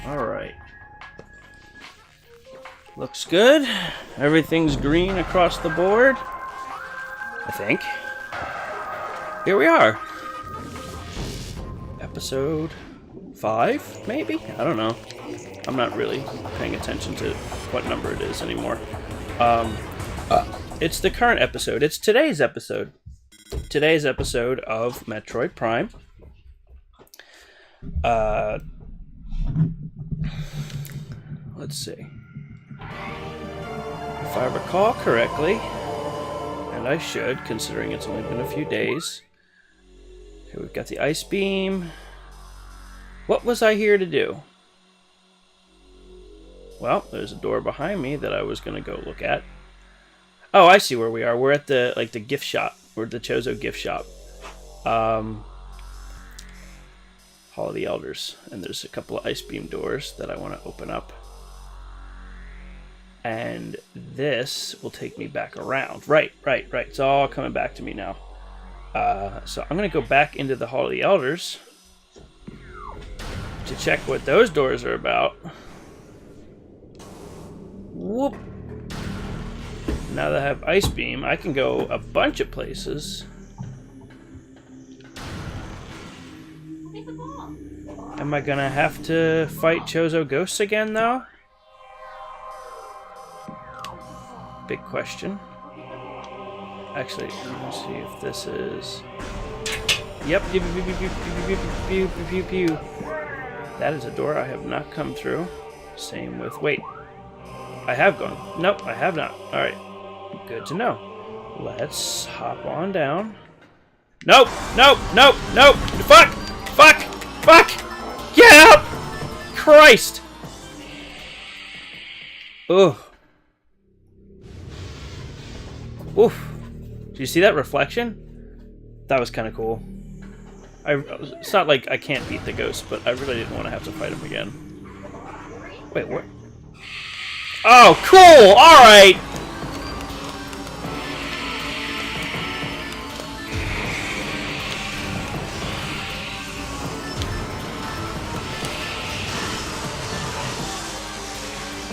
Alright. Looks good. Everything's green across the board. I think. Here we are. Episode 5, maybe? I don't know. I'm not really paying attention to what number it is anymore. It's the current episode. It's today's episode. Today's episode of Metroid Prime. Let's see. If I recall correctly, and I should, considering it's only been a few days. Okay, we've got the ice beam. What was I here to do? Well, there's a door behind me that I was going to go look at. Oh, I see where we are. We're at the the gift shop. We're at the Chozo gift shop. Hall of the Elders. And there's a couple of ice beam doors that I want to open up. And this will take me back around. Right. It's all coming back to me now. So I'm going to go back into the Hall of the Elders to check what those doors are about. Whoop. Now that I have Ice Beam, I can go a bunch of places. Am I gonna have to fight Chozo ghosts again, though? Big question. Actually, let me see if this is... Yep. That is a door I have not come through. Same with... Wait. I have gone. Nope, I have not. Alright. Good to know. Let's hop on down. Nope! Fuck! Get out! Christ! Ugh. Oof. Did you see that reflection? That was kind of cool. It's not like I can't beat the ghost, but I really didn't want to have to fight him again. Wait, what? Oh, cool! Alright!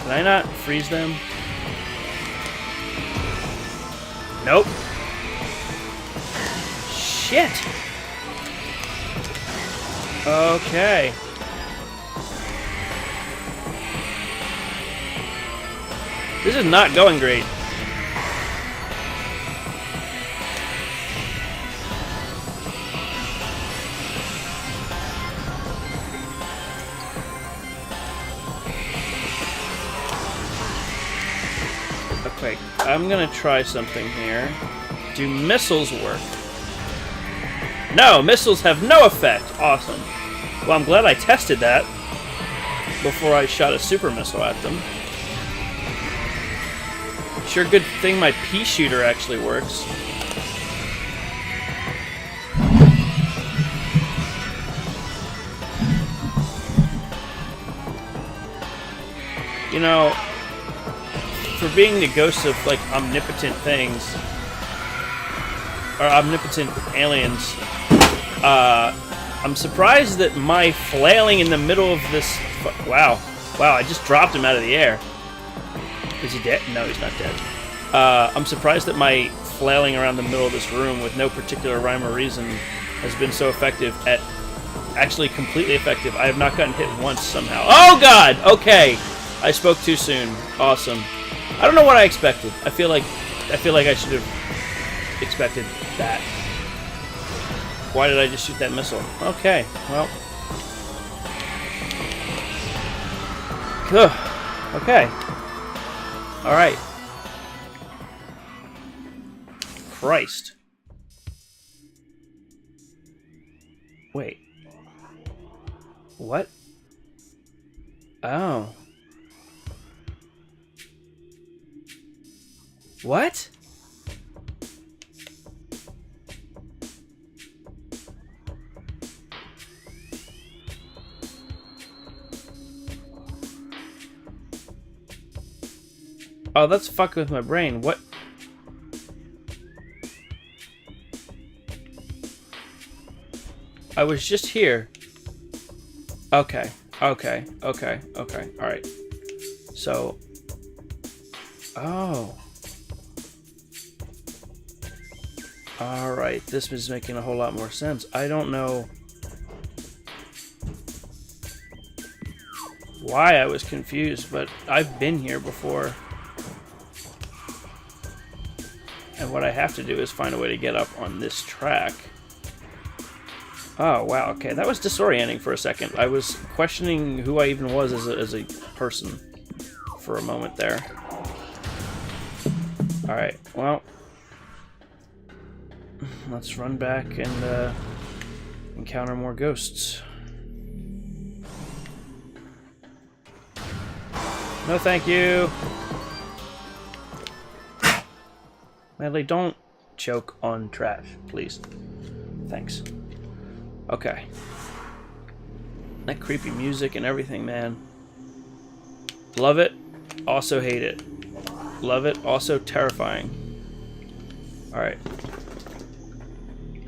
Can I not freeze them? Nope. Shit! Okay. This is not going great. Okay, I'm gonna try something here. Do missiles work? No, missiles have no effect. Awesome. Well, I'm glad I tested that before I shot a super missile at them. Sure, good thing my pea shooter actually works. You know, for being the ghost of, like, omnipotent things, or omnipotent aliens, I'm surprised that my flailing in the middle of this... Wow, I just dropped him out of the air. Is he dead? No, he's not dead. I'm surprised that my flailing around the middle of this room with no particular rhyme or reason has been so effective at... Actually, completely effective. I have not gotten hit once somehow. Oh, God! Okay. I spoke too soon. Awesome. I don't know what I expected. I feel like I should have expected that. Why did I just shoot that missile? Okay, well. Ugh. Okay. Alright. Christ. Wait. What? Oh. What? Oh, that's fucking with my brain. What? I was just here. Okay. Okay, okay, okay. All right. So, oh. All right, this is making a whole lot more sense. I don't know why I was confused, but I've been here before. And what I have to do is find a way to get up on this track. Oh, wow, okay. That was disorienting for a second. I was questioning who I even was as a person for a moment there. Alright, well. Let's run back and encounter more ghosts. No, thank you. Medley, don't choke on trash, please. Thanks. Okay. That creepy music and everything, man. Love it, also hate it. Love it, also terrifying. Alright.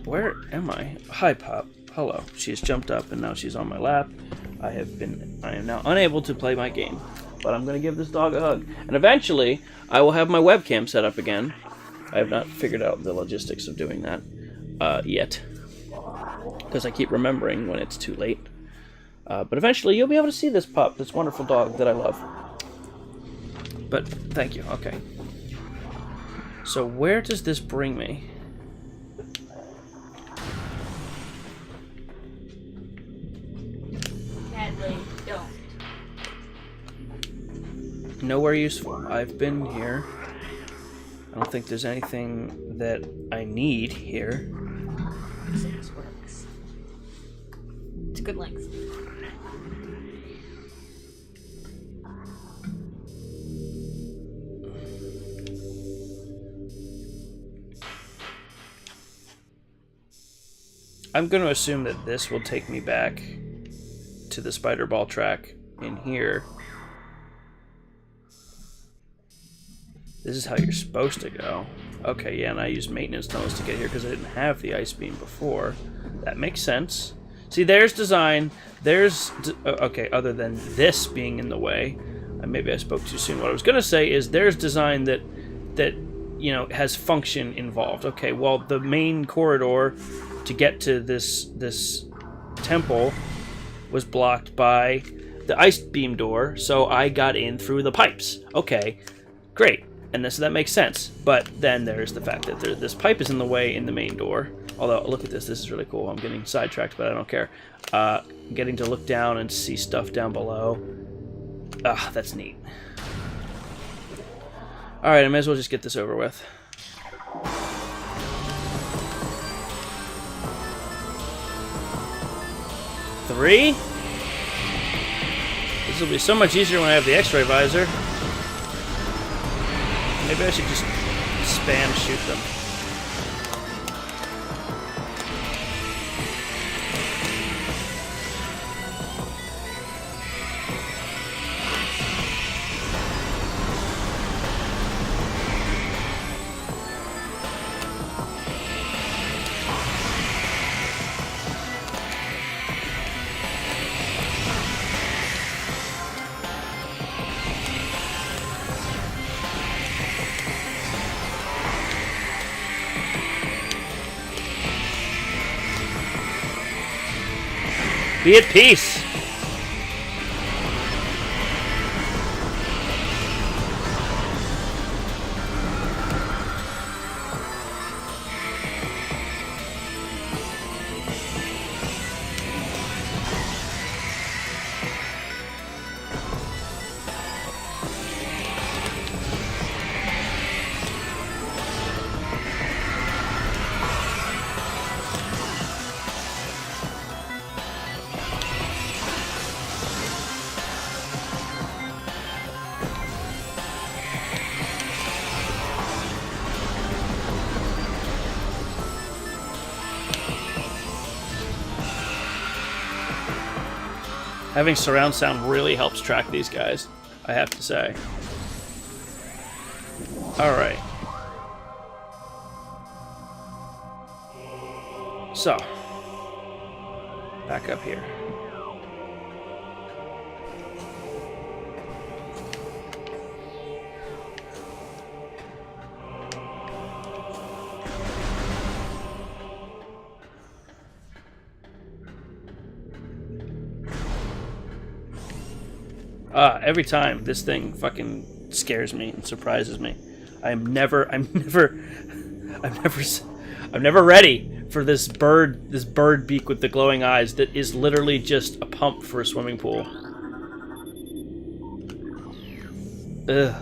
Where am I? Hi, Pop. Hello. She has jumped up and now she's on my lap. I am now unable to play my game. But I'm going to give this dog a hug. And eventually, I will have my webcam set up again. I have not figured out the logistics of doing that yet. Because I keep remembering when it's too late. But eventually, you'll be able to see this pup, this wonderful dog that I love. But, thank you. Okay. So, where does this bring me? Sadly, don't. Nowhere useful. I've been here. I don't think there's anything that I need here. This works. It's good length. I'm going to assume that this will take me back to the spider ball track in here. This is how you're supposed to go. Okay, yeah, and I used maintenance tunnels to get here because I didn't have the ice beam before. That makes sense. See, there's design. There's... okay, other than this being in the way. Maybe I spoke too soon. What I was going to say is there's design that, you know, has function involved. Okay, well, the main corridor to get to this temple was blocked by the ice beam door, so I got in through the pipes. Okay, great. And that makes sense. But then there's the fact that this pipe is in the way in the main door. Although, look at this. This is really cool. I'm getting sidetracked, but I don't care. Getting to look down and see stuff down below. Ah, that's neat. Alright, I may as well just get this over with. Three? This will be so much easier when I have the X-ray visor. Maybe I should just spam shoot them. Be at peace! Having surround sound really helps track these guys, I have to say. Alright. So. Back up here. Every time this thing fucking scares me and surprises me. I'm never ready for this bird beak with the glowing eyes that is literally just a pump for a swimming pool. Ugh.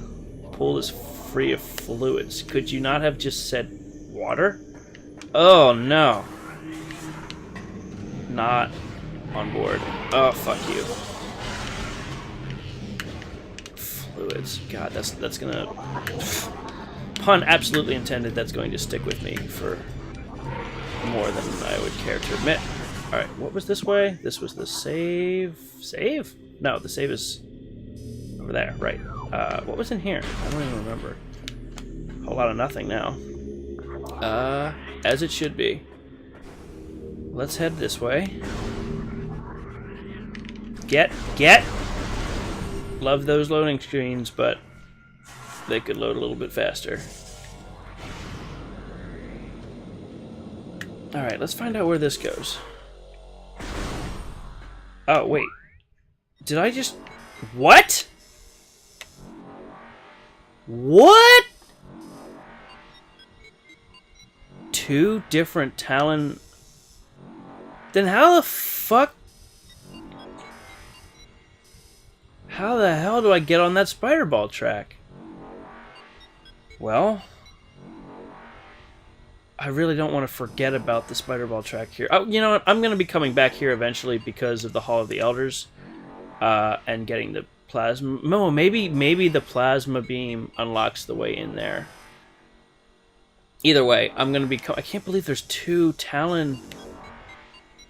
Pool is free of fluids. Could you not have just said water? Oh no. Not on board. Oh, fuck you. Fluids. God, that's gonna... Pun absolutely intended. That's going to stick with me for more than I would care to admit. Alright, what was this way? This was the save... Save? No, the save is over there. Right. What was in here? I don't even remember. A whole lot of nothing now. As it should be. Let's head this way. Get! Love those loading screens, but they could load a little bit faster. Alright, let's find out where this goes. Oh, wait. Did I just... What? What? 2 different Talon... Then how the fuck... How the hell do I get on that spider ball track? Well... I really don't want to forget about the spider ball track here. Oh, you know what? I'm going to be coming back here eventually because of the Hall of the Elders. And getting the plasma... No, maybe the plasma beam unlocks the way in there. Either way, I'm going to be... I can't believe there's 2 Talon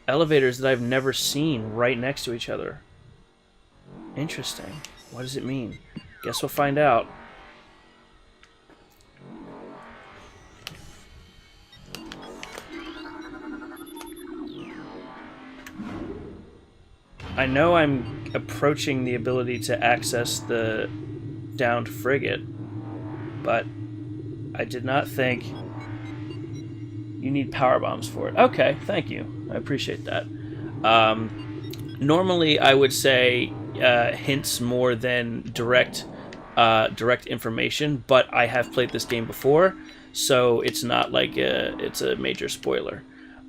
elevators that I've never seen right next to each other. Interesting. What does it mean? Guess we'll find out. I know I'm approaching the ability to access the downed frigate, but I did not think you need power bombs for it. Okay, thank you. I appreciate that. Normally, I would say hints more than direct information, but I have played this game before, so it's not like it's a major spoiler.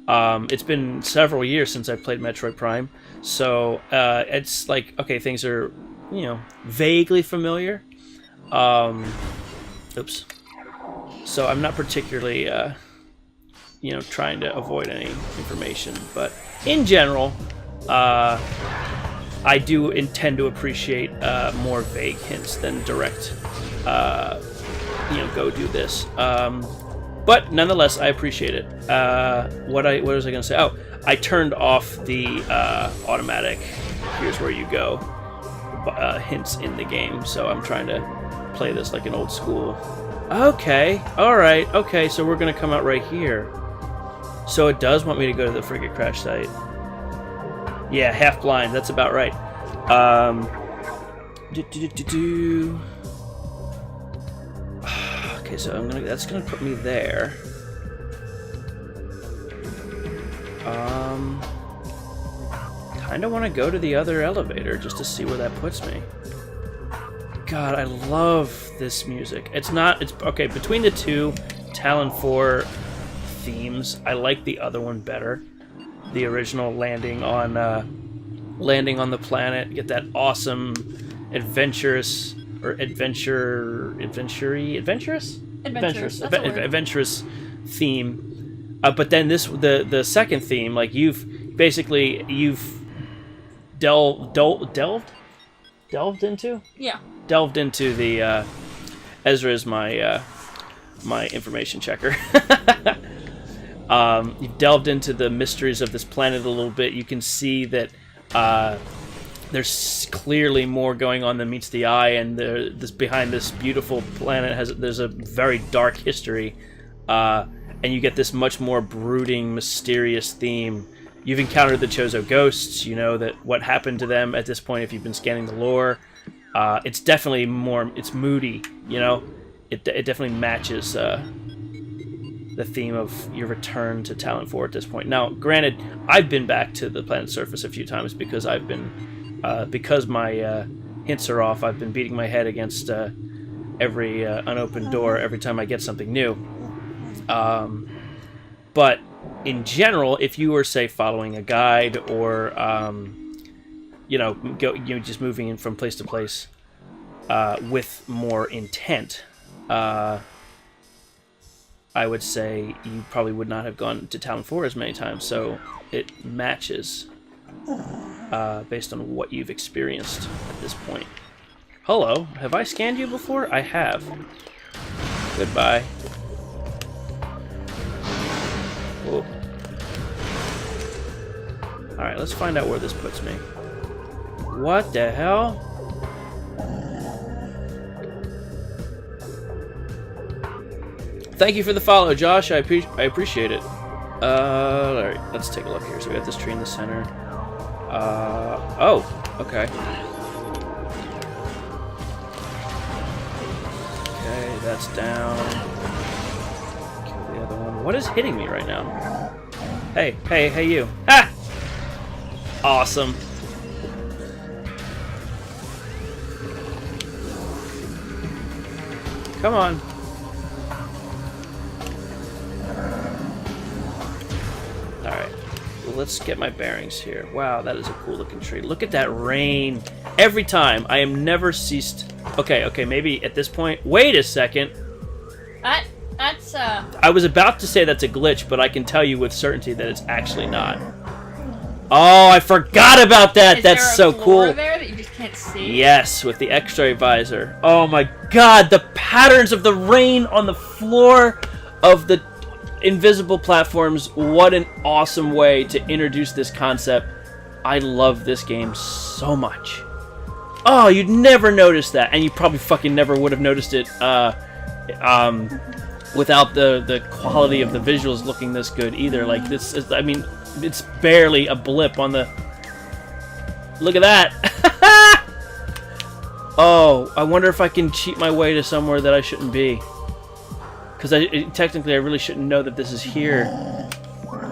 It's been several years since I played Metroid Prime, so it's like, okay, things are, you know, vaguely familiar. Oops. So I'm not particularly, you know, trying to avoid any information, but in general, I do intend to appreciate more vague hints than direct, you know, go do this. But nonetheless, I appreciate it. What was I going to say? Oh, I turned off the automatic, here's where you go, hints in the game. So I'm trying to play this like an old school. Okay, alright, okay, so we're going to come out right here. So it does want me to go to the frigate crash site. Yeah, half blind, that's about right. Okay, so that's gonna put me there. Kinda wanna go to the other elevator just to see where that puts me. God, I love this music. It's okay, between the 2 Talon 4 themes, I like the other one better. The original landing on the planet, get that awesome adventurous theme. But then the second theme, like you've delved into? Yeah. Delved into the Ezra is my my information checker. You've delved into the mysteries of this planet a little bit. You can see that there's clearly more going on than meets the eye, and behind this beautiful planet there's a very dark history, and you get this much more brooding, mysterious theme. You've encountered the Chozo ghosts. You know that what happened to them at this point if you've been scanning the lore. It's definitely it's moody. You know, it definitely matches the theme of your return to Talon 4 at this point. Now, granted, I've been back to the planet's surface a few times because I've been because my hints are off. I've been beating my head against every unopened door every time I get something new. But in general, if you were, say, following a guide or just moving in from place to place with more intent, I would say you probably would not have gone to Town 4 as many times. So it matches based on what you've experienced at this point. Hello, have I scanned you before? I have. Goodbye. Whoa. Alright, let's find out where this puts me. What the hell? Thank you for the follow, Josh. I appreciate it. Alright, let's take a look here. So we have this tree in the center. Oh, okay. Okay, that's down. Kill the other one. What is hitting me right now? Hey, you. Ah! Awesome. Come on. Alright. Well, let's get my bearings here. Wow, that is a cool looking tree. Look at that rain. Every time. I am never ceased. Okay, maybe at this point. Wait a second. That's I was about to say that's a glitch, but I can tell you with certainty that it's actually not. Oh, I forgot about that. That's so cool. There that you just can't see? Yes, with the X-ray visor. Oh my god, the patterns of the rain on the floor of the invisible platforms. What an awesome way to introduce this concept. I love this game so much. Oh, you'd never notice that, and you probably fucking never would have noticed it without the quality of the visuals looking this good either. Like, this is, I mean, it's barely a blip on the... Look at that! Oh, I wonder if I can cheat my way to somewhere that I shouldn't be. Because technically I really shouldn't know that this is here.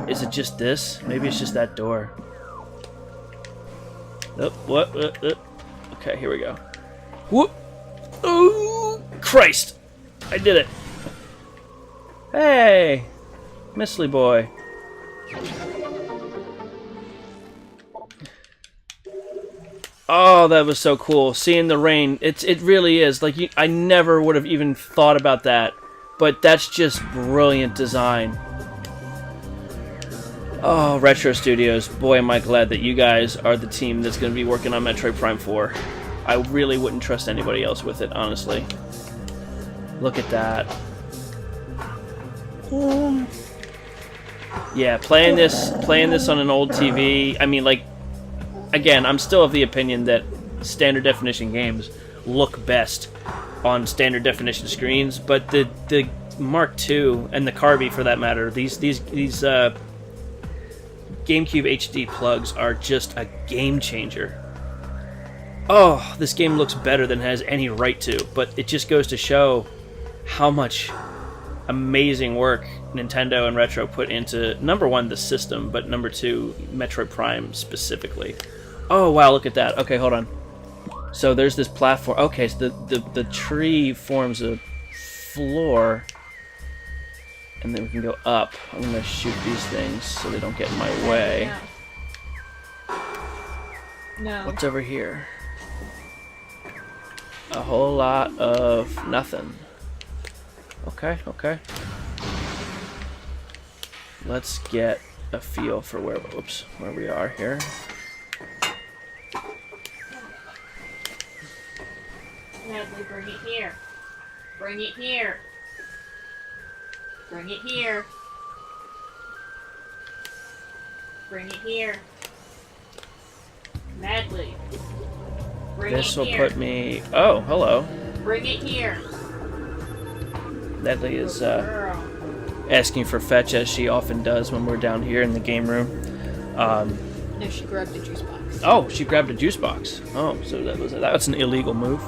Is it just this? Maybe it's just that door. Oh, what? Okay, here we go. Whoop! Oh, Christ! I did it. Hey! Missly boy. Oh, that was so cool. Seeing the rain. It really is. Like, I never would have even thought about that. But that's just brilliant design. Oh, Retro Studios. Boy, am I glad that you guys are the team that's going to be working on Metroid Prime 4. I really wouldn't trust anybody else with it, honestly. Look at that. Yeah, playing this on an old TV. I mean, like, again, I'm still of the opinion that standard definition games look best on standard definition screens, but the Mark II and the Carby, for that matter, these GameCube HD plugs are just a game changer. Oh, this game looks better than it has any right to, but it just goes to show how much amazing work Nintendo and Retro put into, number one, the system, but number two, Metroid Prime specifically. Oh, wow, look at that. Okay, hold on. So there's this platform. Okay, so the tree forms a floor, and then we can go up. I'm going to shoot these things so they don't get in my way. No. What's over here? A whole lot of nothing. Okay. Let's get a feel for where we are here. Natalie, bring it here. Bring it here. Bring it here. Bring it here. Madly. Bring This it will here. put me... Oh, hello. Bring it here. Natalie is Girl. asking for fetch, as she often does when we're down here in the game room. No, she grabbed the juice box. Oh, she grabbed a juice box. Oh, so that's an illegal move.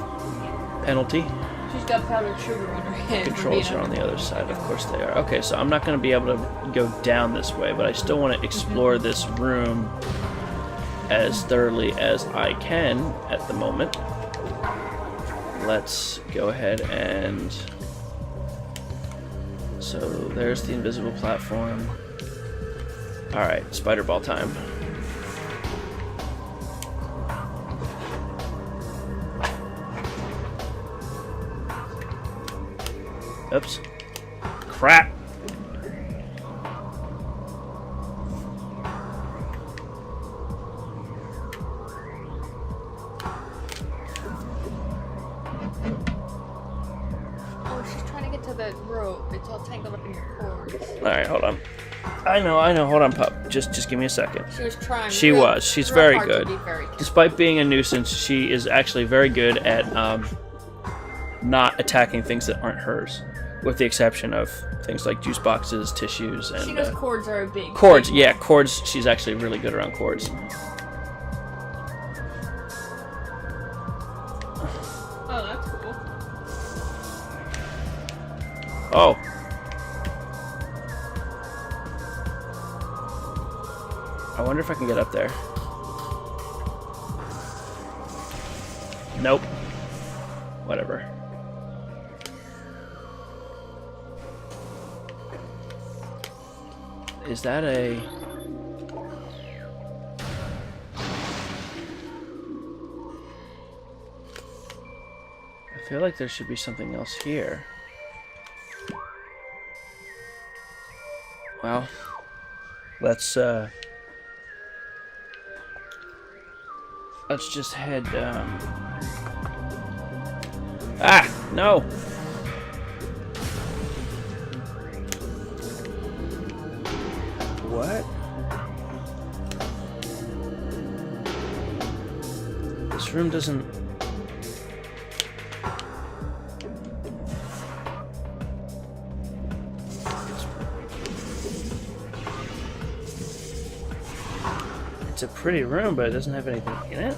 Penalty. She's got powdered sugar on her head. Controls are on the other side. Of course they are. Okay, so I'm not going to be able to go down this way, but I still want to explore this room as thoroughly as I can at the moment. let's go ahead and... So there's the invisible platform. Alright, spider ball time. Oops. Crap! Oh, she's trying to get to the rope. It's all tangled up in your cords. Alright, hold on. I know. Hold on, pup. Just give me a second. She was trying. She's very hard good. to be very Despite being a nuisance, she is actually very good at not attacking things that aren't hers. With the exception of things like juice boxes, tissues, and... She knows cords are a big... Cords, yeah, cords. She's actually really good around cords. Oh, that's cool. Oh. I wonder if I can get up there. Nope. Whatever. Is that a... I feel like there should be something else here. Well, let's just head, Ah! No! What? This room doesn't... It's a pretty room, but it doesn't have anything in it.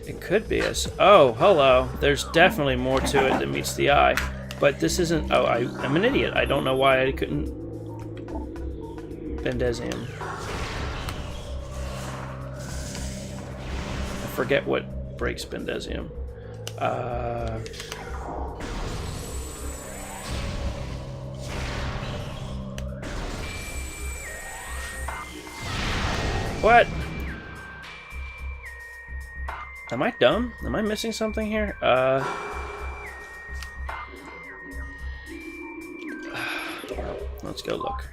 It could be. Oh, hello. There's definitely more to it than meets the eye. But this isn't... Oh, I'm an idiot. I don't know why I couldn't... Bendesium. I forget what breaks Bendesium. What? Am I dumb? Am I missing something here? Let's go look.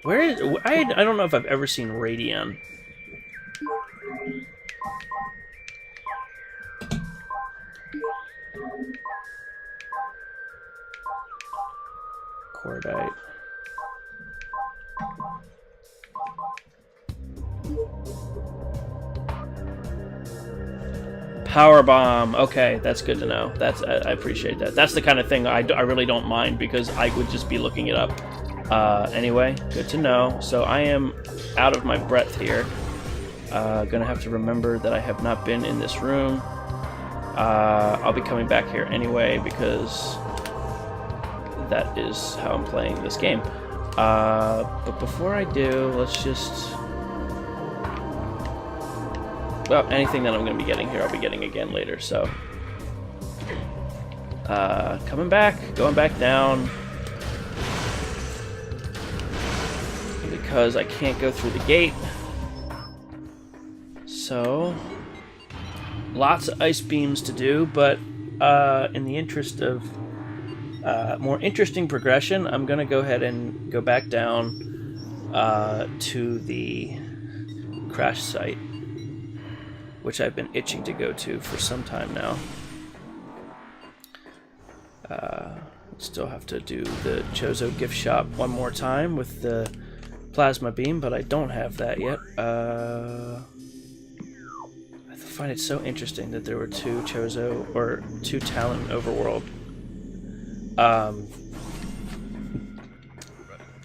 Where is... I don't know if I've ever seen Radion. Cordite. Power bomb. Okay, that's good to know. I appreciate that. That's the kind of thing I really don't mind because I would just be looking it up. Anyway, good to know. So I am out of my breath here. Gonna have to remember that I have not been in this room. I'll be coming back here anyway because that is how I'm playing this game. But before I do, let's just... Well, anything that I'm going to be getting here, I'll be getting again later, so... coming back, going back down. Because I can't go through the gate. So... Lots of ice beams to do, but in the interest of more interesting progression, I'm going to go ahead and go back down to the crash site, which I've been itching to go to for some time now. Still have to do the Chozo gift shop one more time with the plasma beam, but I don't have that yet. I find it so interesting that there were two Chozo, or two Talon overworld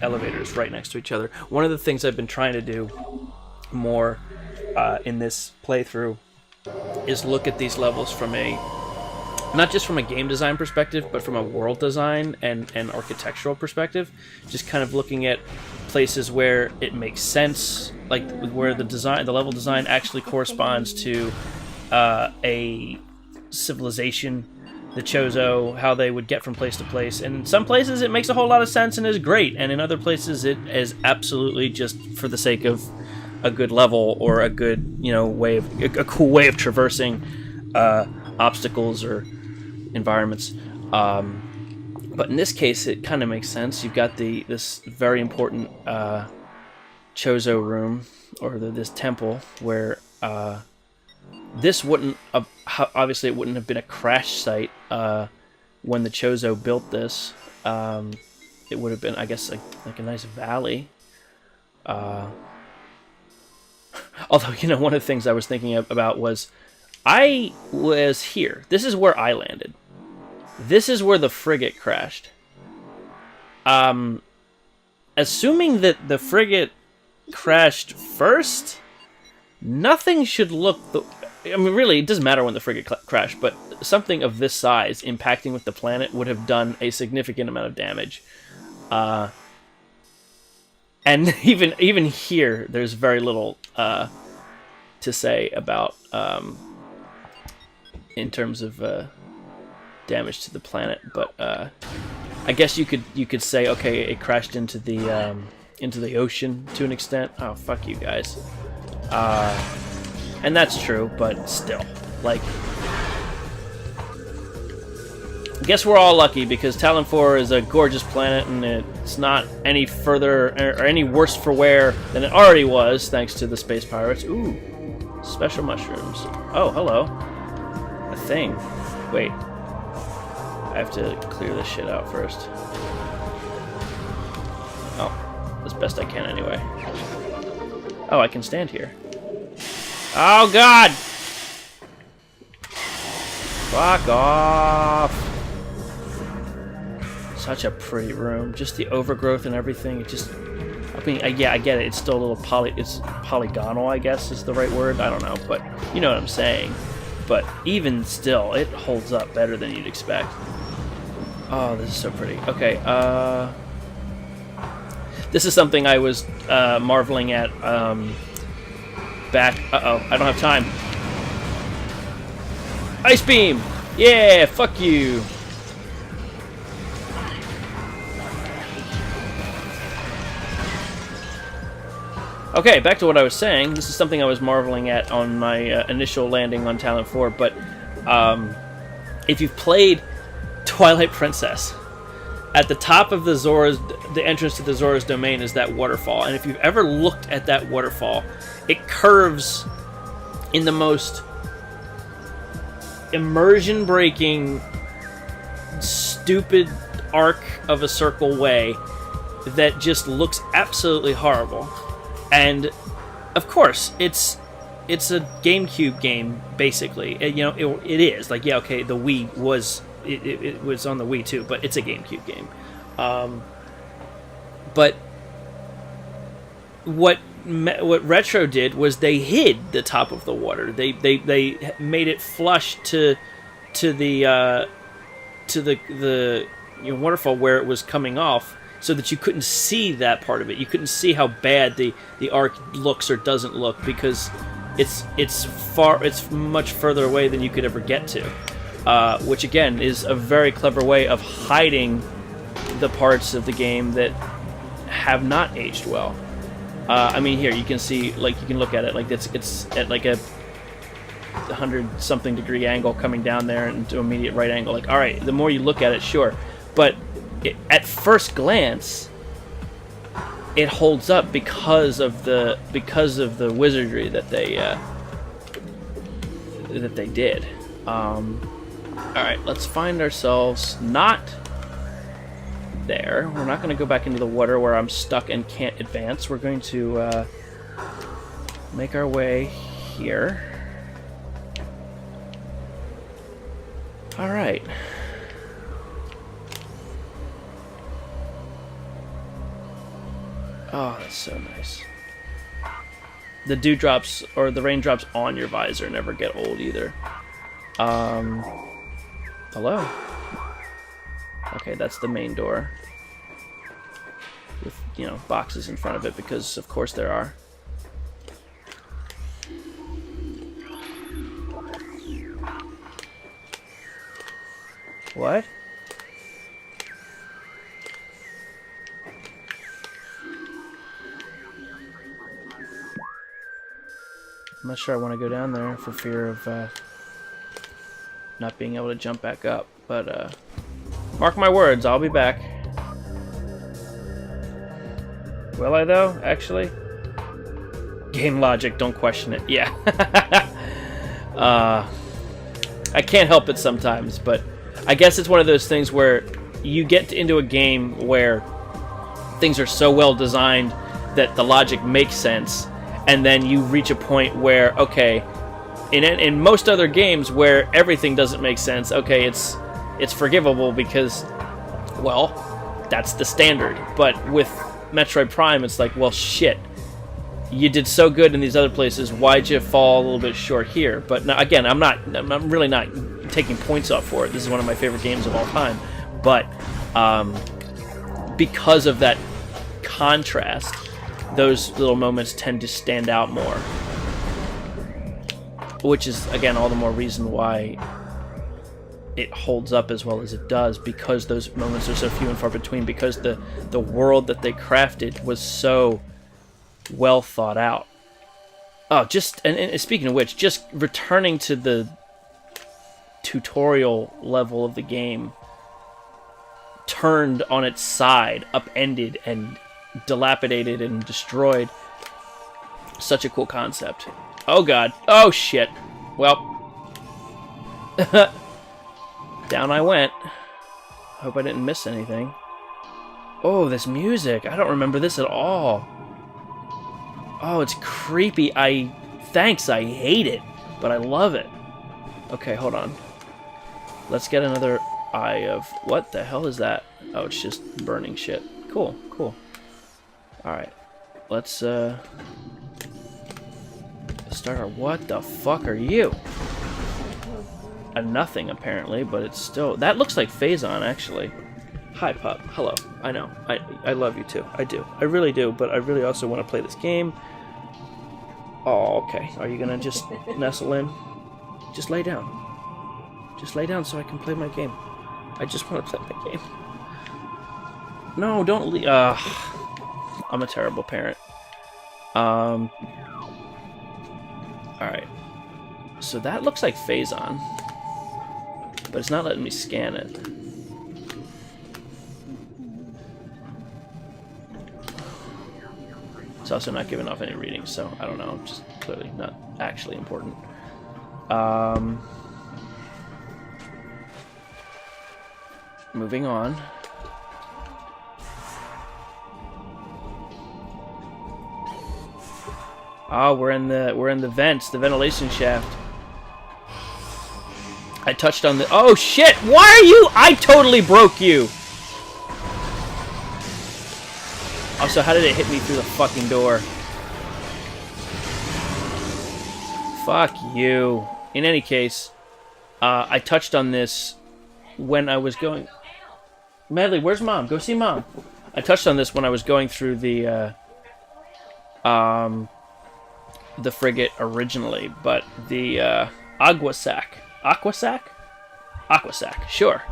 elevators right next to each other. One of the things I've been trying to do more in this playthrough is look at these levels from a not just from a game design perspective, but from a world design and architectural perspective. Just kind of looking at places where it makes sense, like where the level design actually corresponds to a civilization, the Chozo, how they would get from place to place. And in some places it makes a whole lot of sense and is great, and in other places it is absolutely just for the sake of a good level or a good, a cool way of traversing obstacles or environments. But in this case, it kind of makes sense. You've got this very important Chozo room, or this temple, where this wouldn't have, obviously it wouldn't have been a crash site when the Chozo built this. It would have been, I guess, like a nice valley. Although, one of the things I was thinking about was, I was here. This is where I landed. This is where the frigate crashed. Assuming that the frigate crashed first, nothing should look... I mean, really, it doesn't matter when the frigate crashed, but something of this size impacting with the planet would have done a significant amount of damage. And even here, there's very little to say about in terms of damage to the planet. But I guess you could say, okay, it crashed into the ocean to an extent. Oh, fuck you guys. And that's true, but still, like, I guess we're all lucky because Talon 4 is a gorgeous planet, and it's not any further or any worse for wear than it already was, thanks to the space pirates. Ooh, special mushrooms. Oh, hello. A thing. Wait. I have to clear this shit out first. Oh, as best I can anyway. Oh, I can stand here. Oh, God! Fuck off! Such a pretty room. Just the overgrowth and everything. It just... I mean, yeah, I get it. It's still a little it's polygonal, I guess is the right word. I don't know, but you know what I'm saying. But even still, it holds up better than you'd expect. Oh, this is so pretty. Okay, this is something I was marveling at back... Uh-oh, I don't have time. Ice beam! Yeah, fuck you! Okay, back to what I was saying. This is something I was marveling at on my initial landing on Talon 4, but if you've played Twilight Princess, at the top of the entrance to the Zora's domain is that waterfall, and if you've ever looked at that waterfall, it curves in the most immersion-breaking, stupid arc of a circle way that just looks absolutely horrible. And of course, it's a GameCube game, basically. It is like, yeah, okay, the Wii was it was on the Wii too, but it's a GameCube game. But what Retro did was they hid the top of the water. They made it flush to the waterfall where it was coming off, so that you couldn't see that part of it. You couldn't see how bad the arc looks or doesn't look, because it's much further away than you could ever get to. Which again is a very clever way of hiding the parts of the game that have not aged well. I mean, here you can see, like, you can look at it like it's at like a 100-something degree angle coming down there into immediate right angle. Like, all right, the more you look at it, sure, but at first glance, it holds up because of the wizardry that they did. All right, let's find ourselves not there. We're not going to go back into the water where I'm stuck and can't advance. We're going to make our way here. All right. Oh, that's so nice. The dewdrops or the raindrops on your visor never get old either. Hello? Okay, that's the main door. With, you know, boxes in front of it, because of course there are. What? I'm not sure I want to go down there for fear of not being able to jump back up, but mark my words, I'll be back. Will I though, actually? Game logic, don't question it. Yeah. I can't help it sometimes, but I guess it's one of those things where you get into a game where things are so well designed that the logic makes sense, and then you reach a point where, okay, in most other games where everything doesn't make sense, okay, it's forgivable because, well, that's the standard. But with Metroid Prime, it's like, well, shit, you did so good in these other places, why'd you fall a little bit short here? But now, again, I'm really not taking points off for it. This is one of my favorite games of all time. But because of that contrast, those little moments tend to stand out more. Which is, again, all the more reason why it holds up as well as it does, because those moments are so few and far between, because the world that they crafted was so well thought out. Oh, and speaking of which, just returning to the tutorial level of the game, turned on its side, upended and dilapidated and destroyed. Such a cool concept. Oh god. Oh shit. Well. Down I went. Hope I didn't miss anything. Oh, this music. I don't remember this at all. Oh, it's creepy. Thanks, I hate it. But I love it. Okay, hold on. Let's get another eye of... What the hell is that? Oh, it's just burning shit. Cool, cool. Alright. Let's, start our... What the fuck are you? A nothing, apparently, but it's still... That looks like Phazon, actually. Hi, pup. Hello. I know. I love you, too. I do. I really do, but I really also want to play this game. Oh, okay. Are you gonna just nestle in? Just lay down. Just lay down so I can play my game. I just want to play my game. No, don't leave. I'm a terrible parent. Alright. So that looks like Phazon. But it's not letting me scan it. It's also not giving off any readings, so I don't know. Just clearly not actually important. Moving on. Oh, we're in the vents, the ventilation shaft. I touched on the... Oh shit! Why are you... I totally broke you! Also, how did it hit me through the fucking door? Fuck you. In any case, I touched on this when I was going... Medley, where's Mom? Go see Mom. I touched on this when I was going through the frigate originally, but the Aquasac, sure.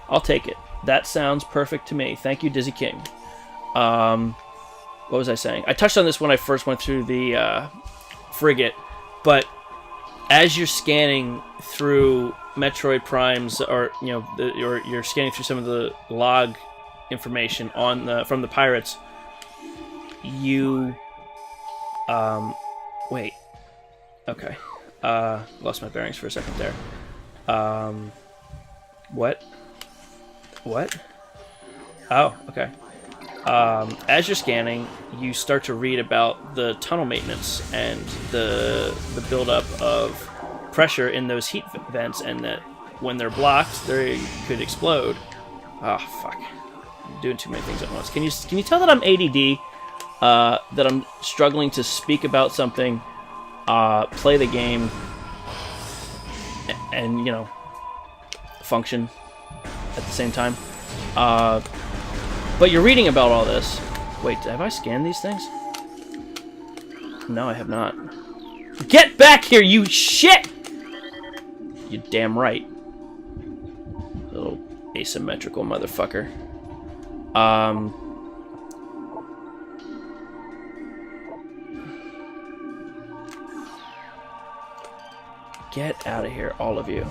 I'll take it. That sounds perfect to me. Thank you, Dizzy King. What was I saying? I touched on this when I first went through the frigate, but as you're scanning through Metroid Prime's, or you know, you're scanning through some of the log information on from the pirates, you wait. Okay. Lost my bearings for a second there. What? Oh, okay. As you're scanning, you start to read about the tunnel maintenance and the buildup of pressure in those heat vents, and that when they're blocked, they could explode. Oh, fuck. I'm doing too many things at once. Can you tell that I'm ADD? That I'm struggling to speak about something, play the game, and, you know, function at the same time. But you're reading about all this. Wait, have I scanned these things? No, I have not. Get back here, you shit! You damn right. Little asymmetrical motherfucker. Get out of here, all of you.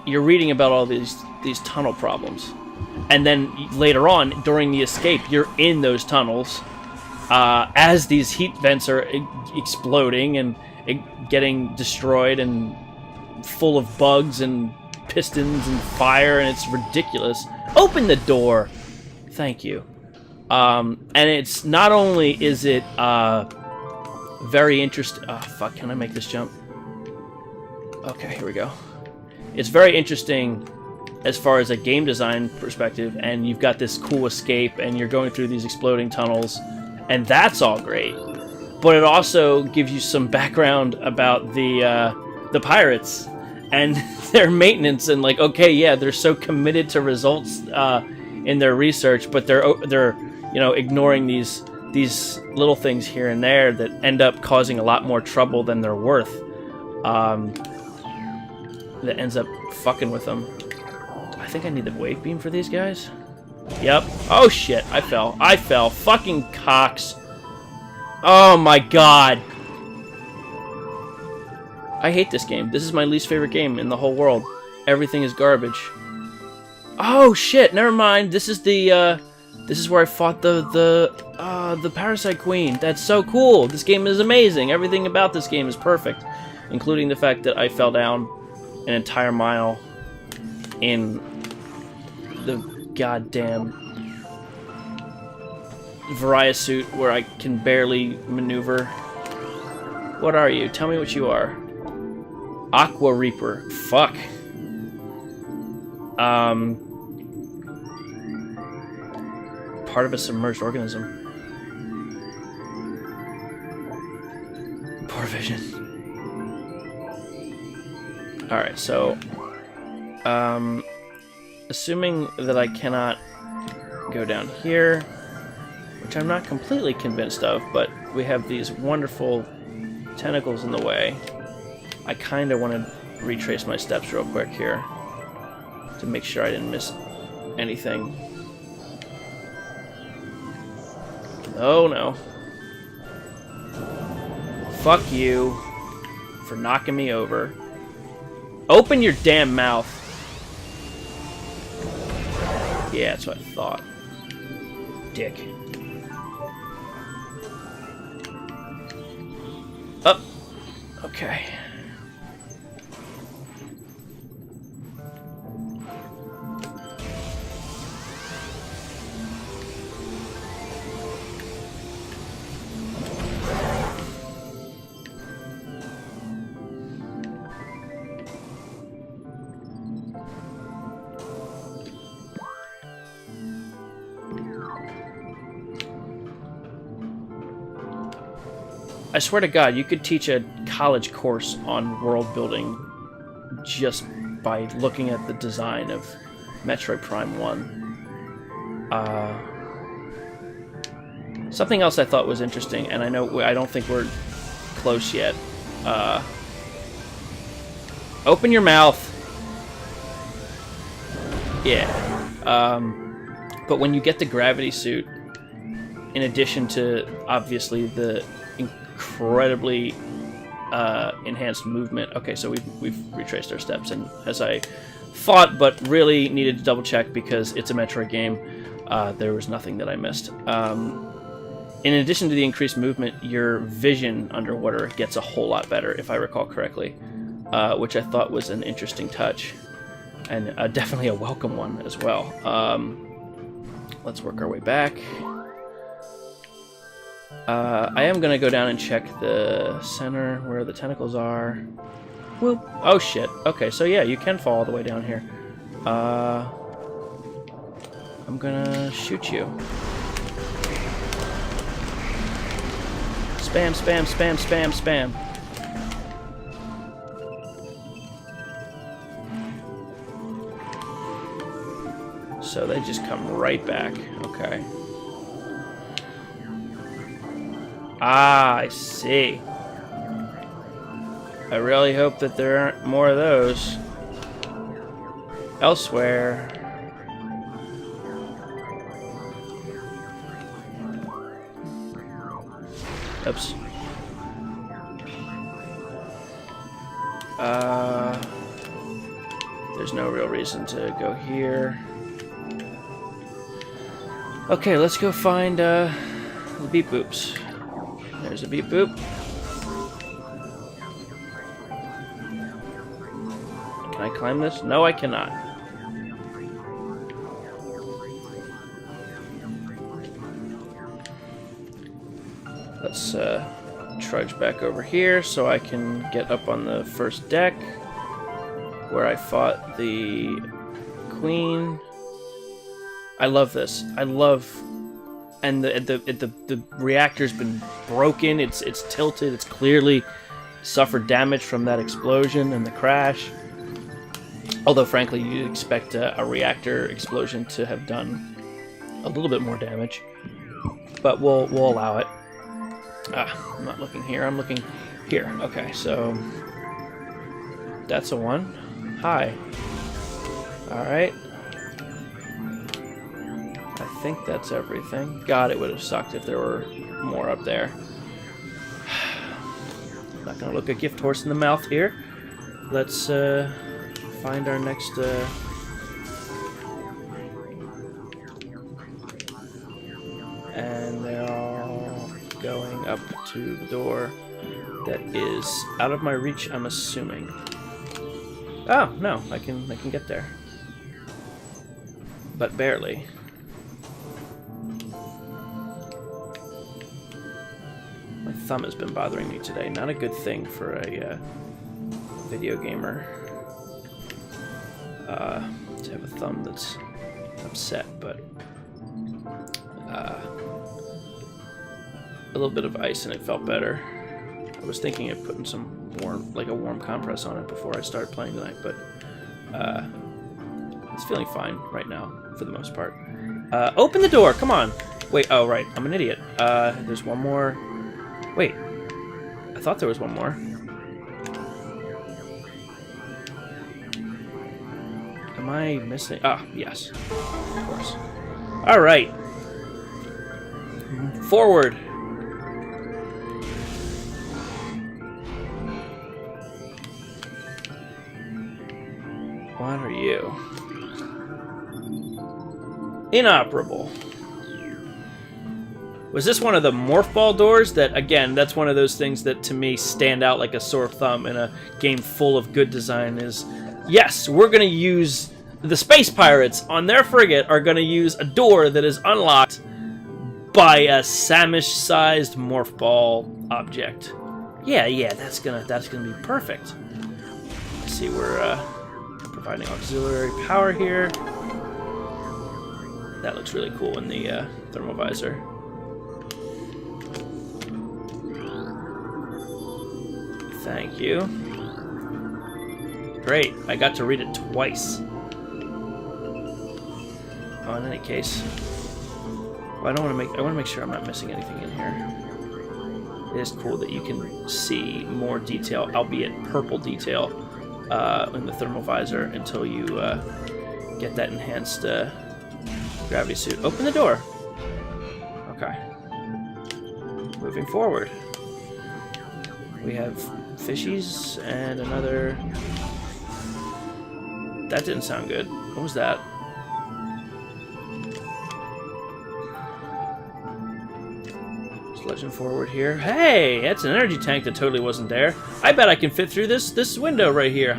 You're reading about all these tunnel problems. And then later on, during the escape, you're in those tunnels as these heat vents are exploding and getting destroyed and full of bugs and pistons and fire, and it's ridiculous. Open the door! Thank you. And it's not only is it very interesting... Oh, fuck, can I make this jump? Okay, here we go. It's very interesting as far as a game design perspective, and you've got this cool escape, and you're going through these exploding tunnels, and that's all great. But it also gives you some background about the pirates and their maintenance, and like, okay, yeah, they're so committed to results in their research, but they're you know, ignoring these little things here and there that end up causing a lot more trouble than they're worth. That ends up fucking with them. I think I need the wave beam for these guys. Yep. Oh shit, I fell. I fell. Fucking cocks. Oh my god. I hate this game. This is my least favorite game in the whole world. Everything is garbage. Oh shit, never mind. This is the this is where I fought the Parasite Queen. That's so cool. This game is amazing. Everything about this game is perfect, including the fact that I fell down an entire mile in the goddamn Varia suit where I can barely maneuver. What are you? Tell me what you are. Aqua Reaper. Fuck. Part of a submerged organism. Poor vision. Alright, so assuming that I cannot go down here, which I'm not completely convinced of, but we have these wonderful tentacles in the way. I kind of want to retrace my steps real quick here to make sure I didn't miss anything. Oh no. Fuck you for knocking me over. Open your damn mouth. Yeah, that's what I thought. Dick. Up. Okay. I swear to God, you could teach a college course on world building just by looking at the design of Metroid Prime 1. Something else I thought was interesting, and I don't think we're close yet. Open your mouth. Yeah. But when you get the gravity suit, in addition to obviously the incredibly enhanced movement. Okay, so we've retraced our steps, and as I thought, but really needed to double check because it's a Metroid game, there was nothing that I missed. In addition to the increased movement, your vision underwater gets a whole lot better, if I recall correctly, which I thought was an interesting touch, and definitely a welcome one as well. Let's work our way back. I am gonna go down and check the center where the tentacles are. Whoop. Oh shit. Okay, so yeah, you can fall all the way down here. I'm gonna shoot you. Spam, spam, spam, spam, spam. So they just come right back. Okay. Ah, I see. I really hope that there aren't more of those elsewhere. Oops. There's no real reason to go here. Okay, let's go find the beep boops. There's a beep boop. Can I climb this? No, I cannot. Let's trudge back over here so I can get up on the first deck where I fought the queen. I love this. I love, and the reactor's been broken. It's tilted. It's clearly suffered damage from that explosion and the crash. Although, frankly, you'd expect a reactor explosion to have done a little bit more damage, but we'll allow it. I'm not looking here. I'm looking here. Okay, so that's a 1. Hi. All right. I think that's everything. God, it would have sucked if there were more up there. I'm not gonna look a gift horse in the mouth here. Let's find our next. And they're all going up to the door that is out of my reach, I'm assuming. Oh, no, I can get there. But barely. My thumb has been bothering me today. Not a good thing for a video gamer. To have a thumb that's upset, but a little bit of ice and it felt better. I was thinking of putting some warm compress on it before I started playing tonight, but it's feeling fine right now for the most part. Open the door, come on. Wait, oh right, I'm an idiot. There's one more. Wait, I thought there was one more. Am I missing? Ah, yes, of course. All right, forward. What are you? Inoperable. Was this one of the morph ball doors that, again, that's one of those things that to me stand out like a sore thumb in a game full of good design is, yes, we're going to use, the space pirates on their frigate are going to use a door that is unlocked by a Samish-sized morph ball object. Yeah, that's gonna be perfect. Let's see, we're providing auxiliary power here. That looks really cool in the thermal visor. Thank you. Great, I got to read it twice. Oh, in any case, well, I want to make sure I'm not missing anything in here. It is cool that you can see more detail, albeit purple detail, in the thermal visor until you get that enhanced gravity suit. Open the door. Okay. Moving forward. We have fishies and another... That didn't sound good. What was that? Sledging forward here. Hey, that's an energy tank that totally wasn't there. I bet I can fit through this window right here.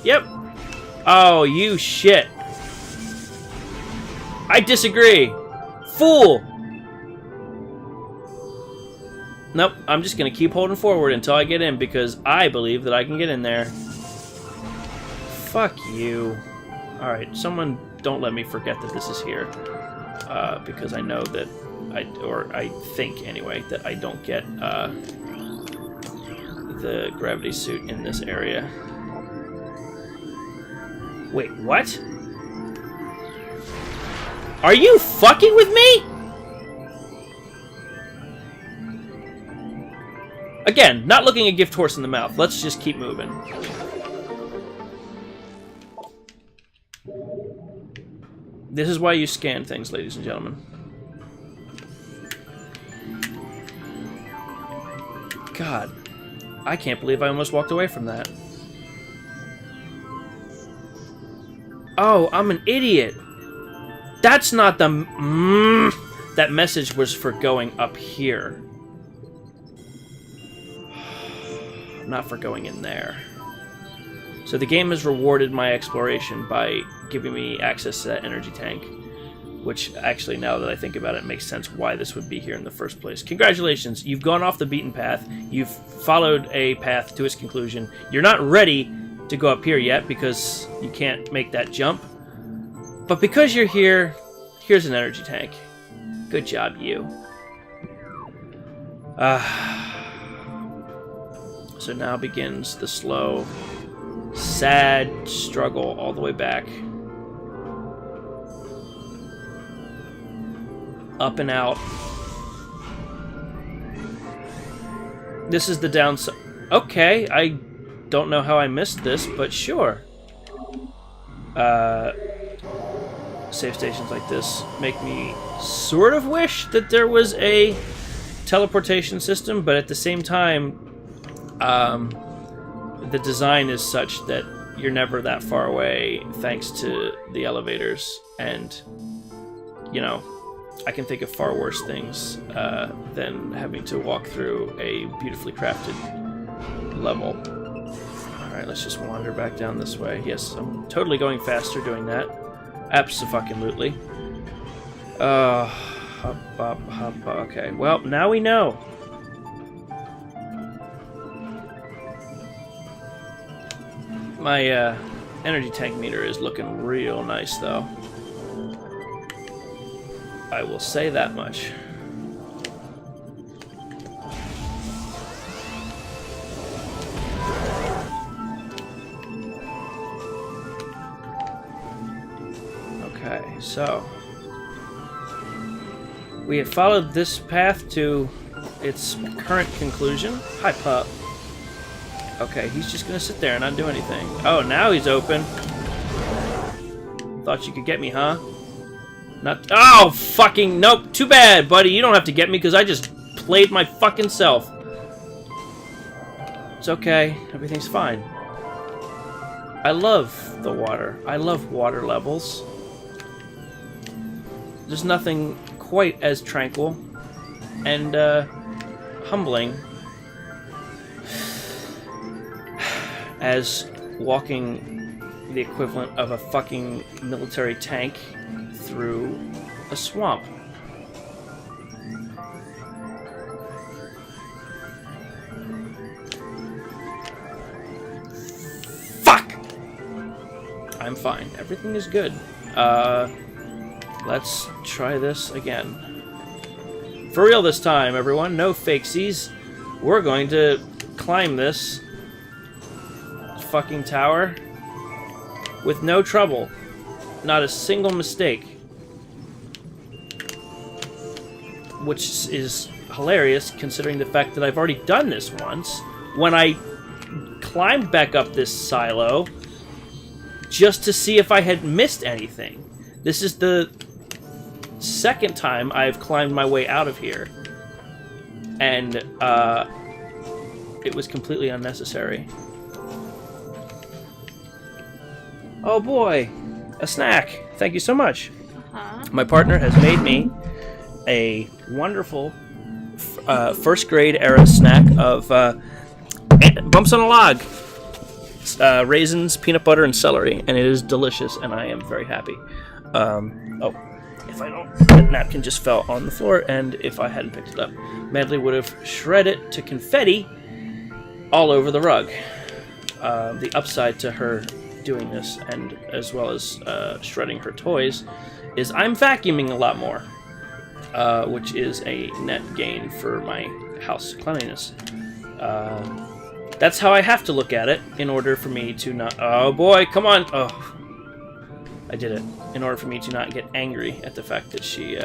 Yep. Oh, you shit. I disagree. Fool. Nope, I'm just gonna keep holding forward until I get in because I believe that I can get in there. Fuck you. Alright, someone don't let me forget that this is here. Because I know that I think anyway, that I don't get the gravity suit in this area. Wait, what? Are you fucking with me? Again, not looking a gift horse in the mouth. Let's just keep moving. This is why you scan things, ladies and gentlemen. God, I can't believe I almost walked away from that. Oh, I'm an idiot. That's not the... That message was for going up here. Not for going in there. So the game has rewarded my exploration by giving me access to that energy tank. Which, actually, now that I think about it, makes sense why this would be here in the first place. Congratulations, you've gone off the beaten path. You've followed a path to its conclusion. You're not ready to go up here yet because you can't make that jump. But because you're here, here's an energy tank. Good job, you. So now begins the slow, sad struggle all the way back. Up and out. This is the downside. Okay, I don't know how I missed this, but sure. Safe stations like this make me sort of wish that there was a teleportation system, but at the same time, the design is such that you're never that far away thanks to the elevators, and, you know, I can think of far worse things than having to walk through a beautifully crafted level. Alright, let's just wander back down this way. Yes, I'm totally going faster doing that. Abso-fucking-lutely. Okay, well, now we know. My energy tank meter is looking real nice, though. I will say that much. Okay, so we have followed this path to its current conclusion. Hi, pup. Okay, he's just gonna sit there and not do anything. Oh, now he's open. Thought you could get me, huh? Not. Oh, fucking nope. Too bad, buddy. You don't have to get me because I just played my fucking self. It's okay. Everything's fine. I love the water. I love water levels. There's nothing quite as tranquil and humbling as walking the equivalent of a fucking military tank through a swamp. Fuck! I'm fine. Everything is good. Let's try this again. For real this time, everyone. No fakesies. We're going to climb this fucking tower with no trouble. Not a single mistake. Which is hilarious considering the fact that I've already done this once when I climbed back up this silo just to see if I had missed anything. This is the second time I've climbed my way out of here, and it was completely unnecessary. Oh boy, a snack. Thank you so much. My partner has made me a wonderful first grade era snack of bumps on a log, raisins, peanut butter, and celery, and it is delicious, and I am very happy. Oh, if I don't, that napkin just fell on the floor, and if I hadn't picked it up, Medley would have shredded it to confetti all over the rug. The upside to her doing this, and as well as shredding her toys, is I'm vacuuming a lot more, which is a net gain for my house cleanliness. That's how I have to look at it in order for me to not... Oh boy, come on! Oh. I did it in order for me to not get angry at the fact that she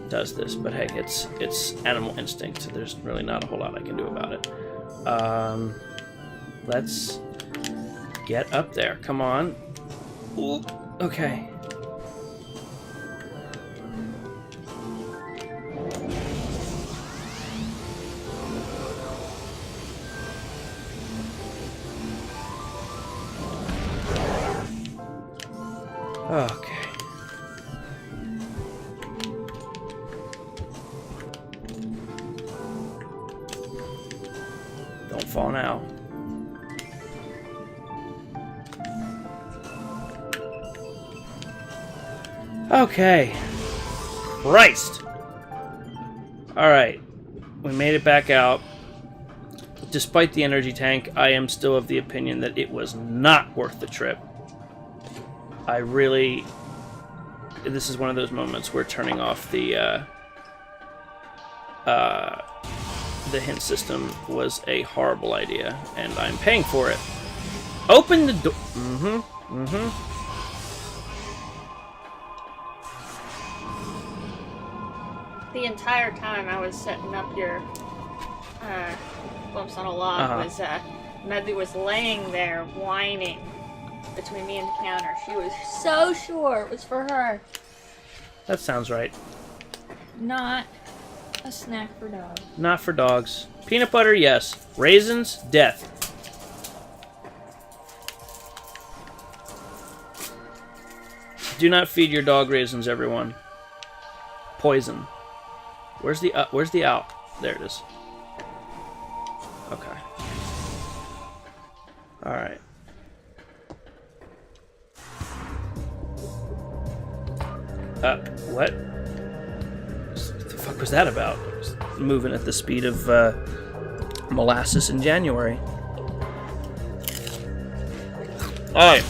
does this. But hey, it's animal instinct. So there's really not a whole lot I can do about it. Let's get up there. Come on. Ooh, okay. Okay. Don't fall now. Okay. Christ! Alright. We made it back out. Despite the energy tank, I am still of the opinion that it was not worth the trip. I really... This is one of those moments where turning off the hint system was a horrible idea, and I'm paying for it. Open the door. The entire time I was setting up your bumps on a log, Medley was laying there whining between me and the counter. She was so sure it was for her. That sounds right. Not a snack for dogs. Not for dogs. Peanut butter, yes. Raisins, death. Do not feed your dog raisins, everyone. Poison. Where's the out? There it is. Okay. Alright. What? What the fuck was that about? I was moving at the speed of molasses in January. Alright.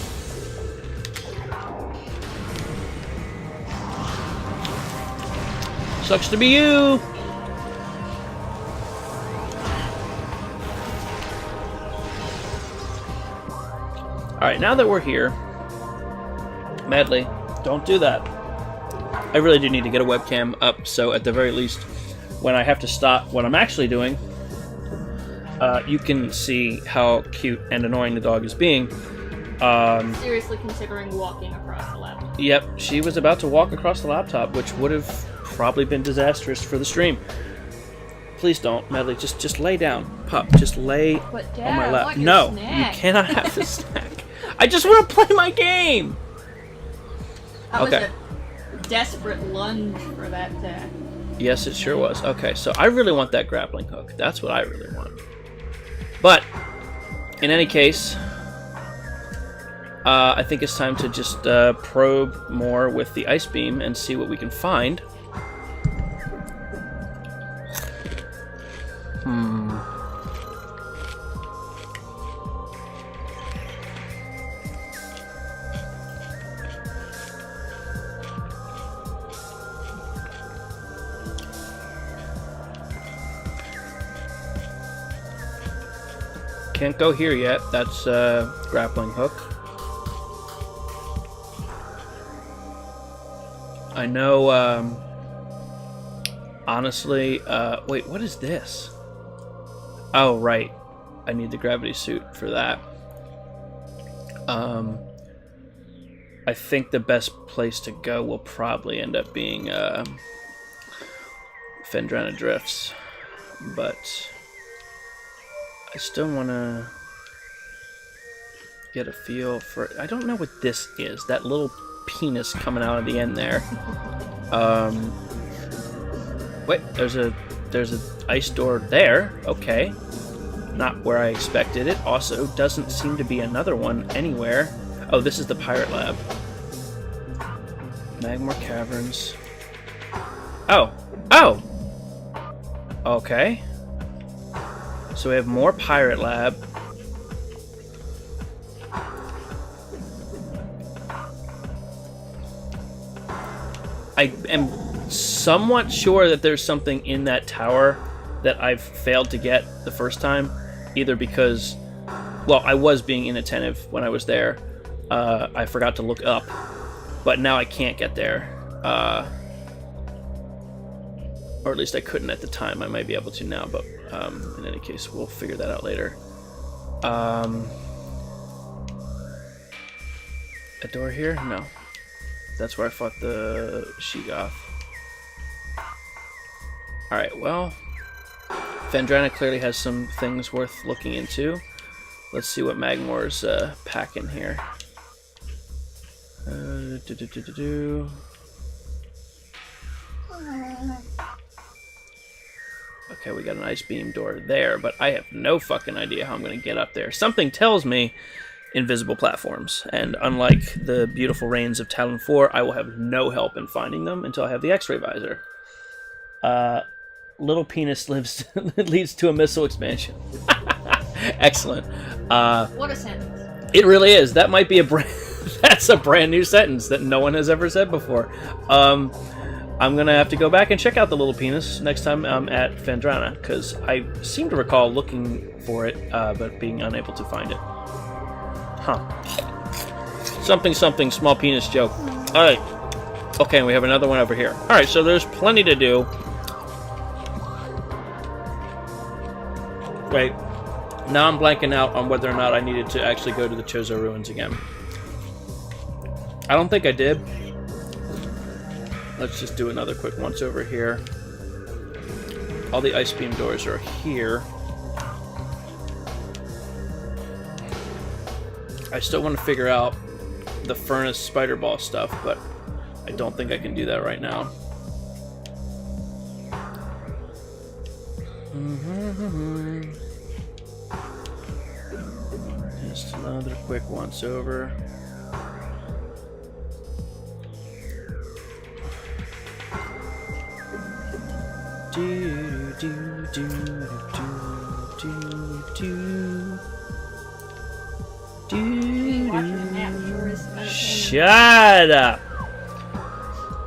Sucks to be you! Alright, now that we're here, Medley, don't do that. I really do need to get a webcam up, so at the very least, when I have to stop what I'm actually doing, you can see how cute and annoying the dog is being. Seriously considering walking across the laptop. Yep, she was about to walk across the laptop, which would have probably been disastrous for the stream. Please don't, Medley. Just lay down, pup. Just lay But Dad, on my lap. I want your No, snack. you cannot have the snack. I just want to play my game. That Okay. was a desperate lunge for that. Yes, it sure was. Okay, so I really want that grappling hook. That's what I really want. But in any case, I think it's time to just probe more with the ice beam and see what we can find. Can't go here yet. That's grappling hook. I know, honestly, wait, what is this? Oh, right. I need the gravity suit for that. I think the best place to go will probably end up being Phendrana Drifts, but I still want to get a feel for... I don't know what this is. That little penis coming out of the end there. Wait, there's a ice door there. Okay. Not where I expected it. Also, doesn't seem to be another one anywhere. Oh, this is the pirate lab. Magmore Caverns. Oh! Oh! Okay. So we have more pirate lab. I am somewhat sure that there's something in that tower that I've failed to get the first time, either because, well, I was being inattentive when I was there, I forgot to look up, but now I can't get there. Or at least I couldn't at the time. I might be able to now, but in any case, we'll figure that out later. A door here? No. That's where I fought the She-Goth. Alright, well, Phendrana clearly has some things worth looking into. Let's see what Magmore's packing here. Okay, we got an ice beam door there, but I have no fucking idea how I'm going to get up there. Something tells me invisible platforms, and unlike the beautiful rains of Talon 4, I will have no help in finding them until I have the X-ray visor. Little penis leads to a missile expansion. Excellent. What a sentence. It really is. That might be that's a brand new sentence that no one has ever said before. I'm going to have to go back and check out the little penis next time I'm at Phendrana, because I seem to recall looking for it, but being unable to find it. Huh. Something, small penis joke. Alright. Okay, we have another one over here. Alright, so there's plenty to do. Wait. Now I'm blanking out on whether or not I needed to actually go to the Chozo Ruins again. I don't think I did. Let's just do another quick once over here. All the ice beam doors are here. I still want to figure out the furnace spider ball stuff, but I don't think I can do that right now. Just another quick once over. Shut up!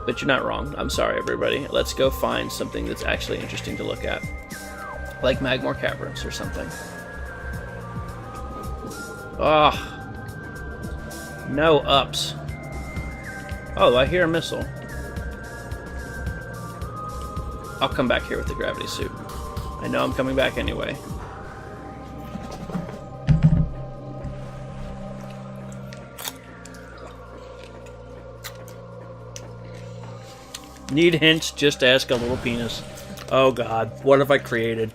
But you're not wrong. I'm sorry, everybody. Let's go find something that's actually interesting to look at. Like Magmore Caverns or something. Oh. No ups. Oh, I hear a missile. I'll come back here with the gravity suit. I know I'm coming back anyway. Need hints? Just ask a little penis. Oh god, what have I created?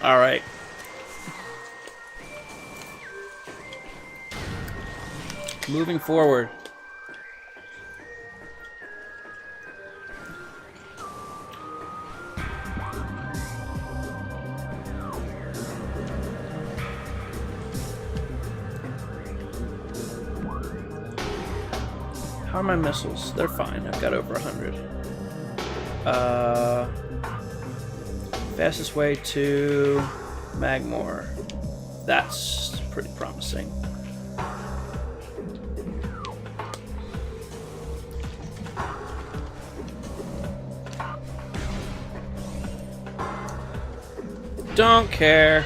Alright. Moving forward. How are my missiles? They're fine. I've got over 100. Fastest way to Magmore. That's pretty promising. Don't care.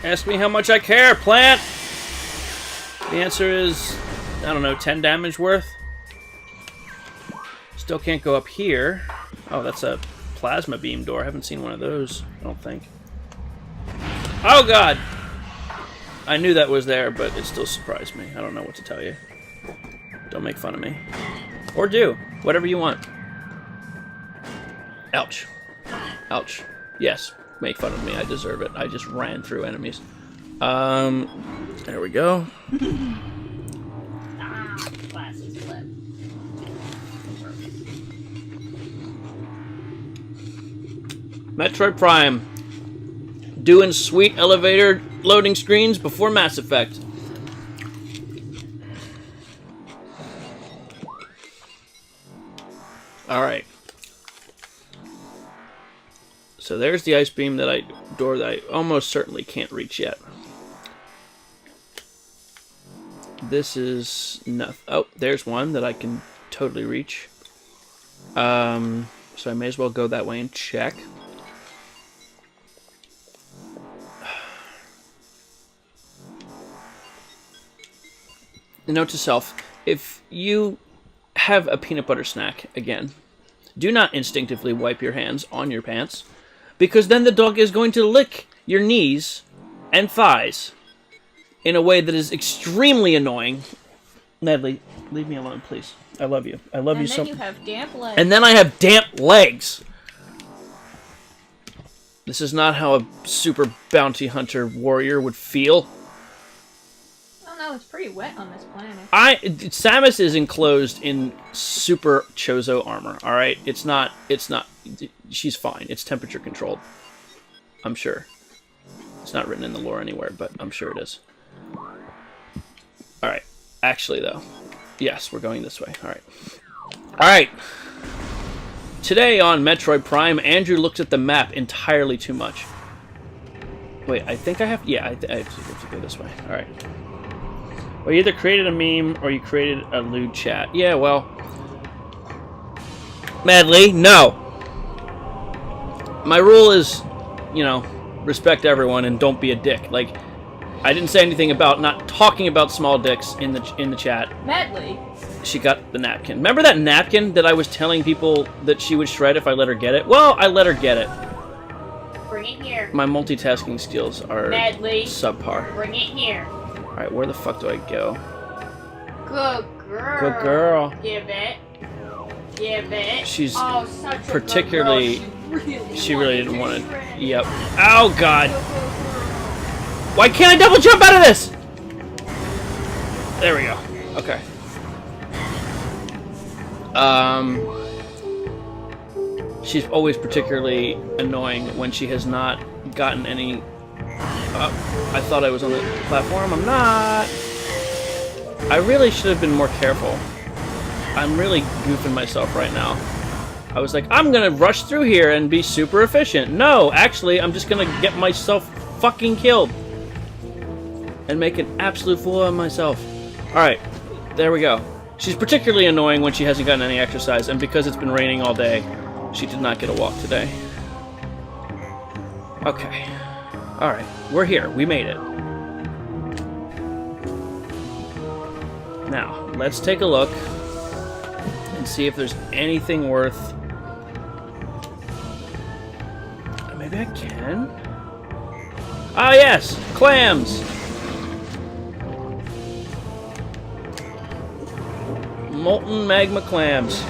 Ask me how much I care, plant! The answer is, I don't know, 10 damage worth? Still can't go up here. Oh, that's a plasma beam door. I haven't seen one of those, I don't think. Oh, God! I knew that was there, but it still surprised me. I don't know what to tell you. Don't make fun of me. Or do. Whatever you want. Ouch. Ouch. Yes. Make fun of me. I deserve it. I just ran through enemies. There we go. Glasses flip. Metroid Prime. Doing sweet elevator loading screens before Mass Effect. Alright. So there's the ice beam door that I almost certainly can't reach yet. This is nothing. Oh, there's one that I can totally reach. So I may as well go that way and check. Note to self, if you have a peanut butter snack again, do not instinctively wipe your hands on your pants, because then the dog is going to lick your knees and thighs in a way that is extremely annoying. Nedley, leave me alone, please. I love you. I love you so much. And then you have damp legs. And then I have damp legs. This is not how a super bounty hunter warrior would feel. Oh no, it's pretty wet on this planet. Samus is enclosed in super Chozo armor, alright? It's not, she's fine. It's temperature controlled. I'm sure. It's not written in the lore anywhere, but I'm sure it is. Alright. Actually, though. Yes, we're going this way. Alright. Alright. Today on Metroid Prime, Andrew looked at the map entirely too much. Wait, I think I have... Yeah, I have to go this way. Alright. Well, you either created a meme or you created a lewd chat. Yeah, well... Madly, no! My rule is, you know, respect everyone and don't be a dick. Like, I didn't say anything about not talking about small dicks in the chat. Madly. She got the napkin. Remember that napkin that I was telling people that she would shred if I let her get it? Well, I let her get it. Bring it here. My multitasking skills are subpar. Bring it here. Alright, where the fuck do I go? Good girl. Good girl. Give it. Give it. She's such particularly... a good girl. She really didn't want to... Yep. Oh, God. Why can't I double jump out of this? There we go. Okay. She's always particularly annoying when she has not gotten any... I thought I was on the platform. I'm not. I really should have been more careful. I'm really goofing myself right now. I was like, I'm gonna rush through here and be super efficient. No, actually, I'm just gonna get myself fucking killed. And make an absolute fool of myself. Alright, there we go. She's particularly annoying when she hasn't gotten any exercise, and because it's been raining all day, she did not get a walk today. Okay. Alright, we're here. We made it. Now, let's take a look and see if there's anything worth... Maybe I can? Ah, yes! Clams! Molten magma clams.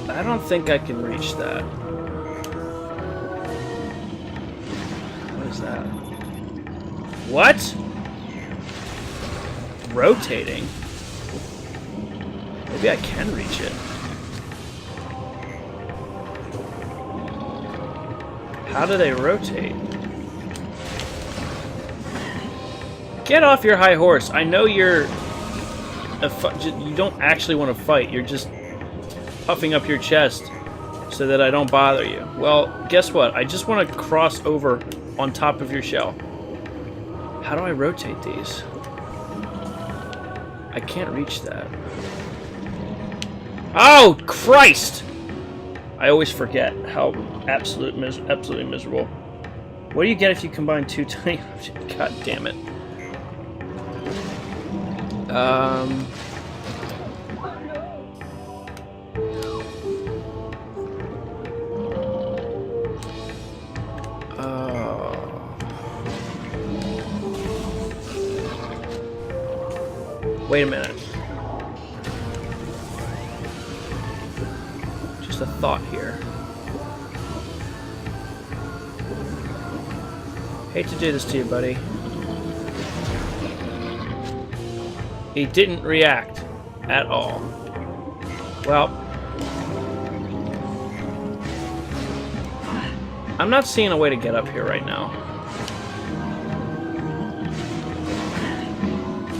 I don't think I can reach that. What is that? What? Rotating? Maybe I can reach it. How do they rotate? Get off your high horse. I know you're... you don't actually want to fight. You're just puffing up your chest so that I don't bother you. Well, guess what? I just want to cross over on top of your shell. How do I rotate these? I can't reach that. Oh, Christ! I always forget how absolutely miserable. What do you get if you combine two tiny... God damn it. Wait a minute. Just a thought here. Hate to do this to you, buddy. He didn't react at all. Well, I'm not seeing a way to get up here right now.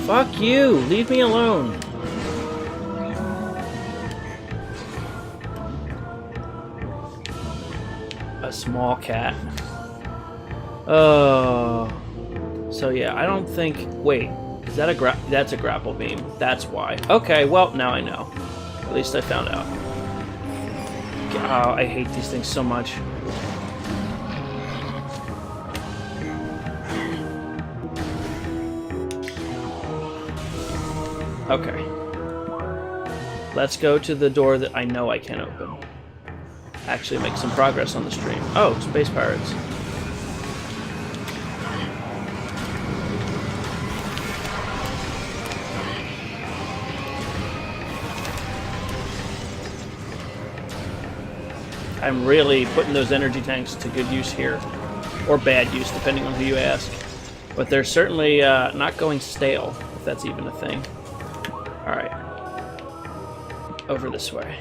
Fuck you! Leave me alone! A small cat. Oh. So yeah, I don't think... Wait, is that that's a grapple beam. That's why. Okay, well, now I know. At least I found out. Oh, I hate these things so much. Okay. Let's go to the door that I know I can open. Actually make some progress on the stream. Oh, space pirates. I'm really putting those energy tanks to good use here. Or bad use, depending on who you ask. But they're certainly not going stale, if that's even a thing. Alright. Over this way.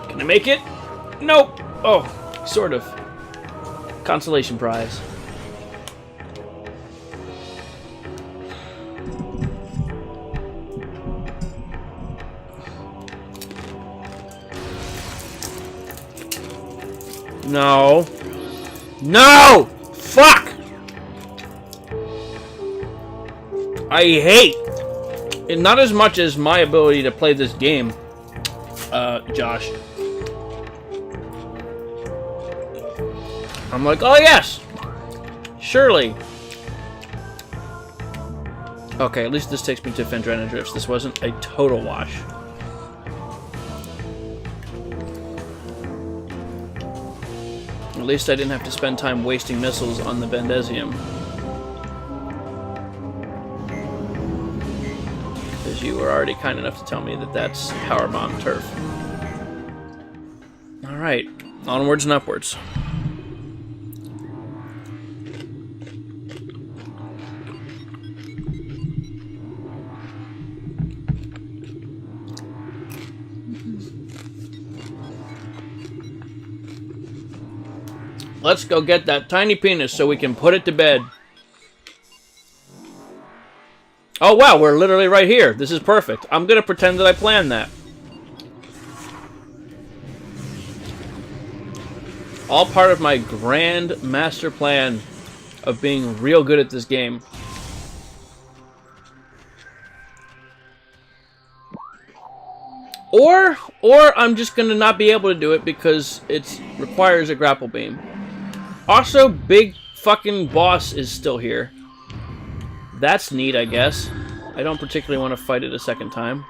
Can I make it? Nope! Oh, sort of. Consolation prize. No. No! Fuck! I hate it, not as much as my ability to play this game, Josh. I'm like, oh yes! Surely. Okay, at least this takes me to Phendrana Drifts. This wasn't a total wash. At least I didn't have to spend time wasting missiles on the Bendesium. Because you were already kind enough to tell me that that's power bomb turf. Alright, onwards and upwards. Let's go get that tiny penis so we can put it to bed. Oh wow, we're literally right here. This is perfect. I'm gonna pretend that I planned that. All part of my grand master plan of being real good at this game. Or I'm just gonna not be able to do it because it requires a grapple beam. Also, big fucking boss is still here. That's neat, I guess. I don't particularly want to fight it a second time.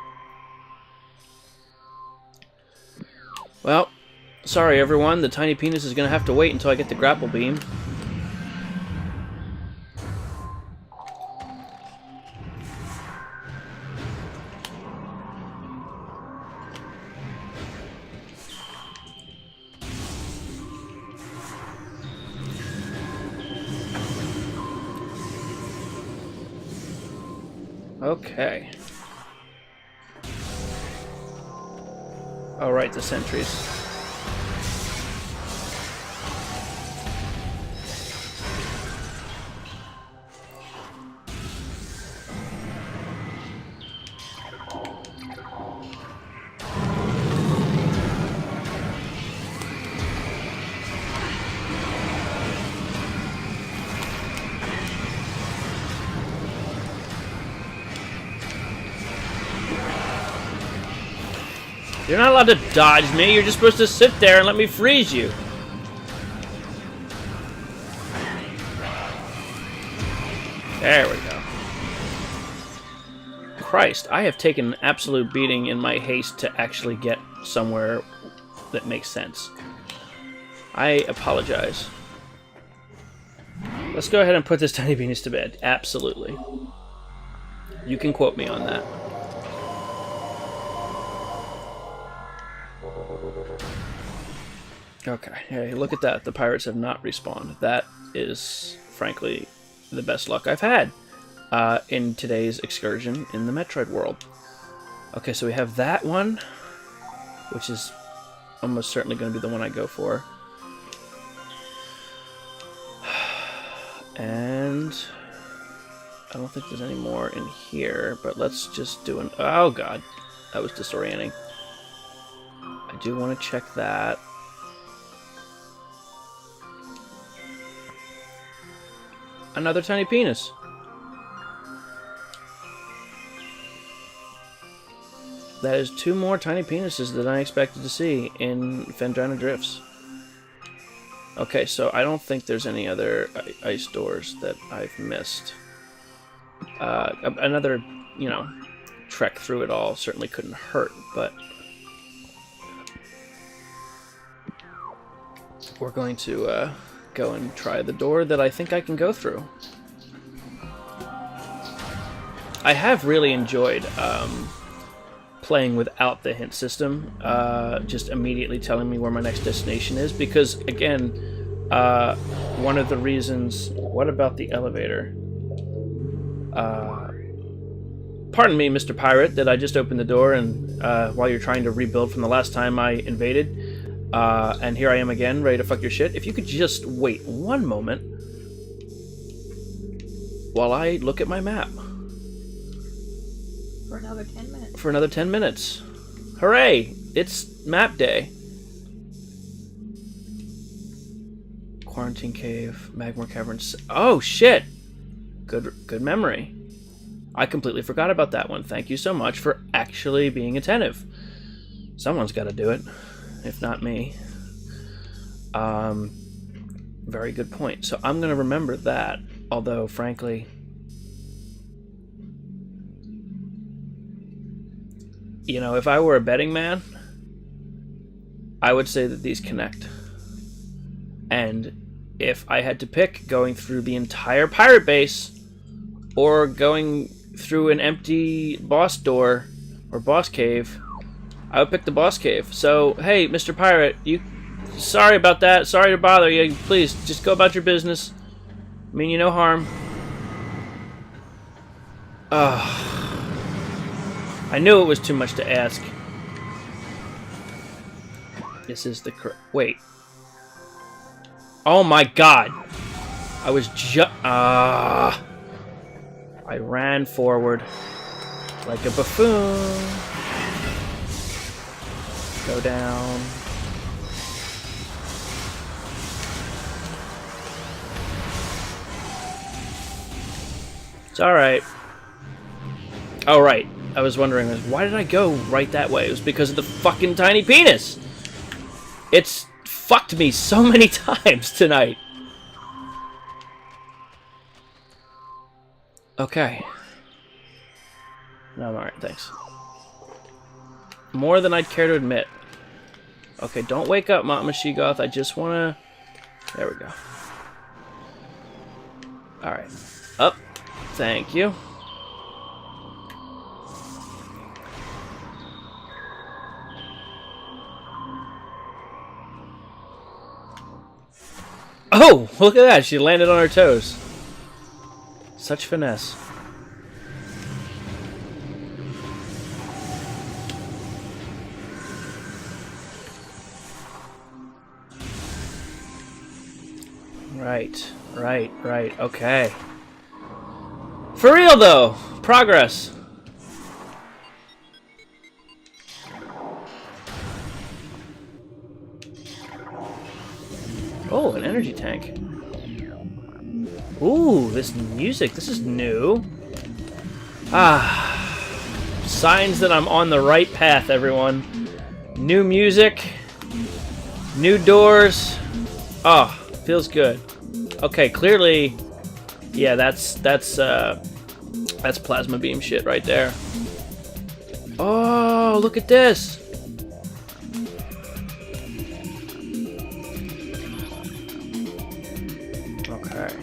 Well, sorry everyone, the tiny penis is gonna have to wait until I get the grapple beam. Okay. Oh, right, the sentries. You're not allowed to dodge me, you're just supposed to sit there and let me freeze you. There we go. Christ, I have taken an absolute beating in my haste to actually get somewhere that makes sense. I apologize. Let's go ahead and put this tiny penis to bed. Absolutely. You can quote me on that. Okay, hey, look at that. The pirates have not respawned. That is, frankly, the best luck I've had in today's excursion in the Metroid world. Okay, so we have that one, which is almost certainly going to be the one I go for. And I don't think there's any more in here, but let's just do an... Oh, God. That was disorienting. I do want to check that. Another tiny penis. That is 2 more tiny penises than I expected to see in Phendrana Drifts. Okay, so I don't think there's any other ice doors that I've missed. Another, you know, trek through it all certainly couldn't hurt, but we're going to go and try the door that I think I can go through. I have really enjoyed playing without the hint system, just immediately telling me where my next destination is, because, again, one of the reasons... What about the elevator? Pardon me, Mr. Pirate, that I just opened the door and while you're trying to rebuild from the last time I invaded, and here I am again, ready to fuck your shit. If you could just wait one moment while I look at my map. For another 10 minutes. For another 10 minutes. Hooray! It's map day. Quarantine Cave, Magmore Caverns. Oh, shit! Good memory. I completely forgot about that one. Thank you so much for actually being attentive. Someone's got to do it, if not me. Very good point. So I'm going to remember that, although, frankly... You know, if I were a betting man, I would say that these connect. And if I had to pick going through the entire pirate base or going through an empty boss door or boss cave, I would pick the boss cave. So, hey, Mr. Pirate, sorry about that. Sorry to bother you. Please, just go about your business. Mean you no harm. I knew it was too much to ask. This is the wait. Oh my God! I was I ran forward like a buffoon. Go down. It's alright. Oh, right. I was wondering, why did I go right that way? It was because of the fucking tiny penis! It's fucked me so many times tonight. Okay. No, I'm alright, thanks. More than I'd care to admit. Okay, don't wake up, Mama Shegoth. I just wanna... There we go. Alright. Up. Thank you. Oh, look at that. She landed on her toes. Such finesse. Right. Okay. For real, though. Progress. Oh, an energy tank. Ooh, this music. This is new. Signs that I'm on the right path, everyone. New music. New doors. Oh, feels good. Okay, clearly... Yeah, that's plasma beam shit right there. Oh, look at this! Okay.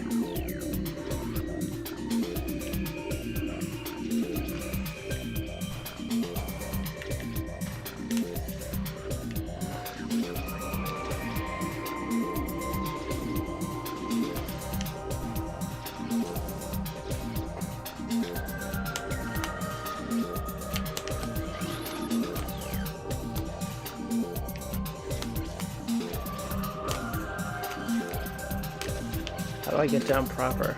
do I get down proper?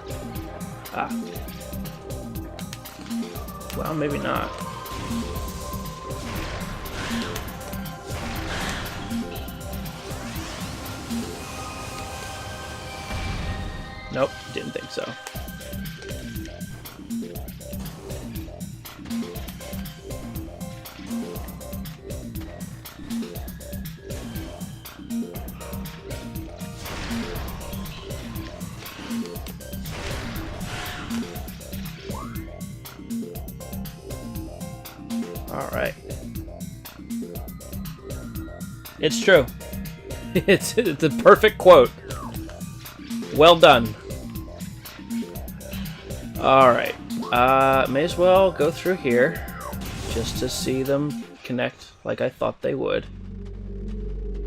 Ah. Well, maybe not. Nope, didn't think so. All right. It's true. It's a perfect quote. Well done. Alright. May as well go through here just to see them connect like I thought they would.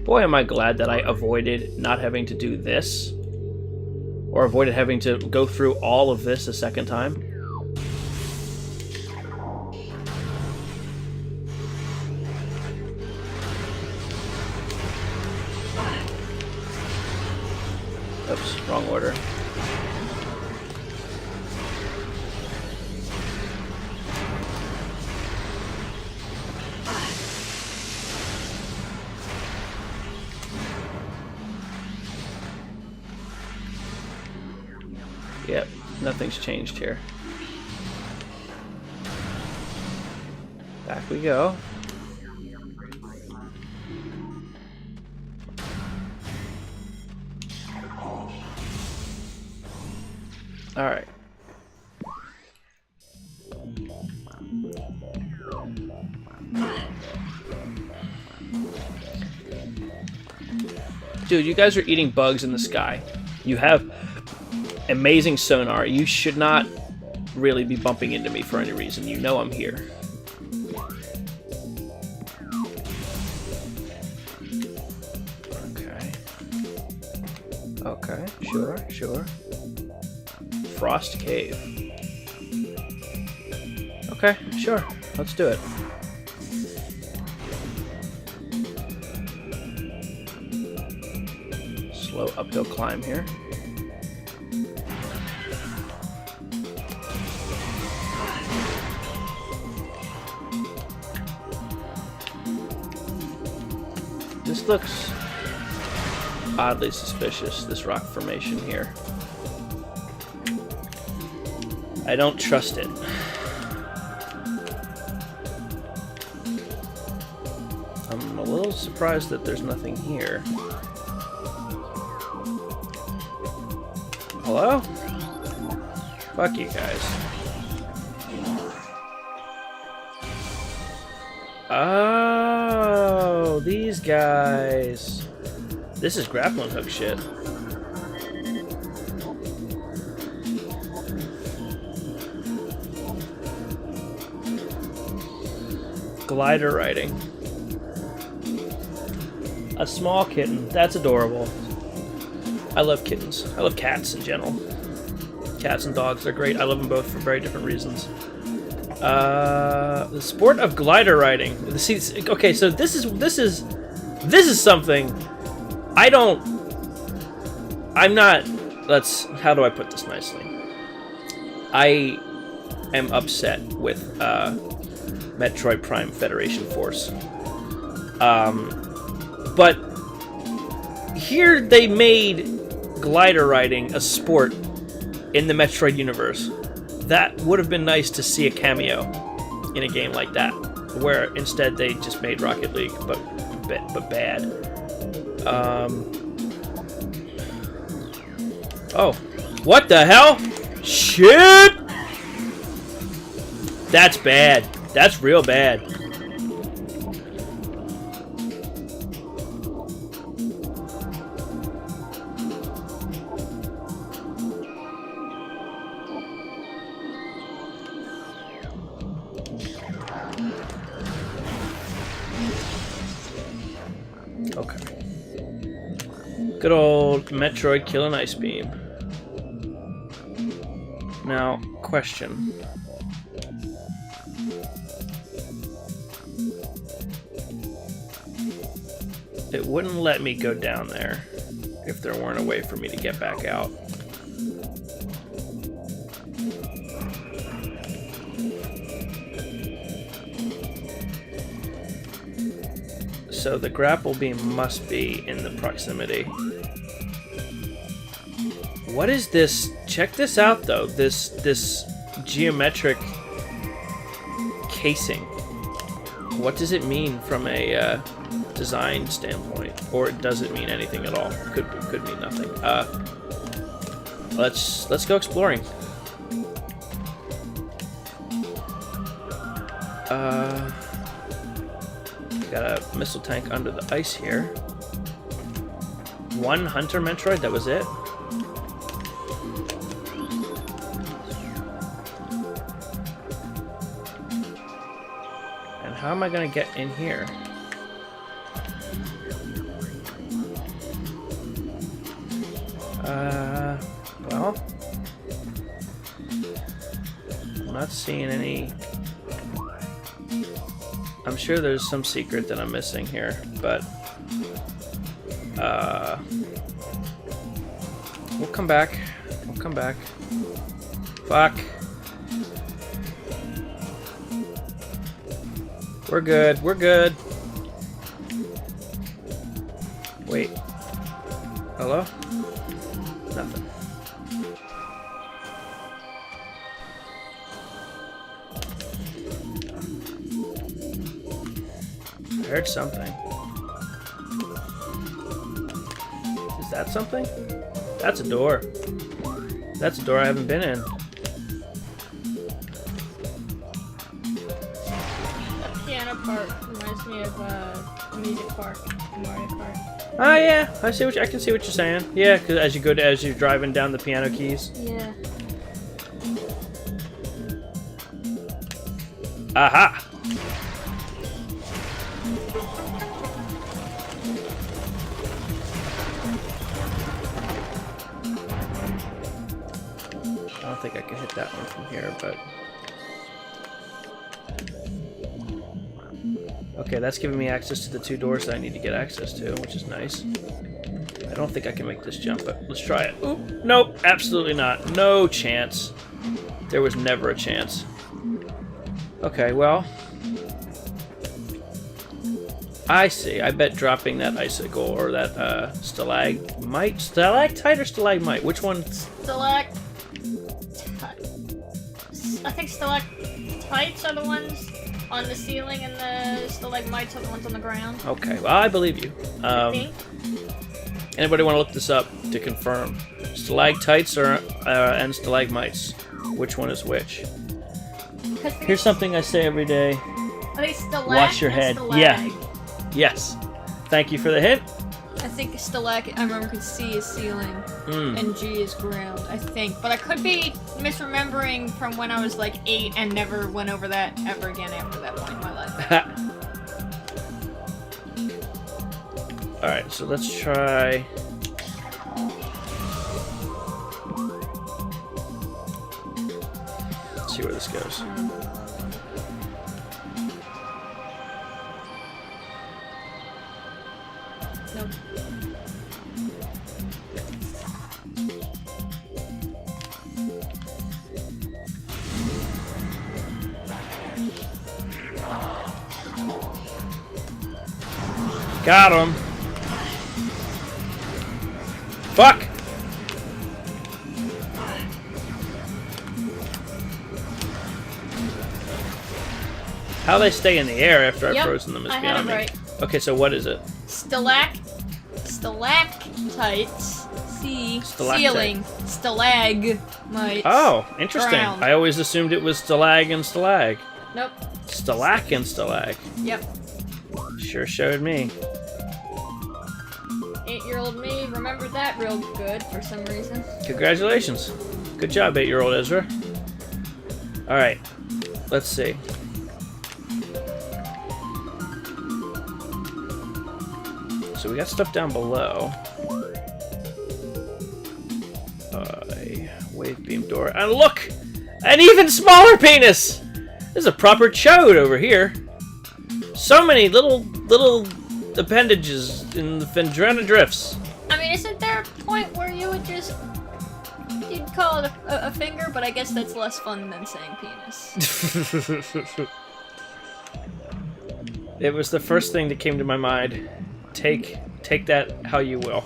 Boy, am I glad that I avoided not having to do this. Or avoided having to go through all of this a second time. Oops, wrong order. Yep, nothing's changed here. Back we go. All right. Dude, you guys are eating bugs in the sky. You have amazing sonar. You should not really be bumping into me for any reason. You know I'm here. Okay. Okay, sure. Frost Cave. Okay, sure. Let's do it. Slow uphill climb here. This looks oddly suspicious, this rock formation here. I don't trust it. I'm a little surprised that there's nothing here. Hello? Fuck you guys. Oh, these guys. This is grappling hook shit. Glider riding. A small kitten. That's adorable. I love kittens. I love cats in general. Cats and dogs, they're great. I love them both for very different reasons. The sport of glider riding. Okay, so this is something I'm not. How do I put this nicely? I am upset with Metroid Prime Federation Force. But here they made glider riding a sport in the Metroid universe. That would have been nice to see a cameo in a game like that, where instead they just made Rocket League, but bad. Oh, what the hell? Shit! That's bad. That's real bad. Okay. Good old Metroid kill an ice beam. Now, question. It wouldn't let me go down there if there weren't a way for me to get back out. so the grapple beam must be in the proximity. What is this? Check this out, though. This geometric casing. What does it mean from a design standpoint, or does it mean anything at all? Could mean nothing. Let's go exploring. Got a missile tank under the ice here. One hunter Metroid, that was it. And how am I gonna get in here? Well, I'm not seeing any. I'm sure there's some secret that I'm missing here, but we'll come back. We'll come back. Fuck. We're good. We're good. Wait. Hello? Nothing. I heard something. Is that something? That's a door. That's a door I haven't been in. That piano part reminds me of the music part in Mario Kart. Oh yeah, I can see what you're saying. Yeah, because as you're driving down the piano keys. Yeah. Aha! I don't think I can hit that one from here, but... Okay, that's giving me access to the two doors that I need to get access to, which is nice. I don't think I can make this jump, but let's try it. Oop, nope, absolutely not. No chance. There was never a chance. Okay, well... I see. I bet dropping that icicle or that stalactite or stalagmite? Which one? I think stalactites are the ones on the ceiling and the stalagmites are the ones on the ground. Okay, well, I believe you. Anybody want to look this up to confirm? Stalactites and stalagmites. Which one is which? Here's something I say every day. Are they Watch your head. Yeah. Yes. Thank you for the hint. I think I remember could see is ceiling and G is ground, I think. But I could be misremembering from when I was like 8 and never went over that ever again after that point in my life. Alright, so let's try... Let's see where this goes. Nope. Got him. Fuck. How they stay in the air after I've frozen them is beyond me. Right. Okay, so what is it? Stalactites. Ceiling. Stalagmites. Oh, interesting. Ground. I always assumed it was stalag and stalag. Nope. Stalac and stalag. Yep. Sure showed me. 8-year-old me remembered that real good for some reason. Congratulations. Good job, 8-year-old Ezra. Alright. Let's see. So we got stuff down below. A wave beam door. And look! An even smaller penis! There's a proper chode over here. So many little appendages in the Phendrana Drifts. I mean, isn't there a point where you'd call it a finger, but I guess that's less fun than saying penis. It was the first thing that came to my mind. Take that how you will.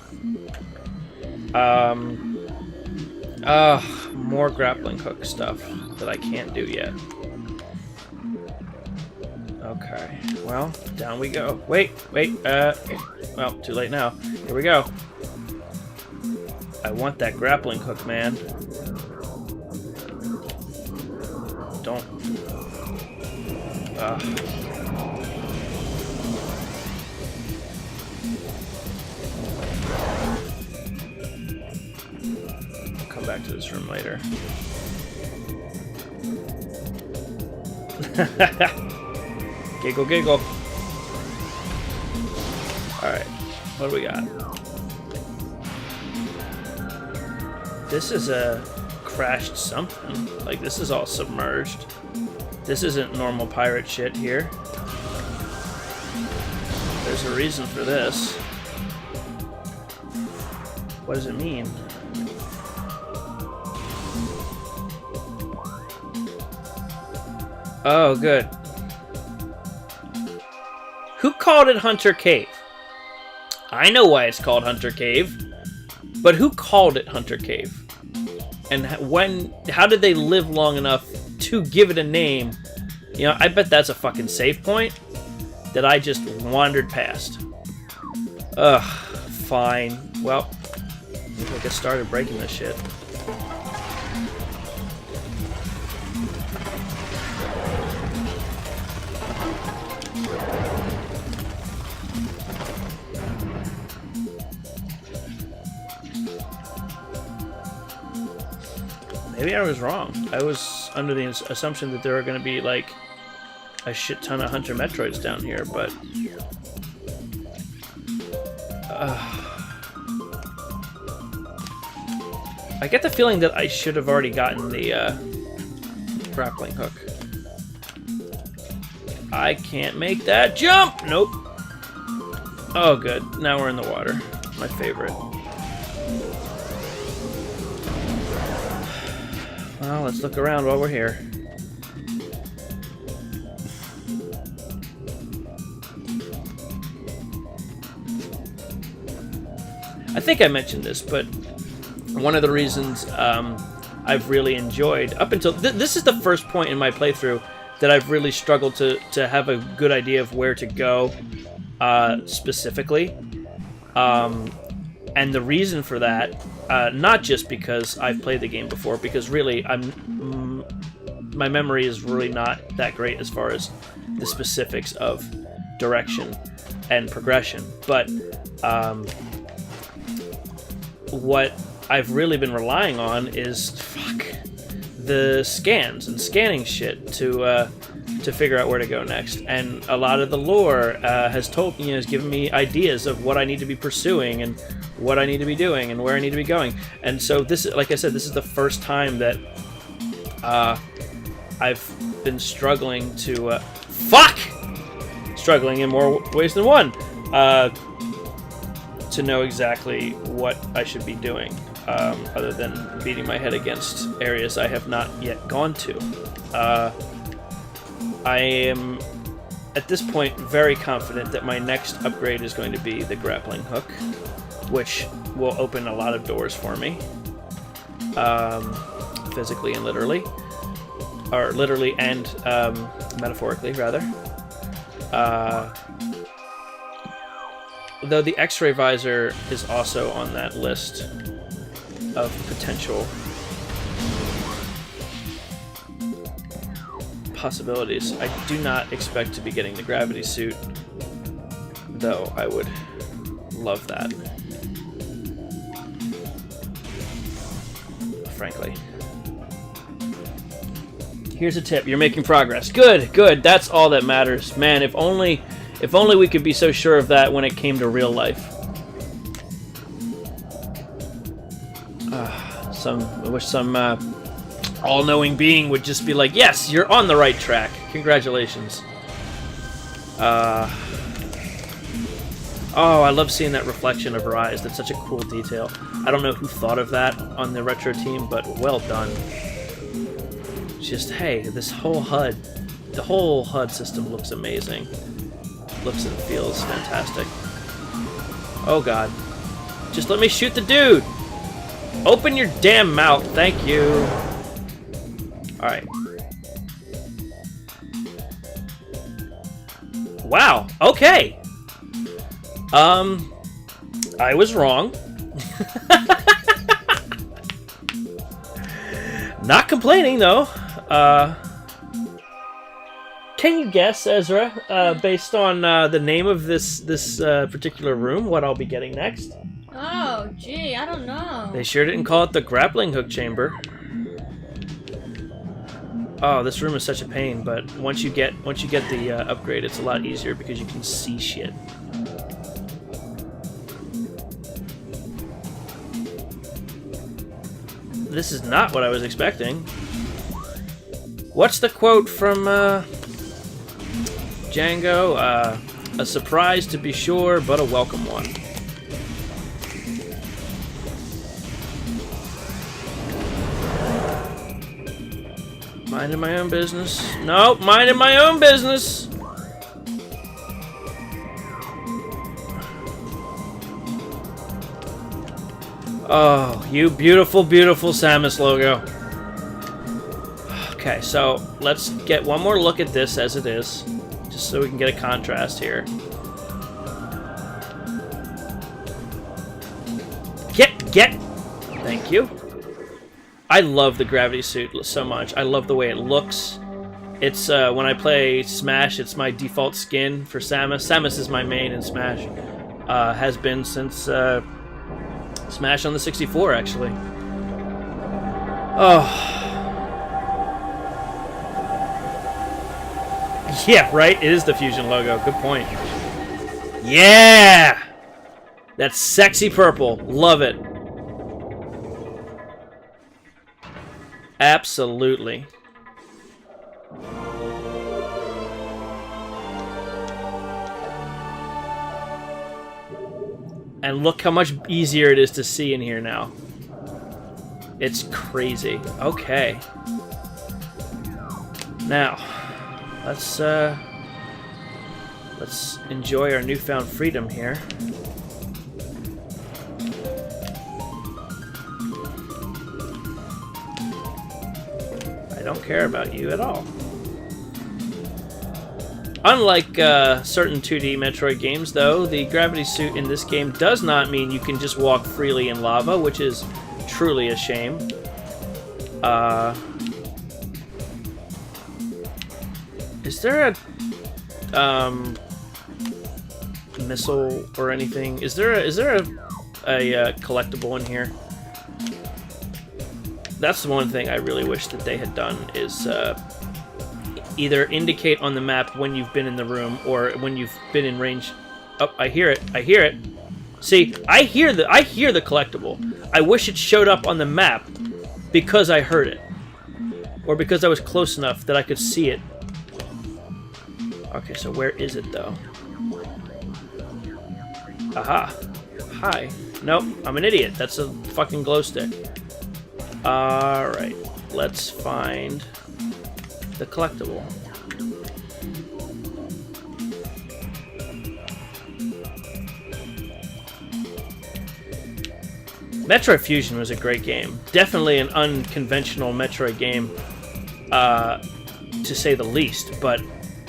More grappling hook stuff that I can't do yet. Okay, well, down we go. Wait, well, too late now. Here we go. I want that grappling hook, man. Don't. I'll come back to this room later. Giggle, giggle. Alright, what do we got? This is a crashed something. Like, this is all submerged. This isn't normal pirate shit here. There's a reason for this. What does it mean? Oh, good. Who called it Hunter Cave? I know why it's called Hunter Cave, but who called it Hunter Cave? And how did they live long enough to give it a name? You know, I bet that's a fucking save point that I just wandered past. Ugh, fine. Well, looks like I started breaking this shit. Maybe I was wrong. I was under the assumption that there are going to be, like, a shit ton of Hunter Metroids down here, but... I get the feeling that I should have already gotten the grappling hook. I can't make that jump! Nope. Oh, good. Now we're in the water. My favorite. Well, let's look around while we're here. I think I mentioned this, but one of the reasons I've really enjoyed, up until... this is the first point in my playthrough that I've really struggled to have a good idea of where to go specifically. And the reason for that, not just because I've played the game before, because really my memory is really not that great as far as the specifics of direction and progression, but what I've really been relying on is the scans and scanning shit to figure out where to go next. And a lot of the lore has given me ideas of what I need to be pursuing and what I need to be doing and where I need to be going. And so this, like I said, this is the first time that I've been struggling to struggling in more ways than one to know exactly what I should be doing, other than beating my head against areas I have not yet gone to. I am, at this point, very confident that my next upgrade is going to be the grappling hook, which will open a lot of doors for me, physically and literally, or literally and metaphorically, rather. Though the X-ray visor is also on that list of potential possibilities. I do not expect to be getting the gravity suit, though I would love that, frankly. Here's a tip. You're making progress. Good, good. That's all that matters. Man, if only we could be so sure of that when it came to real life. I wish some all-knowing being would just be like, yes, you're on the right track. Congratulations. Oh, I love seeing that reflection of her eyes. That's such a cool detail. I don't know who thought of that on the retro team, but well done. Just, hey, this whole HUD, the whole HUD system looks amazing. looks and feels fantastic. Oh god. Just let me shoot the dude! Open your damn mouth, thank you. Alright. Wow, okay. I was wrong. Not complaining though. Can you guess, Ezra, based on the name of this particular room, what I'll be getting next? Oh, gee, I don't know. They sure didn't call it the grappling hook chamber. Oh, this room is such a pain, but once you get the upgrade, it's a lot easier because you can see shit. This is not what I was expecting. What's the quote from Django? A surprise to be sure, but a welcome one. Minding my own business. Nope, minding my own business. Oh, you beautiful, beautiful Samus logo. Okay, so let's get one more look at this as it is, just so we can get a contrast here. Get! Thank you. I love the gravity suit so much. I love the way it looks. It's, when I play Smash, it's my default skin for Samus. Samus is my main in Smash. Has been since, Smash on the 64, actually. Oh. Yeah, right? It is the Fusion logo. Good point. Yeah! That's sexy purple. Love it. Absolutely. And look how much easier it is to see in here now. It's crazy. Okay. Now, let's enjoy our newfound freedom here. I don't care about you at all. Unlike certain 2D Metroid games, though, the gravity suit in this game does not mean you can just walk freely in lava, which is truly a shame. Is there a missile or anything? Is there a collectible in here? That's the one thing I really wish that they had done is either indicate on the map when you've been in the room or when you've been in range. Oh, I hear it. I hear it. See, I hear the collectible. I wish it showed up on the map because I heard it. Or because I was close enough that I could see it. Okay, so where is it though? Aha. Hi. Nope, I'm an idiot. That's a fucking glow stick. Alright, let's find the collectible. Metroid Fusion was a great game. Definitely an unconventional Metroid game, to say the least, but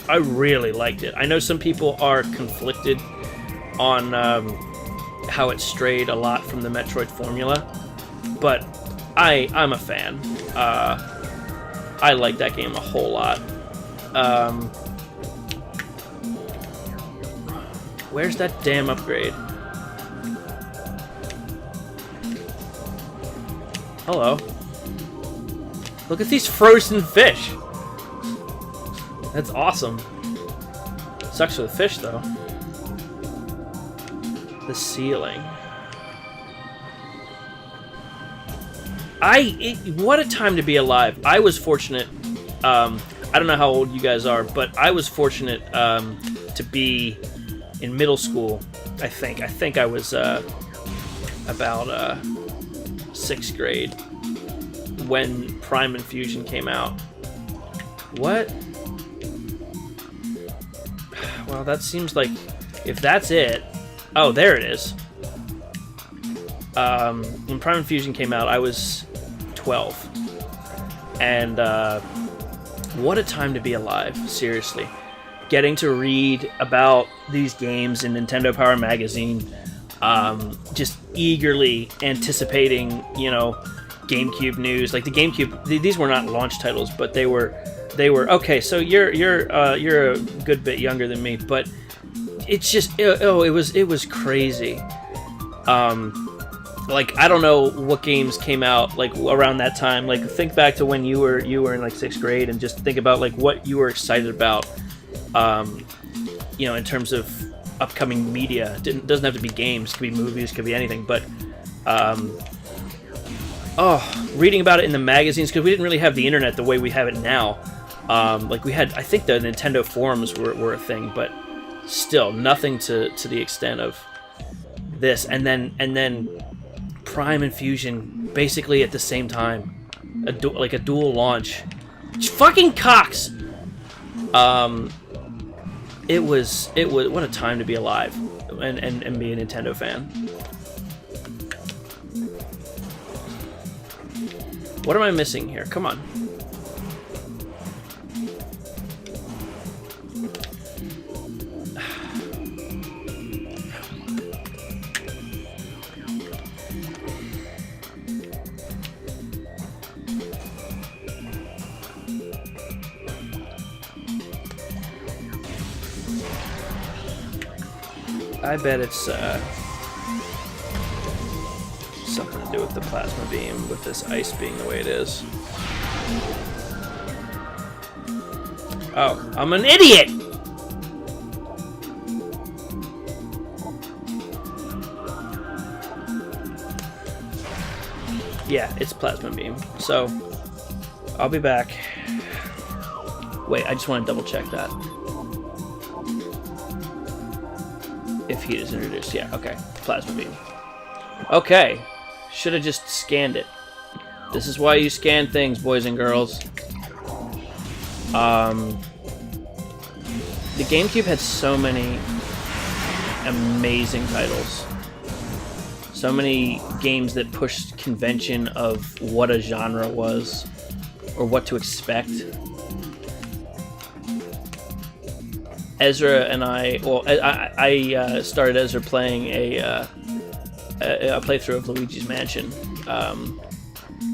I really liked it. I know some people are conflicted on how it strayed a lot from the Metroid formula, but I'm a fan. I like that game a whole lot. Where's that damn upgrade? Hello. Look at these frozen fish. That's awesome. Sucks for the fish, though. The ceiling. What a time to be alive. I was fortunate. I don't know how old you guys are, but I was fortunate to be in middle school. I think I was about 6th grade when Prime and Fusion came out. What? Well, that seems like... If that's it... Oh, there it is. When Prime and Fusion came out, I was 12. And what a time to be alive, seriously. Getting to read about these games in Nintendo Power Magazine, just eagerly anticipating, you know, GameCube news. Like the GameCube, these were not launch titles, but they were okay. So you're a good bit younger than me, but it's just it was crazy. Like I don't know what games came out like around that time. Like think back to when you were in like 6th grade and just think about like what you were excited about. You know, in terms of upcoming media. It doesn't have to be games, it could be movies, it could be anything, but reading about it in the magazines, because we didn't really have the internet the way we have it now. Like we had, I think the Nintendo forums were a thing, but still nothing to the extent of this. And then Prime and Fusion basically at the same time, like a dual launch. Fucking cocks. It was what a time to be alive and be a Nintendo fan. What am I missing here? Come on. I bet it's something to do with the plasma beam, with this ice being the way it is. Oh, I'm an idiot! Yeah, it's plasma beam. So, I'll be back. Wait, I just want to double check that. If heat is introduced, yeah, okay. Plasma beam. Okay. Should have just scanned it. This is why you scan things, boys and girls. The GameCube had so many amazing titles. So many games that pushed convention of what a genre was, or what to expect. Ezra and I started Ezra playing a playthrough of Luigi's Mansion.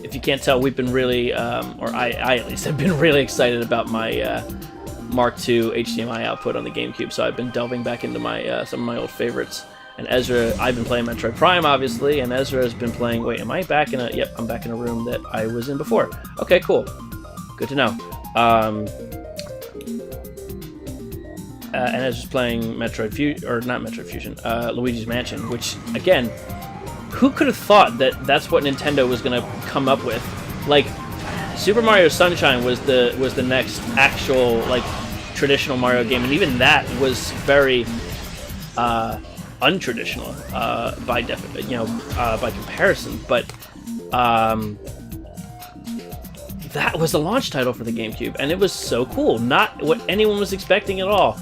If you can't tell, we've been really, or I at least have been really excited about my Mark II HDMI output on the GameCube, so I've been delving back into my some of my old favorites. And Ezra, I've been playing Metroid Prime, obviously, and Ezra has been playing... Wait, am I back in a... Yep, I'm back in a room that I was in before. Okay, cool. Good to know. And Ezra's playing Metroid Fusion... Or not Metroid Fusion. Luigi's Mansion, which, again... Who could have thought that that's what Nintendo was going to come up with? Like, Super Mario Sunshine was the next actual, like, traditional Mario game, and even that was very... untraditional by comparison, but that was a launch title for the GameCube, and it was so cool. Not what anyone was expecting at all.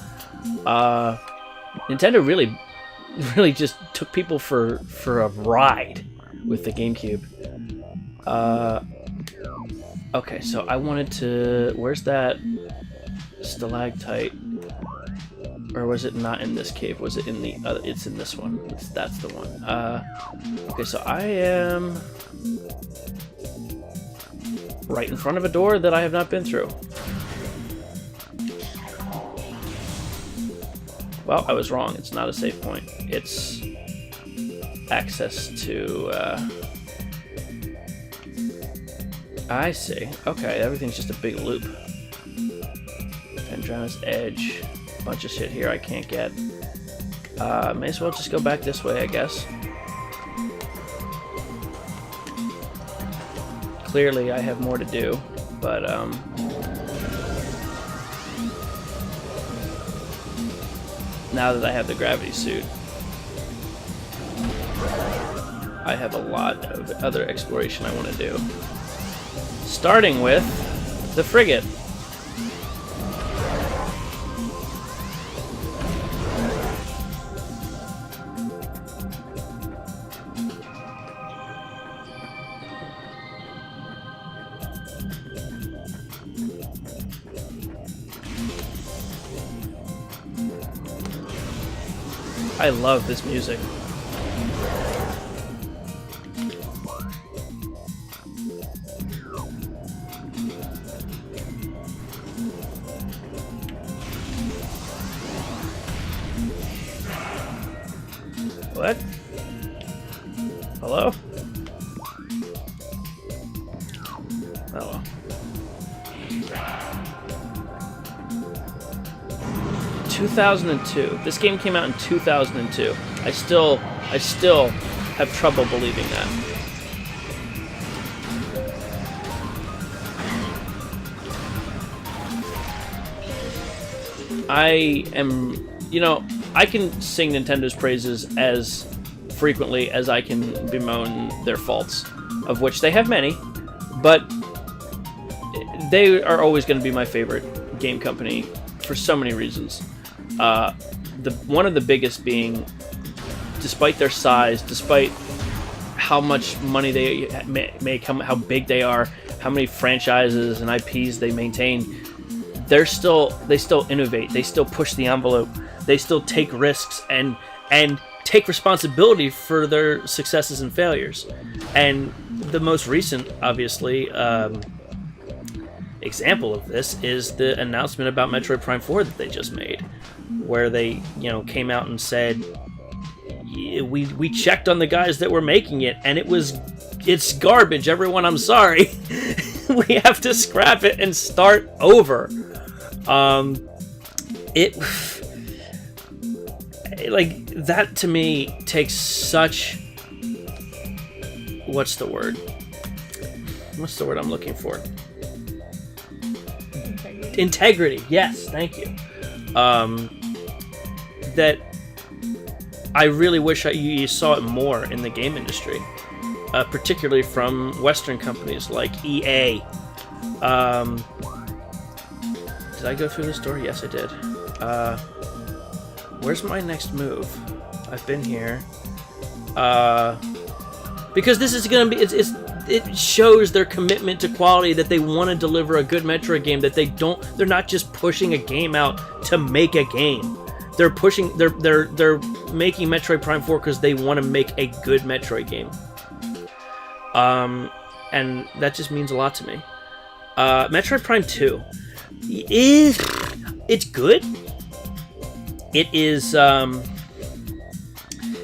Nintendo really just took people for a ride with the GameCube. Okay, so I wanted to... Where's that stalactite? Or was it not in this cave? Was it in the other? It's in this one. That's the one. Okay, so I am right in front of a door that I have not been through. Well, I was wrong. It's not a save point. It's access to... I see. Okay, everything's just a big loop. Phendrana's Edge. Bunch of shit here I can't get. May as well just go back this way, I guess. Clearly I have more to do, but now that I have the gravity suit, I have a lot of other exploration I want to do. Starting with the frigate. I love this music. What? Hello? Oh well. 2002. This game came out in 2002. I still have trouble believing that. I am, I can sing Nintendo's praises as frequently as I can bemoan their faults, of which they have many, but they are always going to be my favorite game company for so many reasons. One of the biggest being, despite their size, despite how much money they make, how big they are, how many franchises and IPs they maintain, they still innovate. They still push the envelope. They still take risks and take responsibility for their successes and failures. And the most recent, obviously, example of this is the announcement about Metroid Prime 4 that they just made, where they, came out and said, we checked on the guys that were making it, and it's garbage, everyone, I'm sorry. We have to scrap it and start over. That to me takes such, what's the word I'm looking for? Integrity. Yes, thank you. That I really wish you saw it more in the game industry, particularly from Western companies like EA. Did I go through this door? Yes, I did. Where's my next move? I've been here. Because this is gonna be, it shows their commitment to quality, that they want to deliver a good Metroid game, that they're not just pushing a game out to make a game. They're making Metroid Prime 4 because they want to make a good Metroid game. And that just means a lot to me. Metroid Prime 2 it's good. It is,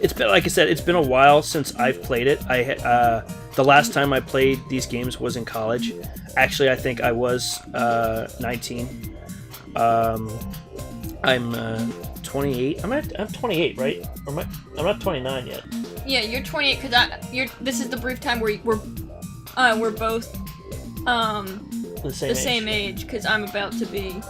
it's been, like I said, it's been a while since I've played it. The last time I played these games was in college. Actually, I think I was 19. I'm 28. I'm 28, right? Or I'm not 29 yet. Yeah, you're 28 because this is the brief time where we're both the same age, because I'm about to be.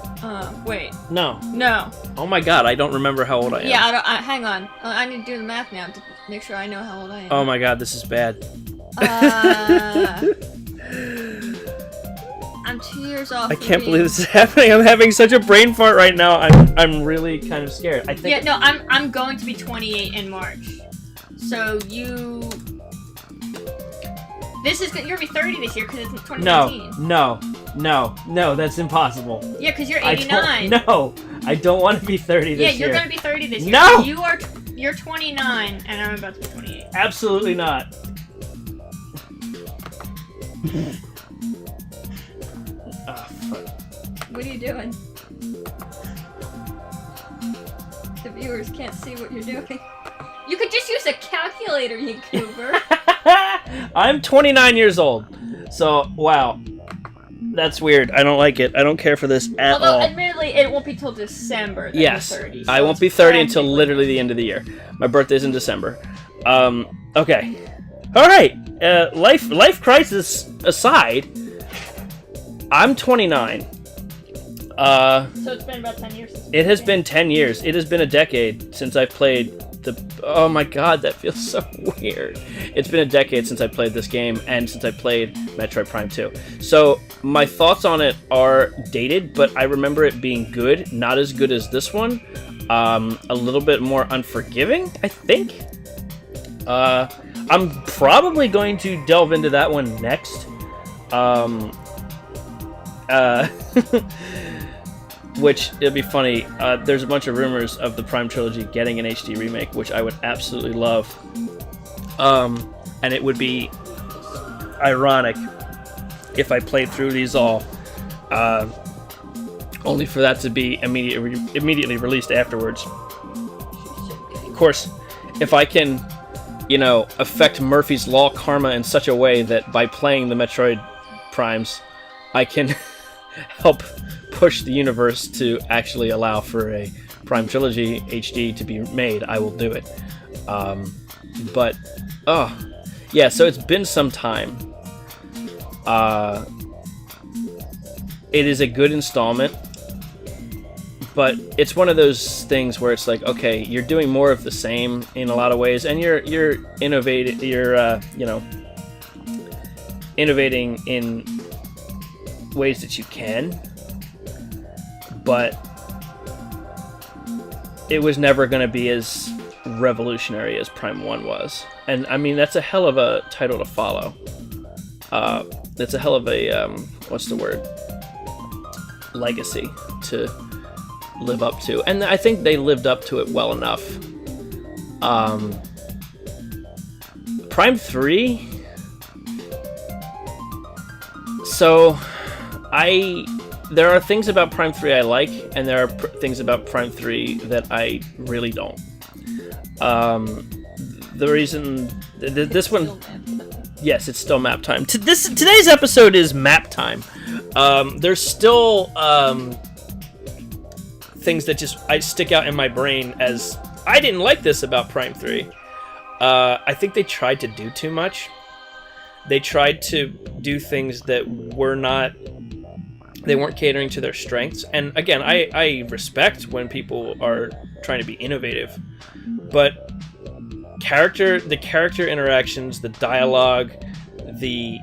Wait. No. No. Oh my god, I don't remember how old I am. Yeah, hang on. I need to do the math now to make sure I know how old I am. Oh my god, this is bad. I'm 2 years off. I can't believe this is happening. I'm having such a brain fart right now. I'm really kind of scared. I think. Yeah, no, I'm going to be 28 in March. So you're gonna be 30 this year because it's 2019. No, that's impossible. Yeah, because you're 89. I don't want to be 30 this year. Yeah, you're gonna be 30 this year. No! You're 29, and I'm about to be 28. Absolutely not. Fuck. What are you doing? The viewers can't see what you're doing. You could just use a calculator, you goober. I'm 29 years old. So, wow. That's weird. I don't like it. I don't care for this at all. Although, admittedly, it won't be till December that yes, you're 30. So I won't be 30 until literally the end of the year. My birthday's in December. Okay. Alright. Life crisis aside, I'm 29. So it's been about 10 years since it has been 10 years. It has been a decade since I played oh my god, that feels so weird. It's been a decade since I played this game and since I played Metroid Prime 2. So my thoughts on it are dated, but I remember it being good. Not as good as this one. A little bit more unforgiving, I think. I'm probably going to delve into that one next. which it'll be funny. There's a bunch of rumors of the Prime trilogy getting an HD remake, which I would absolutely love. And it would be ironic if I played through these all, only for that to be immediately released afterwards. Of course, if I can, affect Murphy's Law karma in such a way that by playing the Metroid Primes, I can help push the universe to actually allow for a Prime Trilogy HD to be made, I will do it. So it's been some time. It is a good installment, but it's one of those things where it's like, okay, you're doing more of the same in a lot of ways, and you're innovating. You're innovating in ways that you can, but it was never going to be as revolutionary as Prime 1 was. And I mean, that's a hell of a title to follow. That's a hell of a legacy to live up to, and I think they lived up to it well enough. Prime 3. So, there are things about Prime 3 I like, and there are things about Prime 3 that I really don't. The reason this one, yes, it's still map time. Today's episode is map time. There's still things that I stick out in my brain as I didn't like this about Prime 3. I think they tried to do too much. They tried to do things that they weren't catering to their strengths. And again, I respect when people are trying to be innovative, but the character interactions, the dialogue, the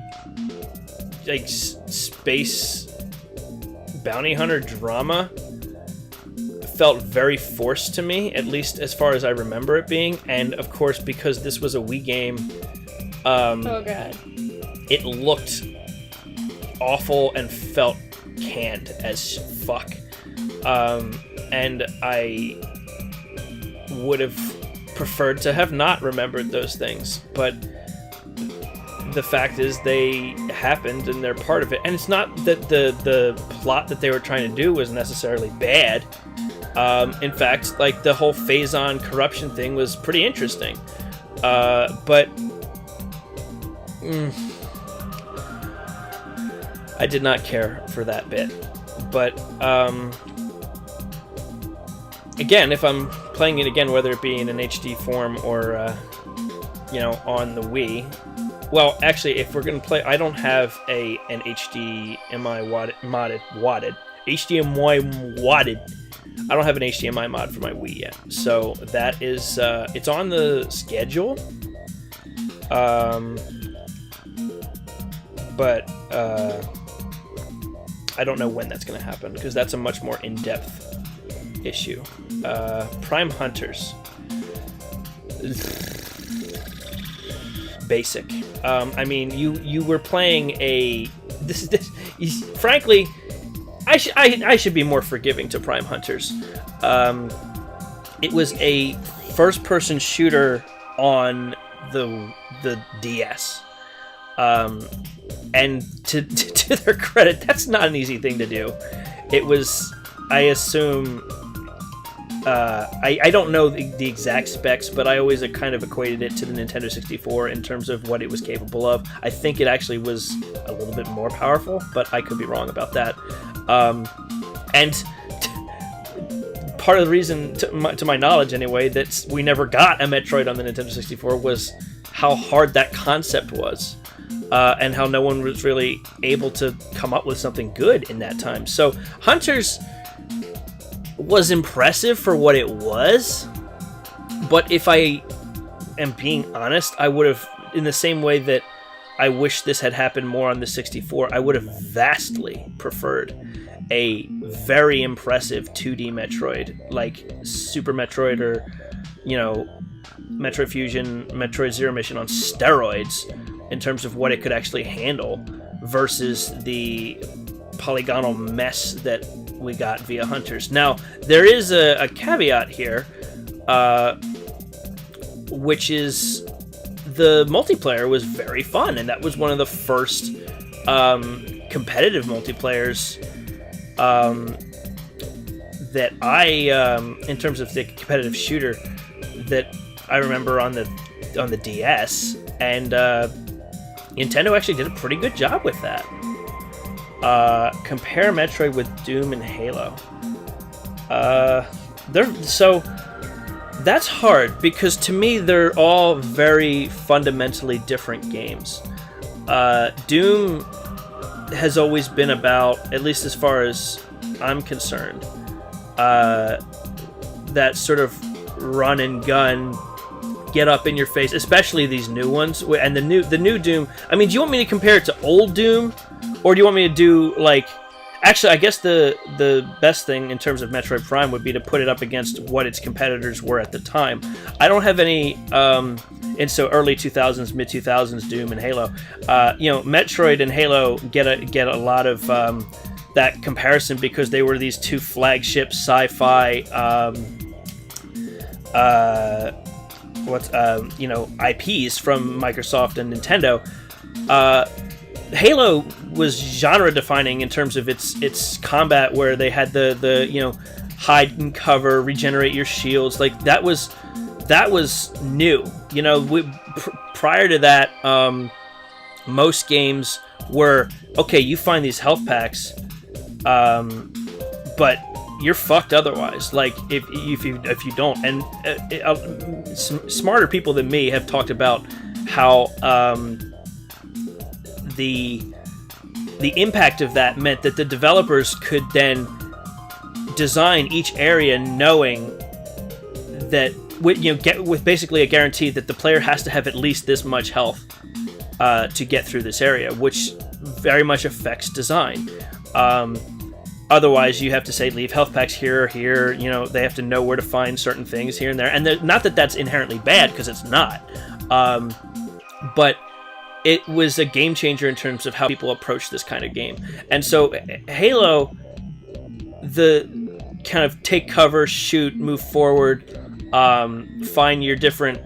space bounty hunter drama felt very forced to me, at least as far as I remember it being. And of course, because this was a Wii game, oh god, it looked awful and felt canned as fuck. And I would have preferred to have not remembered those things, but the fact is they happened and they're part of it. And it's not that the plot that they were trying to do was necessarily bad. In fact, like, the whole Phazon corruption thing was pretty interesting. But I did not care for that bit. But again, if I'm playing it again, whether it be in an HD form or on the Wii. Well, actually, if we're gonna play, I don't have an HDMI modded. I don't have an HDMI mod for my Wii yet, so that is it's on the schedule. But I don't know when that's gonna happen, because that's a much more in-depth issue. Prime Hunters. Basic. I mean, you were playing frankly, I should be more forgiving to Prime Hunters. It was a first-person shooter on the DS. And to their credit, that's not an easy thing to do. It was, I assume, I don't know the exact specs, but I always kind of equated it to the Nintendo 64 in terms of what it was capable of. I think it actually was a little bit more powerful, but I could be wrong about that. And part of the reason, to my knowledge anyway, that we never got a Metroid on the Nintendo 64 was how hard that concept was. And how no one was really able to come up with something good in that time. So Hunters was impressive for what it was, but if I am being honest, I would have, in the same way that I wish this had happened more on the 64, I would have vastly preferred a very impressive 2D Metroid, like Super Metroid or, Metroid Fusion, Metroid Zero Mission on steroids, in terms of what it could actually handle, versus the polygonal mess that we got via hunters. Now there is a caveat here, which is the multiplayer was very fun, and that was one of the first competitive multiplayers that I, in terms of the competitive shooter, that I remember on the DS, and Nintendo actually did a pretty good job with that. Compare Metroid with Doom and Halo. So that's hard, because to me they're all very fundamentally different games. Doom has always been about, at least as far as I'm concerned, that sort of run and gun, get up in your face, especially these new ones. And the new Doom, I mean, do you want me to compare it to old Doom, or do you want me to do, like, actually, I guess the best thing in terms of Metroid Prime would be to put it up against what its competitors were at the time. I don't have any in so early 2000s, mid 2000s Doom and Halo. Metroid and Halo get a lot of that comparison, because they were these two flagship sci-fi IPs from Microsoft and Nintendo. Halo was genre defining in terms of its combat, where they had the hide and cover, regenerate your shields. Like that was new. Prior to that, most games were okay. You find these health packs, but you're fucked otherwise. Like if you don't, and some smarter people than me have talked about how the impact of that meant that the developers could then design each area knowing that with basically a guarantee that the player has to have at least this much health to get through this area, which very much affects design. Otherwise, you have to say leave health packs here or here. They have to know where to find certain things here and there. And not that that's inherently bad, because it's not. But it was a game changer in terms of how people approach this kind of game. And so Halo, the kind of take cover, shoot, move forward, find your different,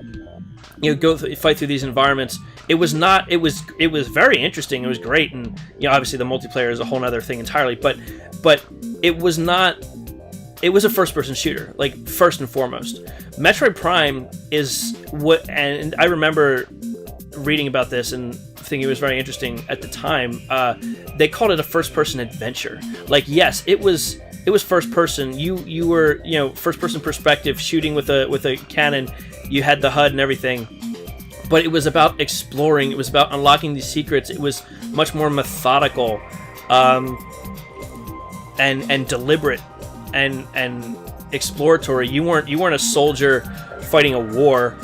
fight through these environments. It was very interesting. It was great. And, obviously the multiplayer is a whole other thing entirely, but it was not, it was a first person shooter, like first and foremost. Metroid Prime is what, and I remember reading about this and thinking it was very interesting at the time. They called it a first-person adventure. Like, yes, it was first person. You were first person perspective, shooting with a cannon. You had the HUD and everything, but it was about exploring. It was about unlocking these secrets. It was much more methodical, and deliberate, and exploratory. You weren't a soldier fighting a war.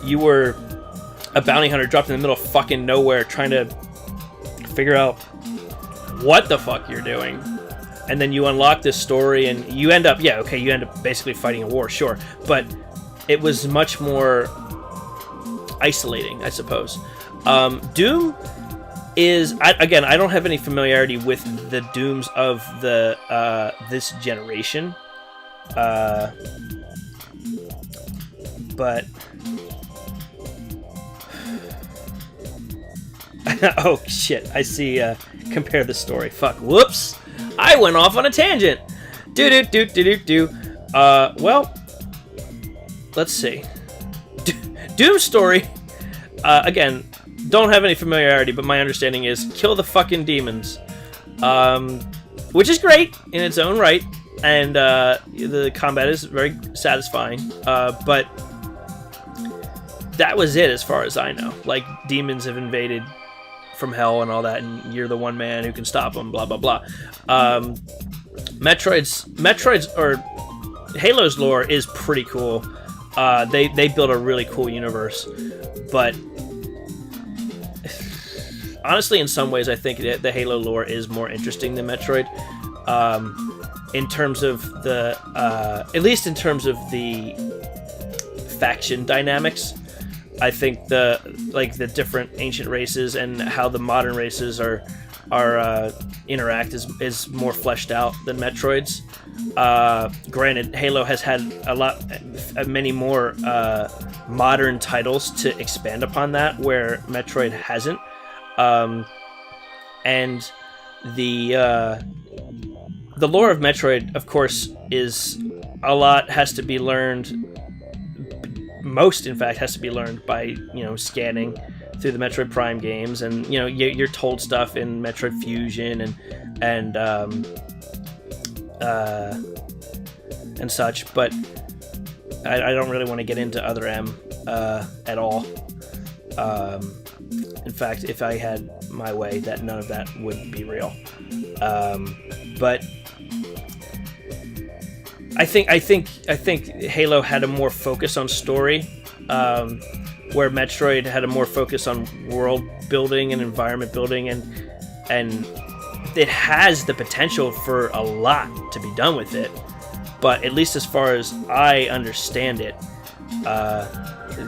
You were a bounty hunter dropped in the middle of fucking nowhere trying to figure out what the fuck you're doing. And then you unlock this story and you end up basically fighting a war, sure. But it was much more isolating, I suppose. Doom is, I don't have any familiarity with the Dooms of the this generation. But oh shit, I see, compare the story. Fuck, whoops! I went off on a tangent! Well, let's see. Doom story, again, don't have any familiarity, but my understanding is kill the fucking demons. Which is great in its own right, and the combat is very satisfying, but that was it as far as I know. Like, demons have invaded from hell and all that, and you're the one man who can stop them, blah blah blah. Metroid's or Halo's lore is pretty cool. They built a really cool universe, but honestly, in some ways, I think the Halo lore is more interesting than Metroid. In terms of the, at least in terms of the faction dynamics, I think the different ancient races and how the modern races are interact is more fleshed out than Metroid's. Granted, Halo has had many more modern titles to expand upon that, where Metroid hasn't. And the lore of Metroid, of course, is a lot has to be learned. Most, in fact, has to be learned by scanning through the Metroid Prime games, and you're told stuff in Metroid Fusion and such. But I don't really want to get into Other M at all. In fact, if I had my way, that none of that would be real. But I think Halo had a more focus on story, where Metroid had a more focus on world building and environment building, and it has the potential for a lot to be done with it. But at least as far as I understand it,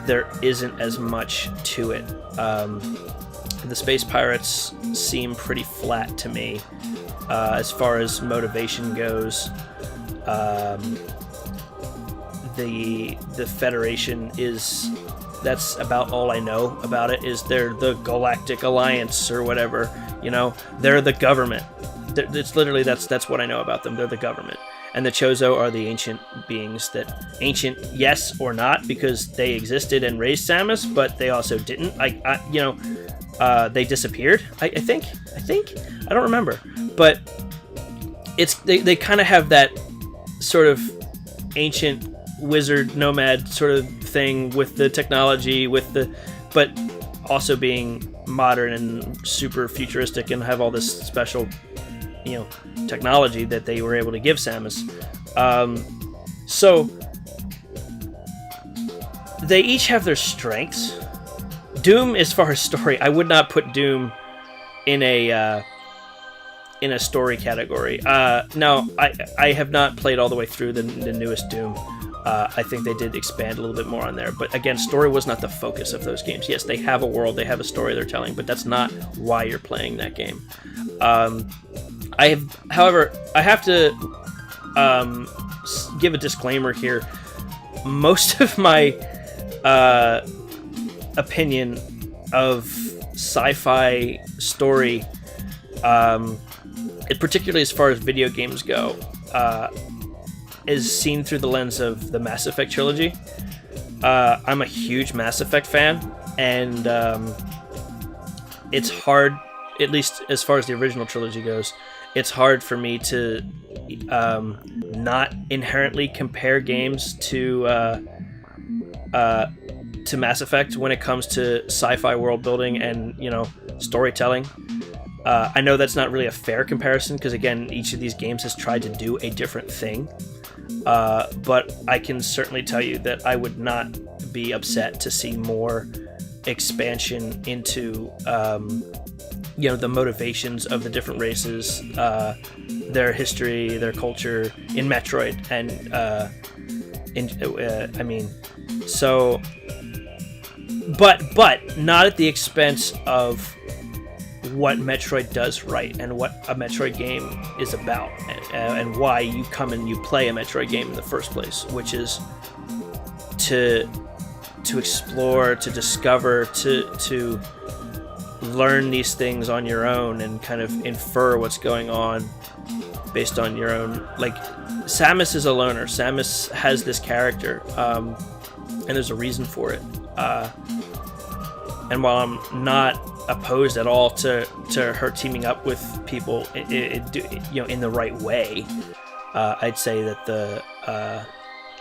there isn't as much to it. The Space Pirates seem pretty flat to me as far as motivation goes. The Federation that's about all I know about it. Is they're the Galactic Alliance or whatever, they're the government. It's literally that's what I know about them. They're the government. And the Chozo are the ancient beings ancient, yes or not, because they existed and raised Samus, but they also didn't. They disappeared. I think. I don't remember. But they kind of have that sort of ancient wizard nomad sort of thing with the technology, but also being modern and super futuristic and have all this special technology that they were able to give Samus. So they each have their strengths. Doom, as far as story, I would not put Doom in a story category. Now, I have not played all the way through the newest Doom. I think they did expand a little bit more on there. But again, story was not the focus of those games. Yes, they have a world, they have a story they're telling, but that's not why you're playing that game. However, I have to give a disclaimer here. Most of my opinion of sci-fi story, particularly as far as video games go, is seen through the lens of the Mass Effect trilogy. I'm a huge Mass Effect fan, and it's hard, at least as far as the original trilogy goes, it's hard for me to not inherently compare games to Mass Effect when it comes to sci-fi world building and storytelling. I know that's not really a fair comparison because, again, each of these games has tried to do a different thing. But I can certainly tell you that I would not be upset to see more expansion into, the motivations of the different races, their history, their culture in Metroid, and but not at the expense of what Metroid does right and what a Metroid game is about, and why you come and you play a Metroid game in the first place, which is to explore, to discover, to learn these things on your own and kind of infer what's going on based on your own. Like, Samus is a loner. Samus has this character, and there's a reason for it. And while I'm not opposed at all to her teaming up with people, in the right way, I'd say that the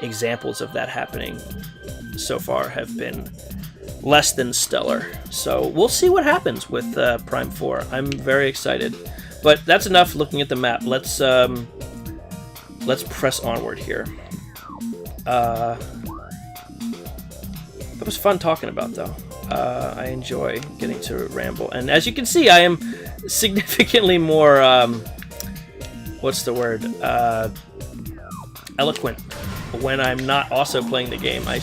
examples of that happening so far have been less than stellar. So we'll see what happens with Prime 4. I'm very excited. But that's enough looking at the map. Let's press onward here. That was fun talking about, though. I enjoy getting to ramble. And as you can see, I am significantly more, what's the word? Eloquent when I'm not also playing the game. I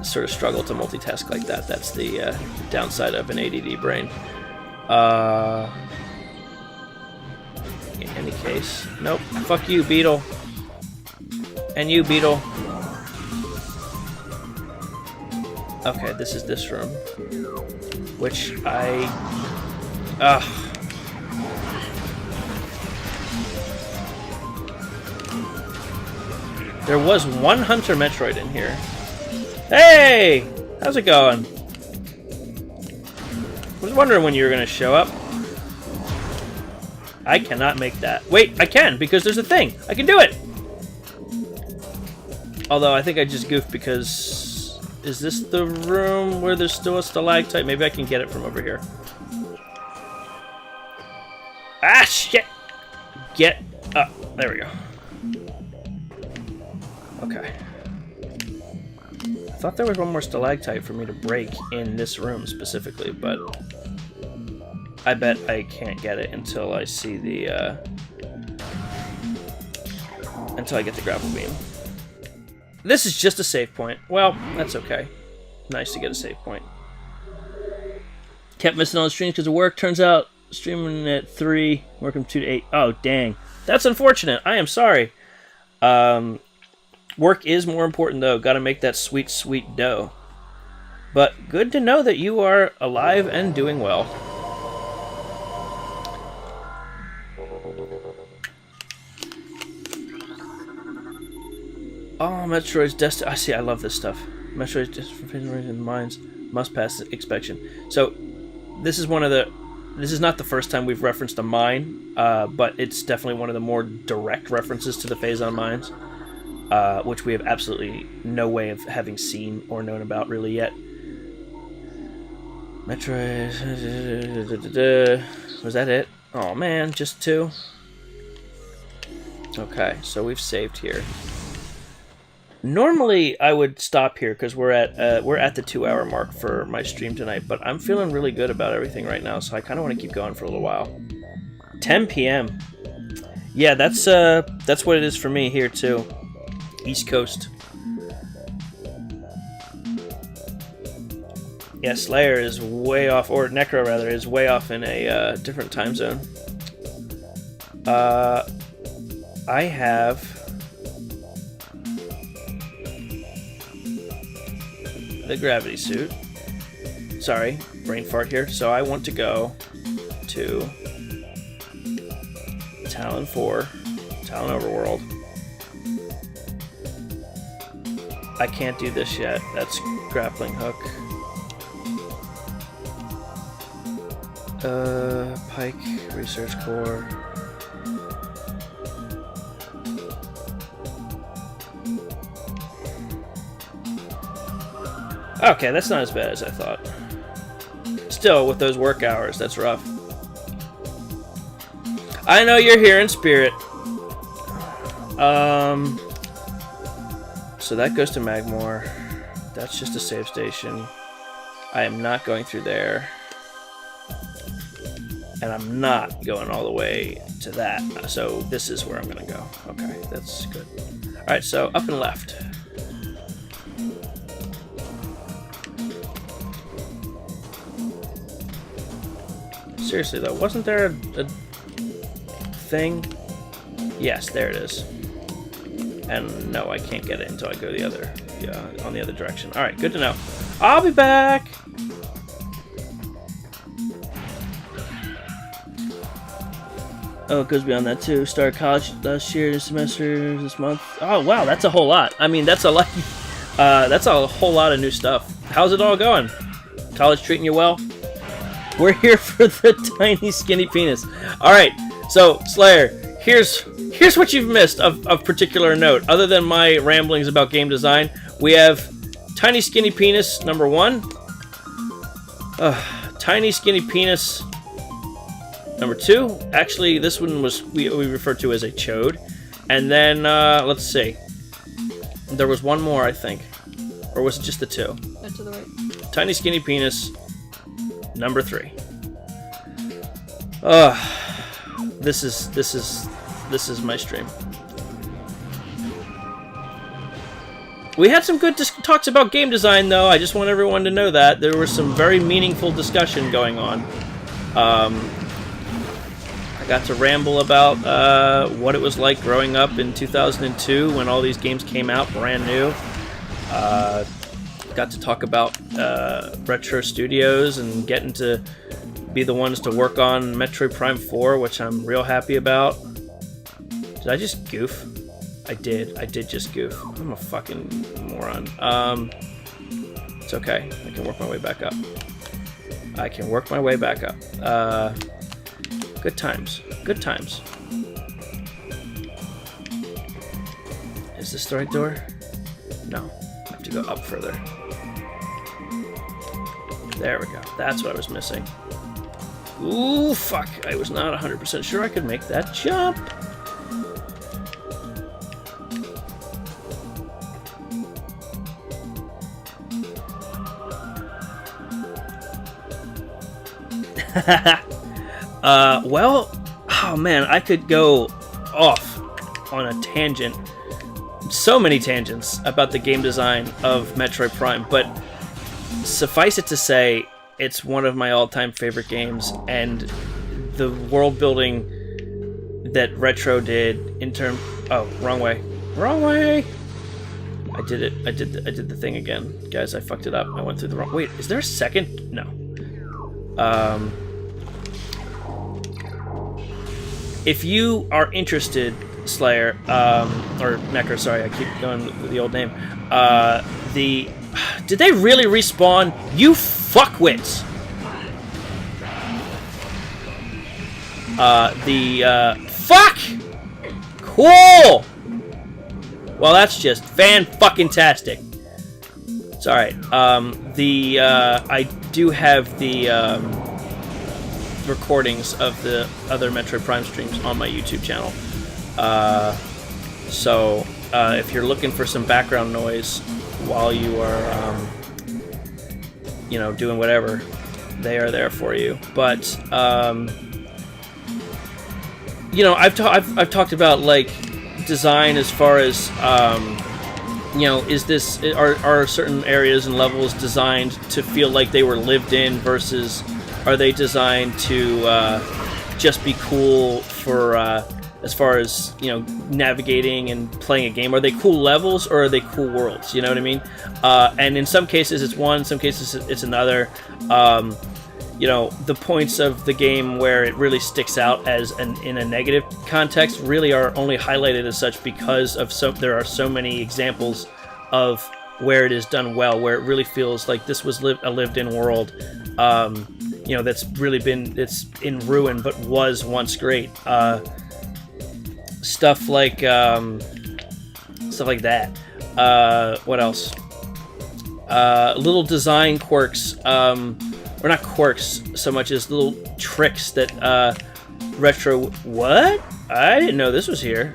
sort of struggle to multitask like that. That's the downside of an ADD brain. In any case, nope. Fuck you, Beetle. And you, Beetle. Okay, this is this room, which I. There was one Hunter Metroid in here. Hey! How's it going? I was wondering when you were going to show up. I cannot make that. Wait, I can, because there's a thing. I can do it! Although, I think I just goofed because... Is this the room where there's still a stalactite? Maybe I can get it from over here. Ah, shit! Get up. There we go. Okay. I thought there was one more stalactite for me to break in this room specifically, but I bet I can't get it until I see the, until I get the grapple beam. This is just a save point. Well, that's okay. Nice to get a save point. Kept missing all the streams because of work. Turns out, streaming at 3, working 2 to 8. Oh, dang. That's unfortunate. I am sorry. Work is more important, though. Gotta make that sweet, sweet dough. But good to know that you are alive and doing well. Oh, Metroid's Destiny. I see, I love this stuff. Metroid's Destiny from Phazon Mines must pass inspection. So, this is one of the... This is not the first time we've referenced a mine, but it's definitely one of the more direct references to the Phazon Mines, which we have absolutely no way of having seen or known about really yet. Metroid... Was that it? Oh man, just 2? Okay, so we've saved here. Normally, I would stop here because we're at the 2-hour mark for my stream tonight, but I'm feeling really good about everything right now, so I kind of want to keep going for a little while. 10 p.m. Yeah, that's what it is for me here too. East Coast. Yeah, Slayer is way off, or Necro rather, is way off in a different time zone. I have the gravity suit. Sorry, brain fart here. So I want to go to Talon 4, Talon Overworld. I can't do this yet. That's grappling hook. Pike, Research Core. Okay, that's not as bad as I thought. Still, with those work hours, that's rough. I know you're here in spirit. So that goes to Magmore. That's just a save station. I am not going through there. And I'm not going all the way to that. So this is where I'm going to go. Okay, that's good. Alright, so up and left. Seriously though, wasn't there a thing? Yes, there it is. And no, I can't get it until I go the other, on the other direction. All right, good to know. I'll be back. Oh, it goes beyond that too. Started college last year, this semester, this month. Oh wow, that's a whole lot. I mean, that's a lot. That's a whole lot of new stuff. How's it all going? College treating you well? We're here for the tiny skinny penis. Alright, so Slayer, here's what you've missed of particular note. Other than my ramblings about game design, we have tiny skinny penis number 1. Tiny skinny penis number 2. Actually, this one was we referred to as a chode. And then let's see. There was one more, I think. Or was it just the 2? That's to the right. Tiny skinny penis number 3. This is my stream. We had some good talks about game design, though. I just want everyone to know that there was some very meaningful discussion going on. I got to ramble about what it was like growing up in 2002 when all these games came out brand new. Got to talk about Retro Studios and getting to be the ones to work on Metroid Prime 4, which I'm real happy about. Did I just goof? I did just goof. I'm a fucking moron. It's okay. I can work my way back up. Good times. Good times. Is this the right door? No. I have to go up further. There we go. That's what I was missing. Ooh, fuck. I was not 100% sure I could make that jump. Well, oh man, I could go off on a tangent. So many tangents about the game design of Metroid Prime, but suffice it to say, it's one of my all-time favorite games, and the world building that Retro did in term. Oh, wrong way. I did it. I did the thing again, guys. I fucked it up. I went through the wrong. Wait, is there a second? No. If you are interested, Slayer, or Necro, sorry, I keep going with the old name. Did they really respawn? You fuckwits! Fuck! Cool! Well, that's just fan-fucking-tastic. It's alright. I do have the, recordings of the other Metroid Prime streams on my YouTube channel. So, if you're looking for some background noise while you are, doing whatever, they are there for you. But, I've talked about, like, design as far as, are certain areas and levels designed to feel like they were lived in versus are they designed to just be cool for as far as navigating and playing a game? Are they cool levels or are they cool worlds? You know what I mean? And in some cases it's one, some cases it's another. The points of the game where it really sticks out as in a negative context really are only highlighted as such because of there are so many examples of where it is done well, where it really feels like this was a lived-in world. That's really it's in ruin, but was once great. Stuff like that. What else? Little design quirks, or not quirks so much as little tricks that Retro. What? I didn't know this was here.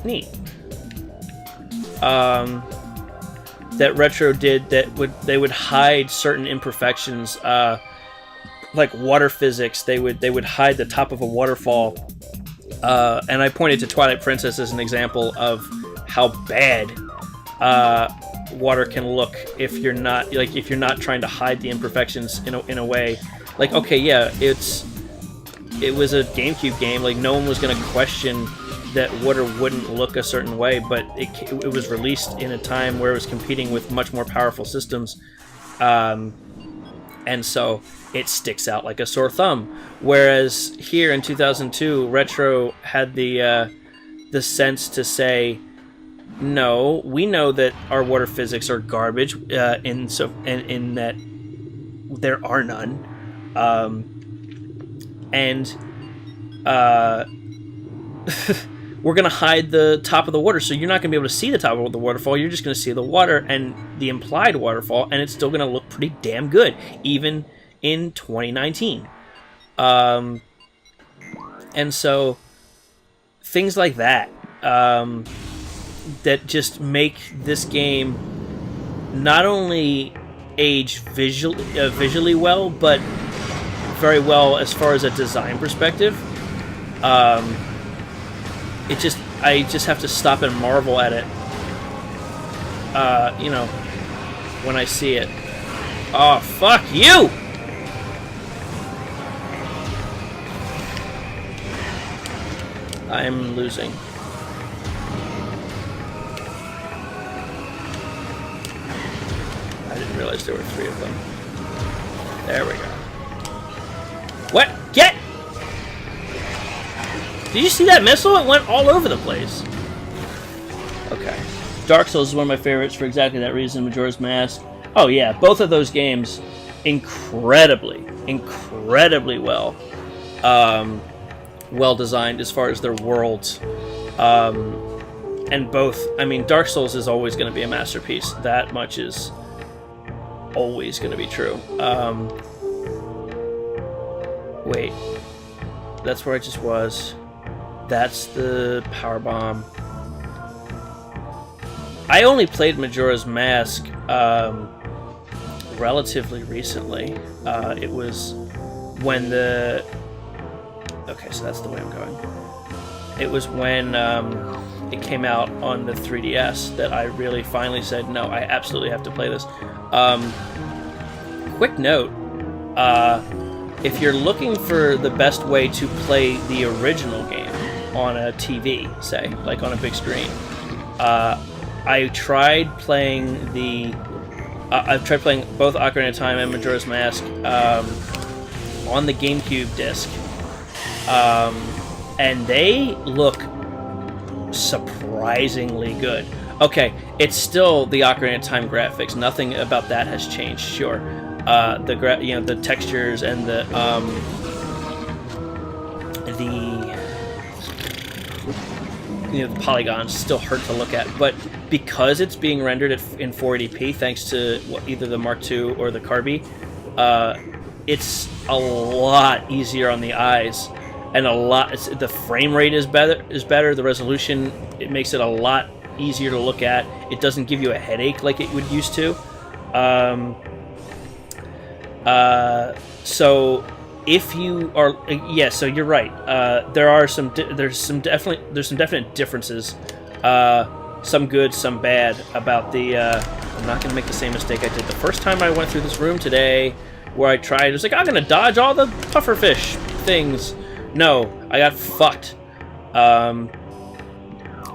Neat. That Retro did that they would hide certain imperfections, like water physics. They would hide the top of a waterfall, and I pointed to Twilight Princess as an example of how bad water can look if you're not trying to hide the imperfections in a way. Like, okay, yeah, it was a GameCube game. Like, no one was gonna question that water wouldn't look a certain way, but it was released in a time where it was competing with much more powerful systems, and so it sticks out like a sore thumb. Whereas here in 2002, Retro had the sense to say, no, we know that our water physics are garbage, in that there are none, we're going to hide the top of the water, so you're not going to be able to see the top of the waterfall. You're just going to see the water and the implied waterfall, and it's still going to look pretty damn good, even in 2019. And so, things like that, that just make this game not only age visually well, but very well as far as a design perspective. I just have to stop and marvel at it. you know, when I see it. Oh, fuck you! I'm losing. I didn't realize there were 3 of them. There we go. What? Get! Did you see that missile? It went all over the place. Okay. Dark Souls is one of my favorites for exactly that reason. Majora's Mask. Oh yeah, both of those games, incredibly well, well designed as far as their worlds. And both, I mean, Dark Souls is always going to be a masterpiece. That much is always going to be true. Wait, that's where I just was. That's the power bomb. I only played Majora's Mask relatively recently. It was when the... Okay, so that's the way I'm going. It was when it came out on the 3DS that I really finally said, no, I absolutely have to play this. Quick note, if you're looking for the best way to play the original game on a TV, say, like on a big screen, I tried playing the... I've tried playing both Ocarina of Time and Majora's Mask on the GameCube disc, and they look surprisingly good. Okay, it's still the Ocarina of Time graphics. Nothing about that has changed. Sure, the textures and the polygons still hurt to look at, but because it's being rendered in 480p thanks to either the Mark II or the Kirby, it's a lot easier on the eyes, and the frame rate is better. The resolution, it makes it a lot easier to look at. It doesn't give you a headache like it would used to. So if you are, so you're right. There's some definite differences. Some good, some bad about the. I'm not gonna make the same mistake I did the first time I went through this room today, where I tried. It was like, I'm gonna dodge all the pufferfish things. No, I got fucked.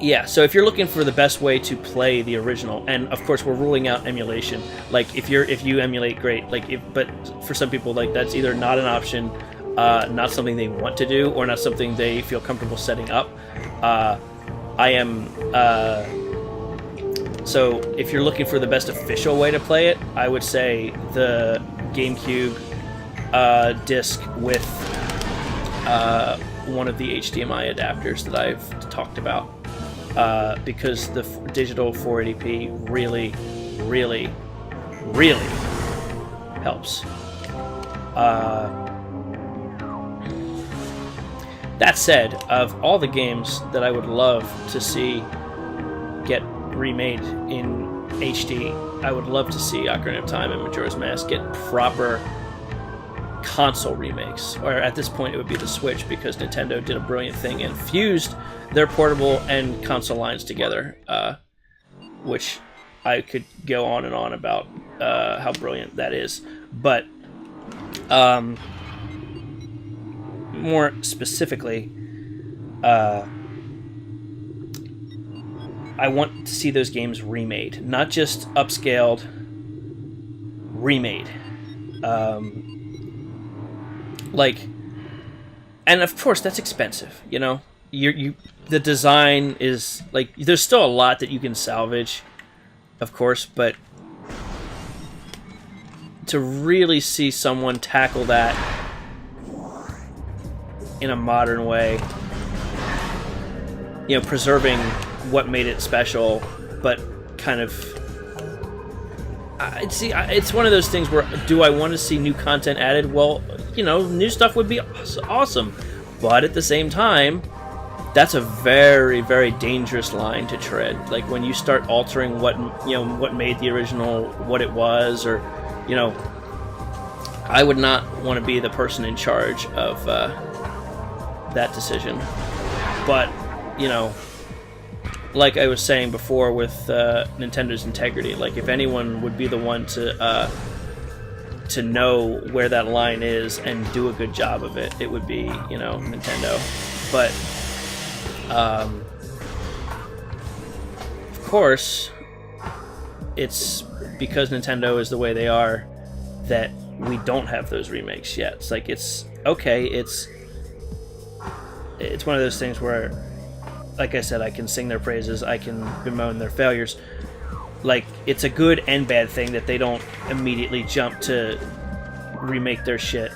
Yeah, so if you're looking for the best way to play the original, and of course we're ruling out emulation. Like if you emulate, great. But for some people, like that's either not an option, not something they want to do, or not something they feel comfortable setting up. I am. So if you're looking for the best official way to play it, I would say the GameCube disc with one of the HDMI adapters that I've talked about. Because the digital 480p really helps. That said, of all the games that I would love to see get remade in HD, I would love to see Ocarina of Time and Majora's Mask get proper console remakes, or at this point it would be the Switch, because Nintendo did a brilliant thing and fused their portable and console lines together, which I could go on and on about how brilliant that is. But more specifically, I want to see those games remade, not just upscaled, remade. And of course that's expensive, you know. The design is like, there's still a lot that you can salvage, of course, but to really see someone tackle that in a modern way, you know, preserving what made it special, but kind of, it's one of those things where, do I want to see new content added? Well, you know, new stuff would be awesome, but at the same time, that's a very, very dangerous line to tread. Like when you start altering what made the original what it was, or, you know, I would not want to be the person in charge of that decision. But, you know, like I was saying before with Nintendo's integrity, like if anyone would be the one to know where that line is and do a good job of it, it would be, Nintendo. But of course, it's because Nintendo is the way they are that we don't have those remakes yet. It's like, it's okay, it's one of those things where, like I said, I can sing their praises, I can bemoan their failures. Like, it's a good and bad thing that they don't immediately jump to remake their shit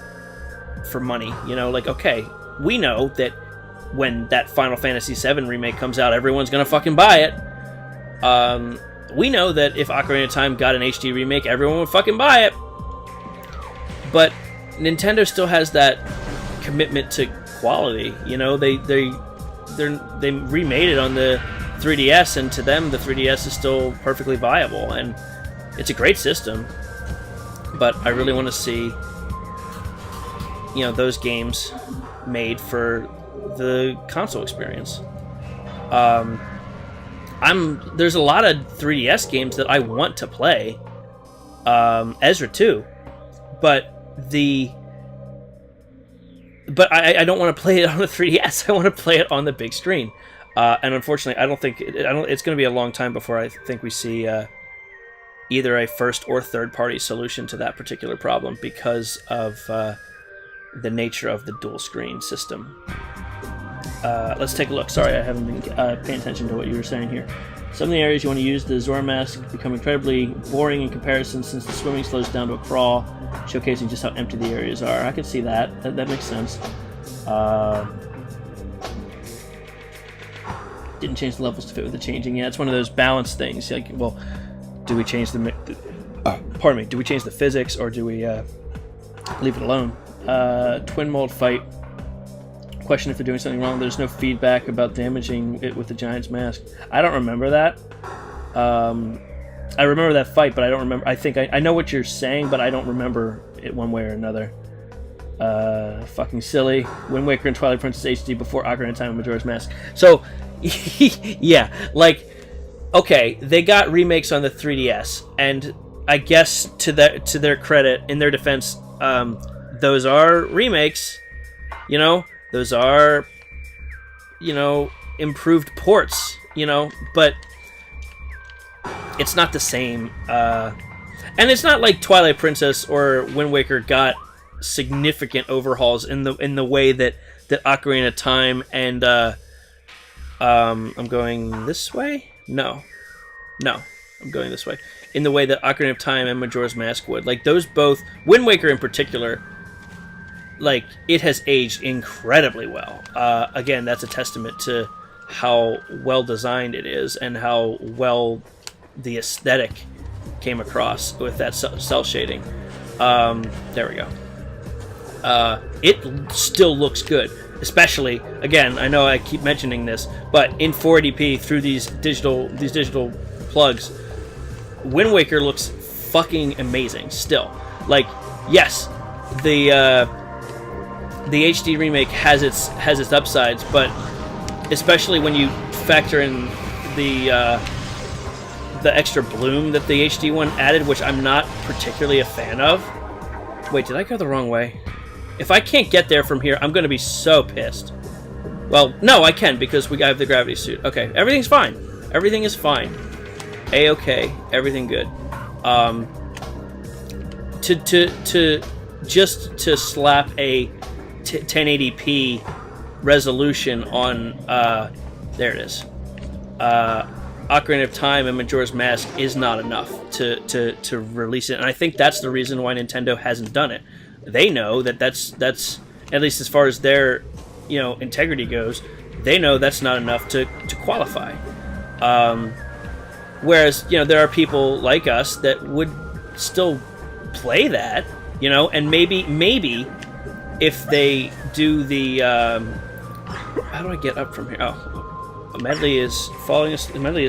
for money. Like, okay, we know that when that Final Fantasy VII remake comes out, everyone's gonna fucking buy it. We know that if Ocarina of Time got an HD remake, everyone would fucking buy it. But Nintendo still has that commitment to quality. They remade it on the 3DS, and to them, the 3DS is still perfectly viable, and it's a great system. But I really want to see, those games made for the console experience. There's a lot of 3DS games that I want to play, Ezra too, but I don't want to play it on the 3DS. I want to play it on the big screen, and unfortunately, it's going to be a long time before I think we see either a first or third party solution to that particular problem because of the nature of the dual screen system. Let's take a look. Sorry, I haven't been paying attention to what you were saying here. Some of the areas you want to use the Zora mask become incredibly boring in comparison since the swimming slows down to a crawl, showcasing just how empty the areas are. I can see that. That makes sense. Didn't change the levels to fit with the changing. Yeah, it's one of those balance things. Like, well, do we change do we change the physics, or do we leave it alone? Twin mold fight. Question if they're doing something wrong. There's no feedback about damaging it with the Giant's mask. I don't remember that. I remember that fight, but I don't remember. I think I know what you're saying, but I don't remember it one way or another. Fucking silly. Wind Waker and Twilight Princess HD before Ocarina of Time and Majora's Mask. So, yeah, like, okay, they got remakes on the 3DS, and I guess to their credit, in their defense, those are remakes. Those are, improved ports, but it's not the same. And it's not like Twilight Princess or Wind Waker got significant overhauls in the way that Ocarina of Time and I'm going this way? No, I'm going this way. In the way that Ocarina of Time and Majora's Mask would. Like, those both, Wind Waker in particular, like, it has aged incredibly well. Again, that's a testament to how well designed it is and how well the aesthetic came across with that cell shading. There we go. It still looks good, especially, again, I know I keep mentioning this, but in 480p through these digital plugs, Wind Waker looks fucking amazing still. Like, yes, the HD remake has its upsides, but especially when you factor in the extra bloom that the HD one added, which I'm not particularly a fan of. Wait, did I go the wrong way? If I can't get there from here, I'm going to be so pissed. Well, no, I can, because we have the gravity suit. Okay, everything's fine. Everything is fine. A-okay, everything good. To slap a 1080p resolution on there it is. Ocarina of Time and Majora's Mask is not enough to release it, and I think that's the reason why Nintendo hasn't done it. They know that's at least as far as their integrity goes. They know that's not enough to qualify. Whereas there are people like us that would still play that, and maybe if they do the how do I get up from here? Oh, Medley is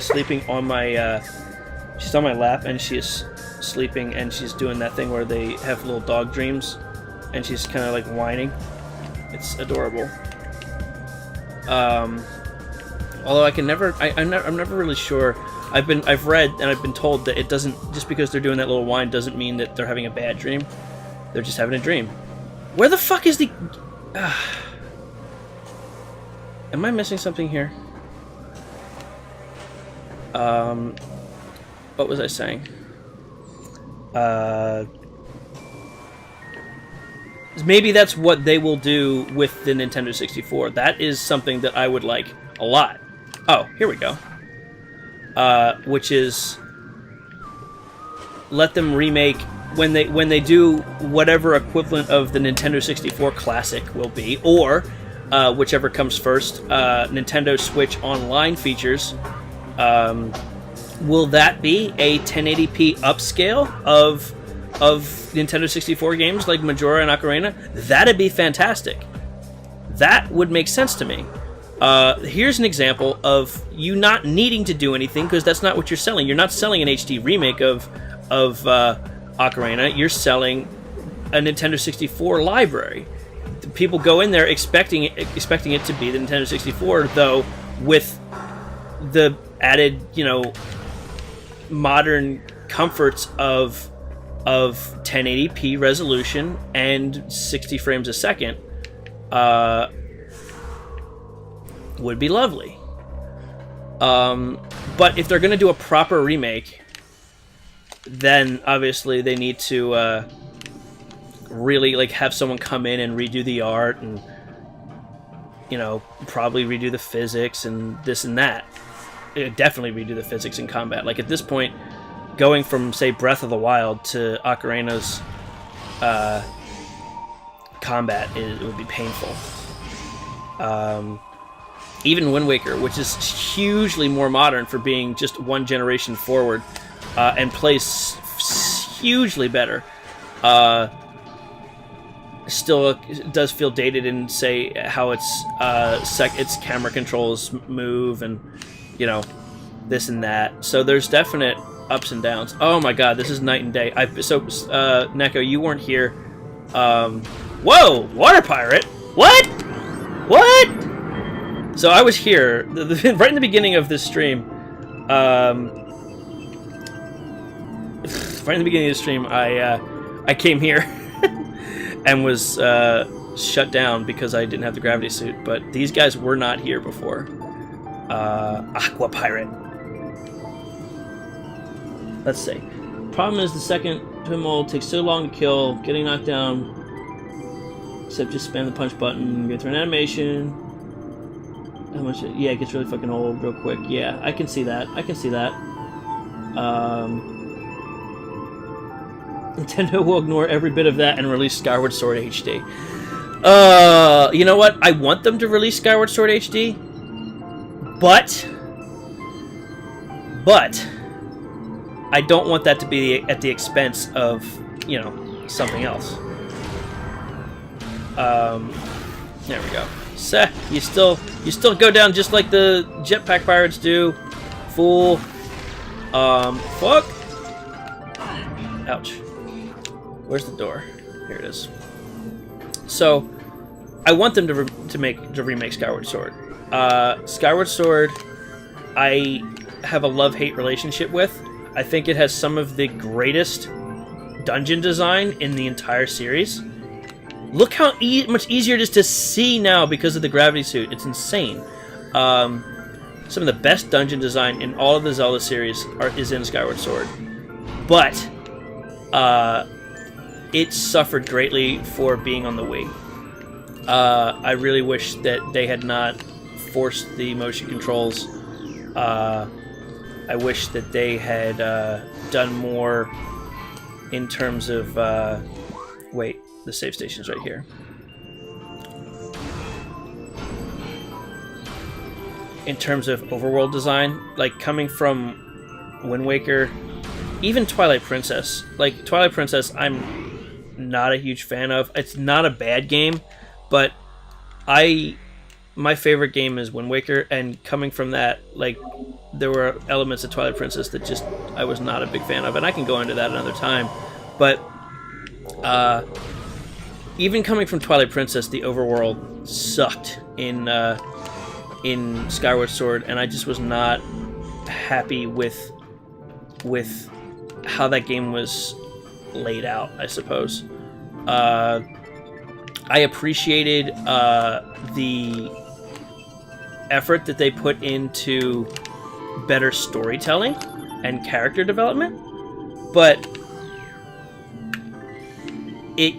sleeping on my she's on my lap, and she is sleeping, and she's doing that thing where they have little dog dreams, and she's kind of like whining. It's adorable. Although I can never, I'm never really sure. I've read and I've been told that it doesn't, just because they're doing that little whine doesn't mean that they're having a bad dream. They're just having a dream. Where the fuck is the? Am I missing something here? What was I saying? Maybe that's what they will do with the Nintendo 64. That is something that I would like a lot. Oh, here we go. Which is let them remake when they do whatever equivalent of the Nintendo 64 Classic will be, or whichever comes first, Nintendo Switch Online features. Will that be a 1080p upscale of Nintendo 64 games like Majora and Ocarina? That'd be fantastic. That would make sense to me. Here's an example of you not needing to do anything, because that's not what you're selling. You're not selling an HD remake of Ocarina. You're selling a Nintendo 64 library. People go in there expecting it to be the Nintendo 64, though with the added, modern comforts of 1080p resolution and 60 frames a second. Would be lovely. But if they're going to do a proper remake, then obviously they need to really have someone come in and redo the art and probably redo the physics and this and that. Definitely redo the physics in combat. Like at this point, going from say Breath of the Wild to Ocarina's combat, it would be painful. Even Wind Waker, which is hugely more modern for being just one generation forward, and plays hugely better, still does feel dated in, say, how its camera controls move and, this and that. So there's definite ups and downs. Oh my god, this is night and day. Neko, you weren't here. Whoa! Water pirate? What? So I was here right in the beginning of this stream. Right in the beginning of the stream, I came here and was shut down because I didn't have the gravity suit. But these guys were not here before. Aqua pirate. Let's see. Problem is the second pinball takes so long to kill. Getting knocked down. Except just spam the punch button. Go through an animation. How much? Yeah, it gets really fucking old real quick. Yeah, I can see that. Nintendo will ignore every bit of that and release Skyward Sword HD. You know what? I want them to release Skyward Sword HD, but I don't want that to be at the expense of, something else. There we go. Seh, you still go down just like the jetpack pirates do, fool. Fuck. Ouch. Where's the door? Here it is. So, I want them to remake Skyward Sword. Skyward Sword, I have a love-hate relationship with. I think it has some of the greatest dungeon design in the entire series. Look how much easier it is to see now because of the gravity suit. It's insane. Some of the best dungeon design in all of the Zelda series is in Skyward Sword. But it suffered greatly for being on the Wii. I really wish that they had not forced the motion controls. I wish that they had done more in terms of... wait, the save station's right here. In terms of overworld design, like coming from Wind Waker, even Twilight Princess. Like, Twilight Princess, I'm not a huge fan of. It's not a bad game, but my favorite game is Wind Waker, and coming from that, like, there were elements of Twilight Princess that just I was not a big fan of, and I can go into that another time. But even coming from Twilight Princess, the overworld sucked in in Skyward Sword, and I just was not happy with how that game was laid out, I suppose. I appreciated the effort that they put into better storytelling and character development, but it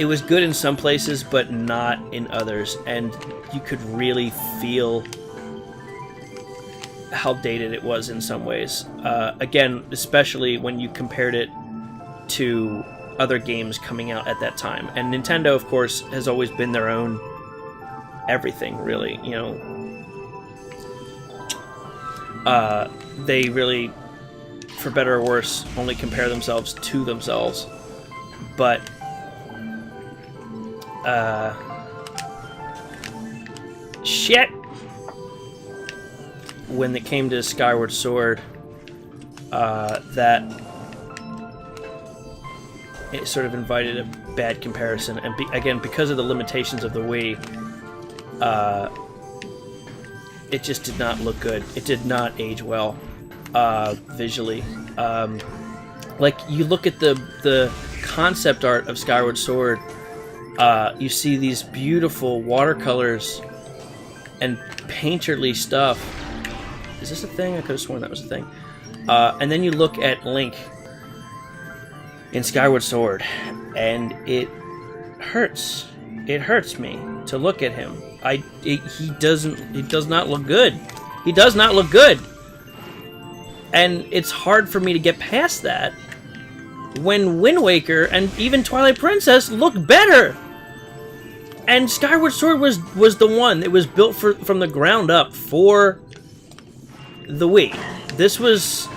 was good in some places, but not in others, and you could really feel how dated it was in some ways. Again, especially when you compared it to other games coming out at that time. And Nintendo, of course, has always been their own everything, really. You know, they really, for better or worse, only compare themselves to themselves. But shit. When it came to Skyward Sword, that it sort of invited a bad comparison, and again, because of the limitations of the Wii, it just did not look good. It did not age well visually. Like, you look at the concept art of Skyward Sword, you see these beautiful watercolors and painterly stuff. Is this a thing? I could have sworn that was a thing. And then you look at Link in Skyward Sword, and it hurts. It hurts me to look at him. He does not look good. He does not look good. And it's hard for me to get past that when Wind Waker and even Twilight Princess look better. And Skyward Sword was the one that was built from the ground up for the Wii. This was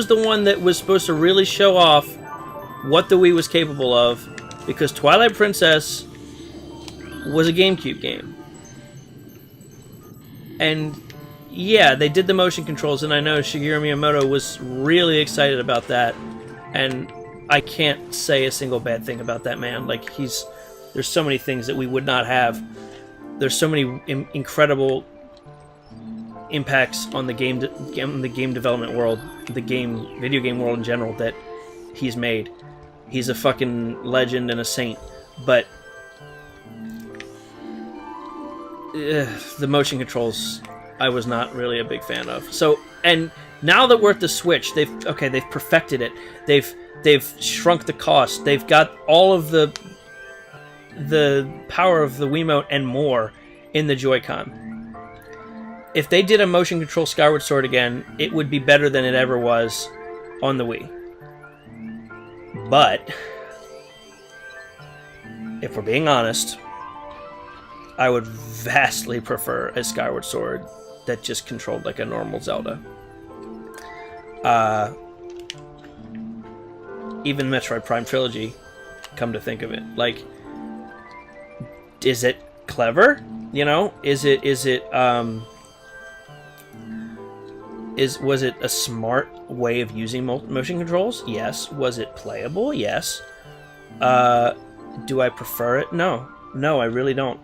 the one that was supposed to really show off what the Wii was capable of, because Twilight Princess was a GameCube game. And yeah, they did the motion controls, and I know Shigeru Miyamoto was really excited about that, and I can't say a single bad thing about that man. Like, there's so many things that we would not have. There's so many incredible impacts on the game development world, video game world in general, that he's made. He's a fucking legend and a saint, but the motion controls I was not really a big fan of. So, and now that we're at the Switch, they've perfected it. They've shrunk the cost. They've got all of the power of the Wiimote and more in the Joy-Con. If they did a motion control Skyward Sword again, it would be better than it ever was on the Wii. But if we're being honest, I would vastly prefer a Skyward Sword that just controlled like a normal Zelda. Even Metroid Prime Trilogy, come to think of it. Like, is it clever? You know? Was it a smart way of using motion controls? Yes. Was it playable? Yes. Do I prefer it? No. No, I really don't.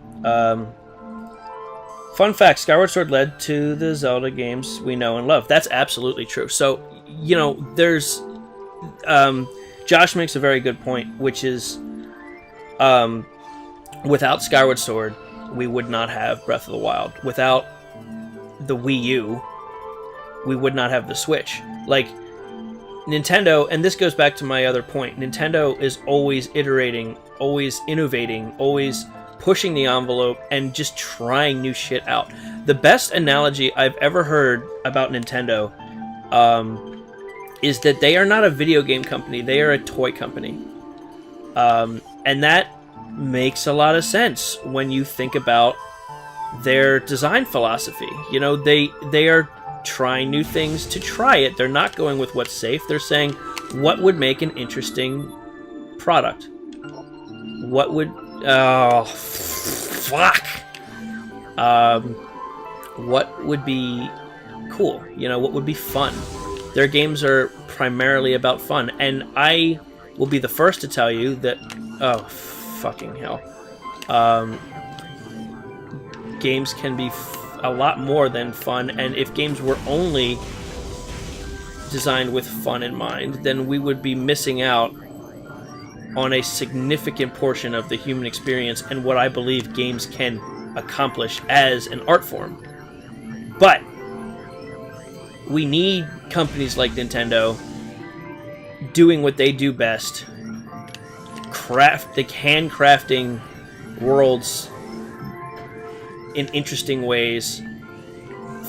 Fun fact, Skyward Sword led to the Zelda games we know and love. That's absolutely true. So, you know, there's... Josh makes a very good point, which is... without Skyward Sword, we would not have Breath of the Wild. Without the Wii U, we would not have the Switch. Like, Nintendo, and this goes back to my other point, Nintendo is always iterating, always innovating, always pushing the envelope, and just trying new shit out. The best analogy I've ever heard about Nintendo is that they are not a video game company, they are a toy company. And that makes a lot of sense when you think about their design philosophy. You know, they are trying new things to try it. They're not going with what's safe. They're saying, what would make an interesting product? What would... Oh, fuck! What would be cool? You know, what would be fun? Their games are primarily about fun. And I will be the first to tell you that... Oh, fucking hell. Games can be a lot more than fun, and if games were only designed with fun in mind, then we would be missing out on a significant portion of the human experience and what I believe games can accomplish as an art form. But we need companies like Nintendo doing what they do best, handcrafting worlds in interesting ways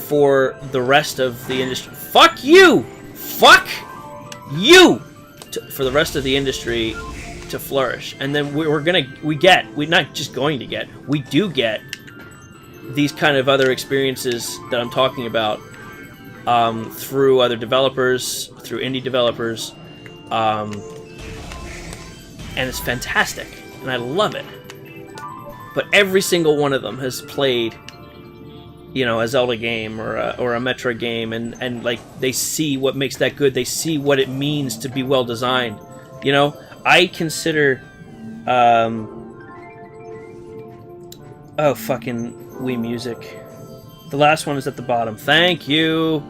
for the rest of the industry. Fuck you! Fuck you! For the rest of the industry to flourish. And then we're not just going to get, we do get these kind of other experiences that I'm talking about through other developers, through indie developers, and it's fantastic, and I love it. But every single one of them has played, a Zelda game or a Metroid game, and like they see what makes that good. They see what it means to be well designed. I consider, fucking Wii Music. The last one is at the bottom. Thank you.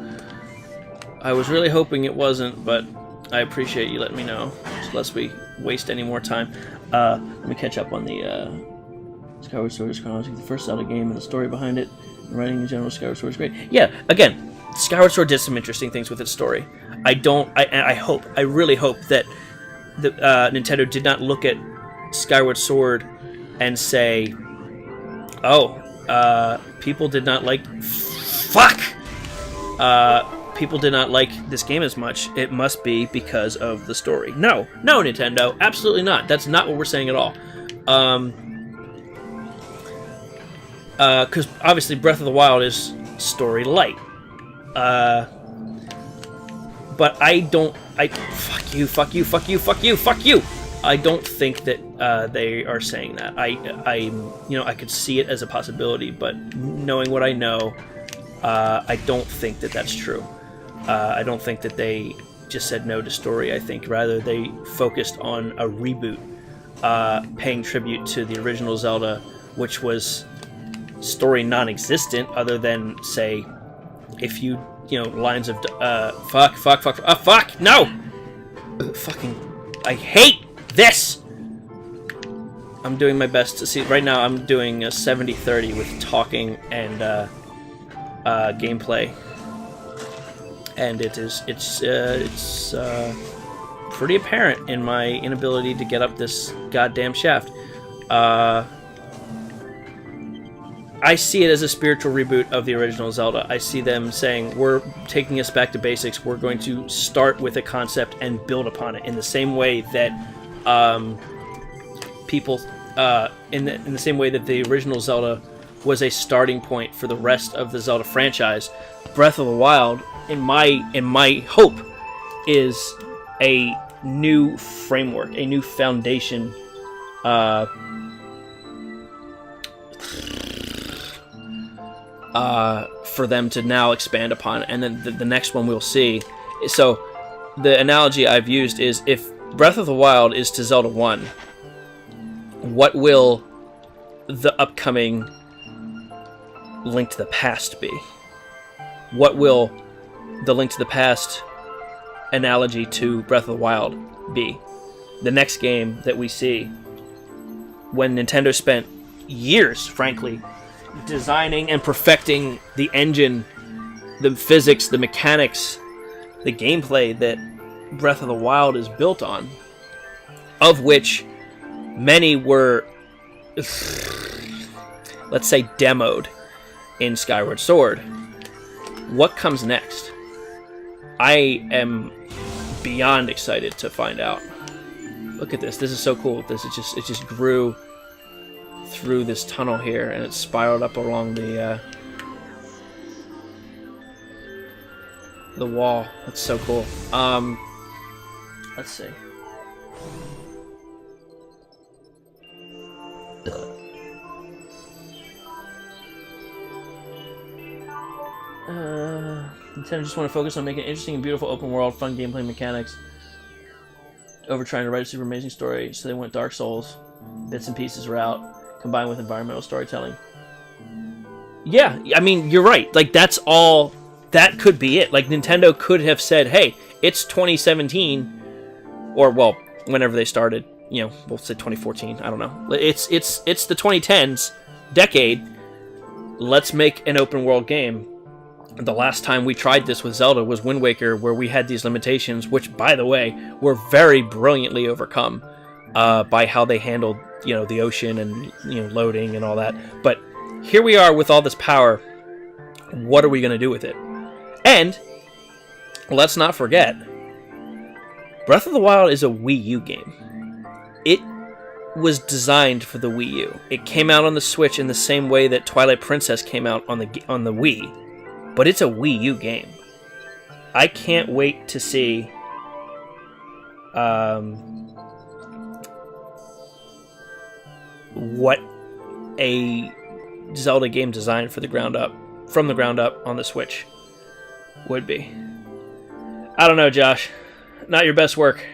I was really hoping it wasn't, but I appreciate you letting me know. So lest we waste any more time. Let me catch up on the Skyward Sword is chronologically the first Zelda game, and the story behind it, and writing in general, Skyward Sword is great. Yeah, again, Skyward Sword did some interesting things with its story. I really hope that Nintendo did not look at Skyward Sword and say, people did not like... Fuck! People did not like this game as much. It must be because of the story. No, Nintendo, absolutely not. That's not what we're saying at all. Because obviously Breath of the Wild is story light. But fuck you. I don't think that they are saying that. I could see it as a possibility, but knowing what I know, I don't think that that's true. I don't think that they just said no to story. I think rather they focused on a reboot, paying tribute to the original Zelda, which was story non-existent, other than say, if you lines of fuck, no, fucking, I hate this. I'm doing my best to see. Right now, I'm doing a 70-30 with talking and gameplay, and it's pretty apparent in my inability to get up this goddamn shaft. I see it as a spiritual reboot of the original Zelda. I see them saying, we're taking us back to basics. We're going to start with a concept and build upon it in the same way that people, in the same way that the original Zelda was a starting point for the rest of the Zelda franchise. Breath of the Wild, in my hope, is a new framework, a new foundation. For them to now expand upon, and then the next one we'll see. So the analogy I've used is, if Breath of the Wild is to Zelda 1, what will the upcoming Link to the Past be? What will the Link to the Past analogy to Breath of the Wild be? The next game that we see, when Nintendo spent years, frankly, designing and perfecting the engine, the physics, the mechanics, the gameplay that Breath of the Wild is built on, of which many were, let's say, demoed in Skyward Sword. What comes next? I am beyond excited to find out. Look at this. This is so cool. It just grew through this tunnel here, and it spiraled up along the wall. That's so cool. Let's see. Nintendo just want to focus on making an interesting and beautiful open world, fun gameplay mechanics over trying to write a super amazing story, so they went Dark Souls. bits and pieces are out, combined with environmental storytelling. Yeah, I mean, you're right. Like, that's all... That could be it. Like, Nintendo could have said, hey, it's 2017, or, well, whenever they started. You know, we'll say 2014. I don't know. It's the 2010s decade. Let's make an open world game. The last time we tried this with Zelda was Wind Waker, where we had these limitations, which, by the way, were very brilliantly overcome by how they handled, you know, the ocean and, you know, loading and all that. But here we are with all this power. What are we going to do with it? And let's not forget, Breath of the Wild is a Wii U game. It was designed for the Wii U. It came out on the Switch in the same way that Twilight Princess came out on the Wii. But it's a Wii U game. I can't wait to see what a Zelda game designed from the ground up on the Switch would be. I don't know, Josh. Not your best work.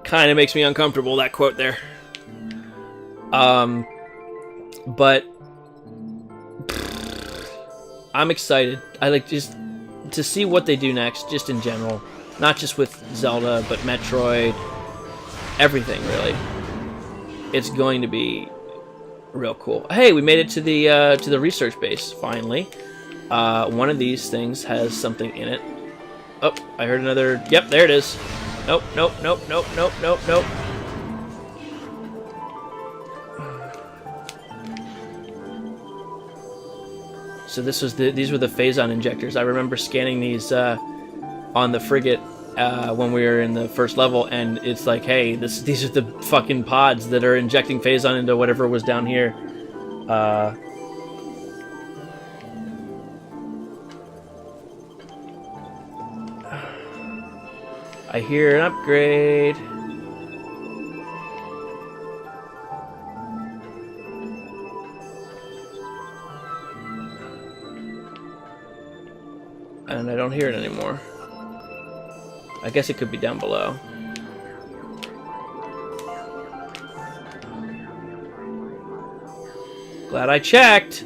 Kind of makes me uncomfortable, that quote there. But I'm excited. I like just to see what they do next, just in general. Not just with Zelda, but Metroid. Everything, really. It's going to be real cool. Hey, we made it to the research base, finally. One of these things has something in it. Oh, I heard another... Yep, there it is. Nope, nope, nope, nope, nope, nope, nope. So these were the Phazon injectors. I remember scanning these on the frigate when we were in the first level, and it's like, hey, these are the fucking pods that are injecting Phazon into whatever was down here. I hear an upgrade. And I don't hear it anymore. I guess it could be down below. Glad I checked.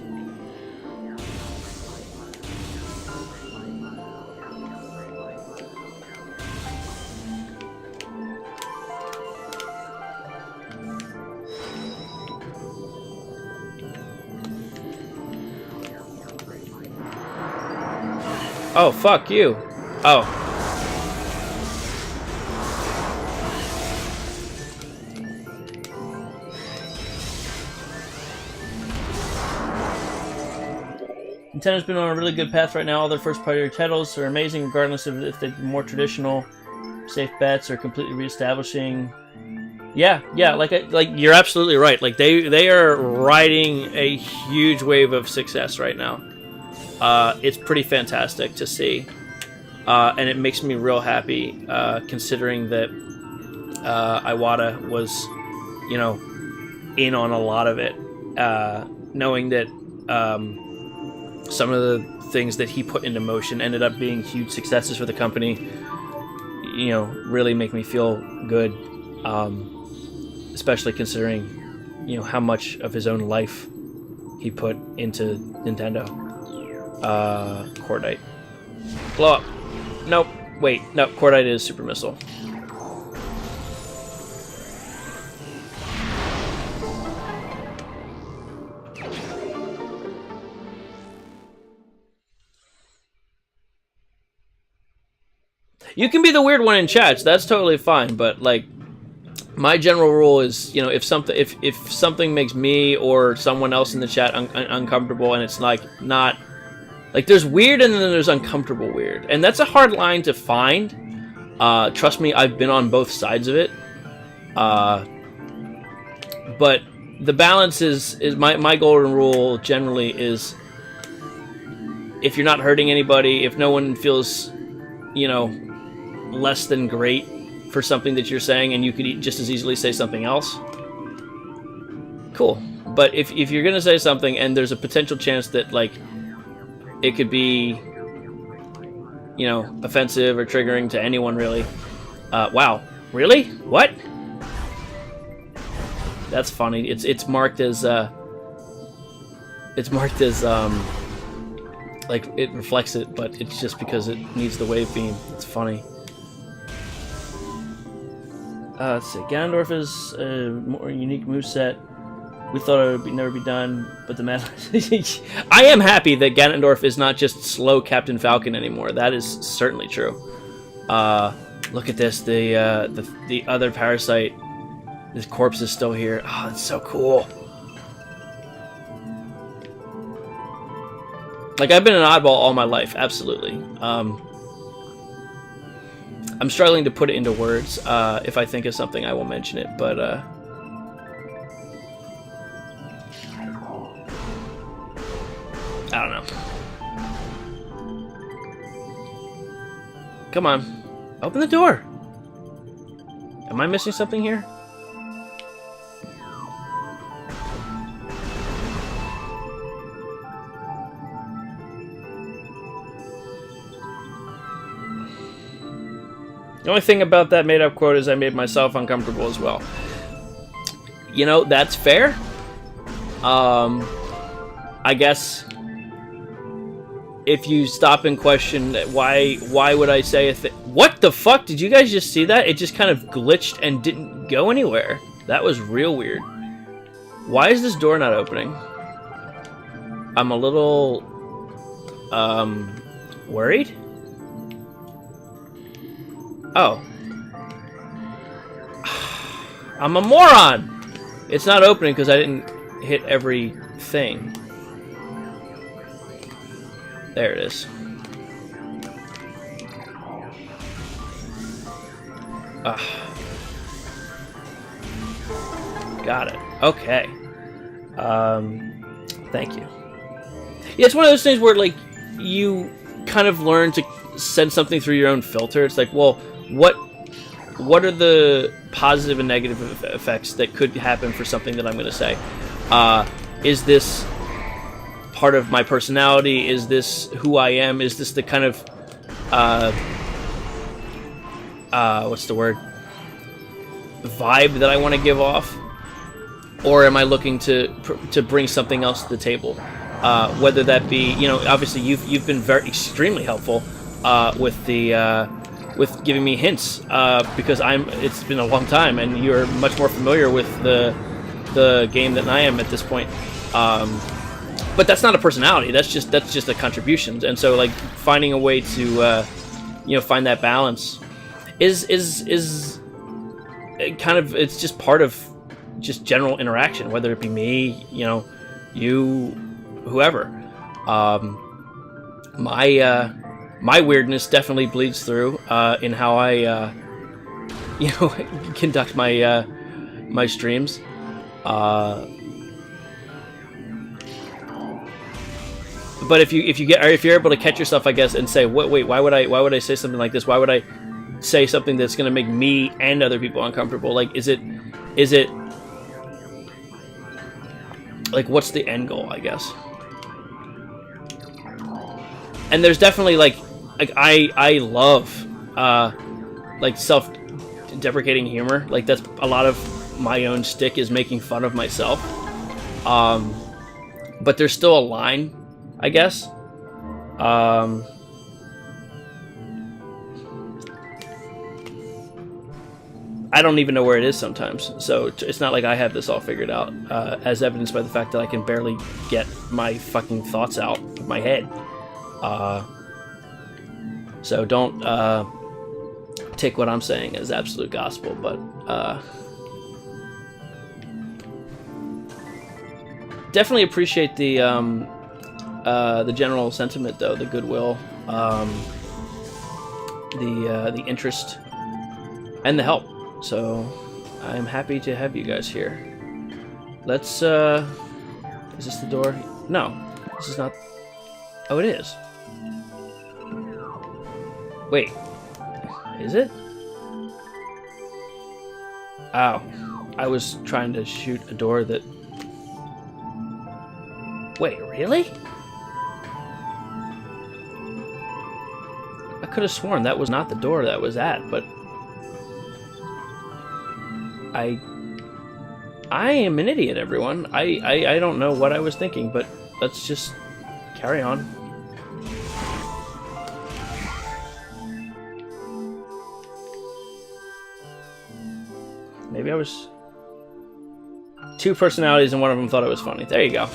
Oh, fuck you. Oh. Nintendo's been on a really good path right now. All their first-party titles are amazing, regardless of if they're more traditional, safe bets or completely reestablishing. Yeah, like you're absolutely right. Like they are riding a huge wave of success right now. It's pretty fantastic to see, and it makes me real happy, considering that Iwata was, you know, in on a lot of it, knowing that some of the things that he put into motion ended up being huge successes for the company. You know, really make me feel good, especially considering, you know, how much of his own life he put into Nintendo. Cordite. Blow up. Nope. Wait. Nope. Cordite is super missile. You can be the weird one in chats. That's totally fine. But like, my general rule is, you know, if something makes me or someone else in the chat uncomfortable, and it's like not. Like, there's weird and then there's uncomfortable weird. And that's a hard line to find. Trust me, I've been on both sides of it. But the balance is my golden rule generally is, if you're not hurting anybody, if no one feels, you know, less than great for something that you're saying, and you could just as easily say something else, cool. But if you're going to say something and there's a potential chance that, like, it could be, you know, offensive or triggering to anyone, really. Wow. Really? What? That's funny. It's marked as like it reflects it, but it's just because it needs the wave beam. It's funny. Let's see. Ganondorf is a more unique moveset. We thought it would never be done, but the man. I am happy that Ganondorf is not just slow Captain Falcon anymore. That is certainly true. Look at this. The other parasite. His corpse is still here. Oh, that's so cool. Like, I've been an oddball all my life, absolutely. I'm struggling to put it into words. If I think of something, I will mention it, but, I don't know. Come on. Open the door. Am I missing something here? The only thing about that made-up quote is I made myself uncomfortable as well. You know, that's fair. I guess if you stop and question why would I say a thing? What the fuck? Did you guys just see that? It just kind of glitched and didn't go anywhere. That was real weird. Why is this door not opening? I'm a little worried. Oh. I'm a moron! It's not opening because I didn't hit every thing. There it is. Got it. Okay. Thank you. Yeah, it's one of those things where, like, you kind of learn to send something through your own filter. It's like, well, what are the positive and negative effects that could happen for something that I'm going to say? Is this part of my personality? Is this who I am? Is this the kind of what's the word? Vibe that I want to give off? Or am I looking to bring something else to the table? Whether that be, you know, obviously you've been extremely helpful with the with giving me hints because it's been a long time and you're much more familiar with the game than I am at this point. But that's not a personality. That's just a contribution. And so, like, finding a way to you know, find that balance is kind of, it's just part of just general interaction, whether it be me, you know, you, whoever. My weirdness definitely bleeds through in how I you know, conduct my my streams. But if you're able to catch yourself, I guess, and say, wait, why would I say something like this? Why would I say something that's going to make me and other people uncomfortable? Like, is it like, what's the end goal, I guess? And there's definitely like I love like self-deprecating humor. Like, that's a lot of my own shtick, is making fun of myself. But there's still a line, I guess. I don't even know where it is sometimes, so it's not like I have this all figured out, as evidenced by the fact that I can barely get my fucking thoughts out of my head. So don't take what I'm saying as absolute gospel, but definitely appreciate the general sentiment, though, the goodwill, the interest, and the help. So I'm happy to have you guys here. Let's is this the door? No, this is not. Oh, it is. Wait, is it? Ow, I was trying to shoot a door that... Wait, really? I could have sworn that was not the door that was at, but... I am an idiot, everyone. I don't know what I was thinking, but let's just carry on. Maybe I was... 2 personalities and one of them thought it was funny. There you go.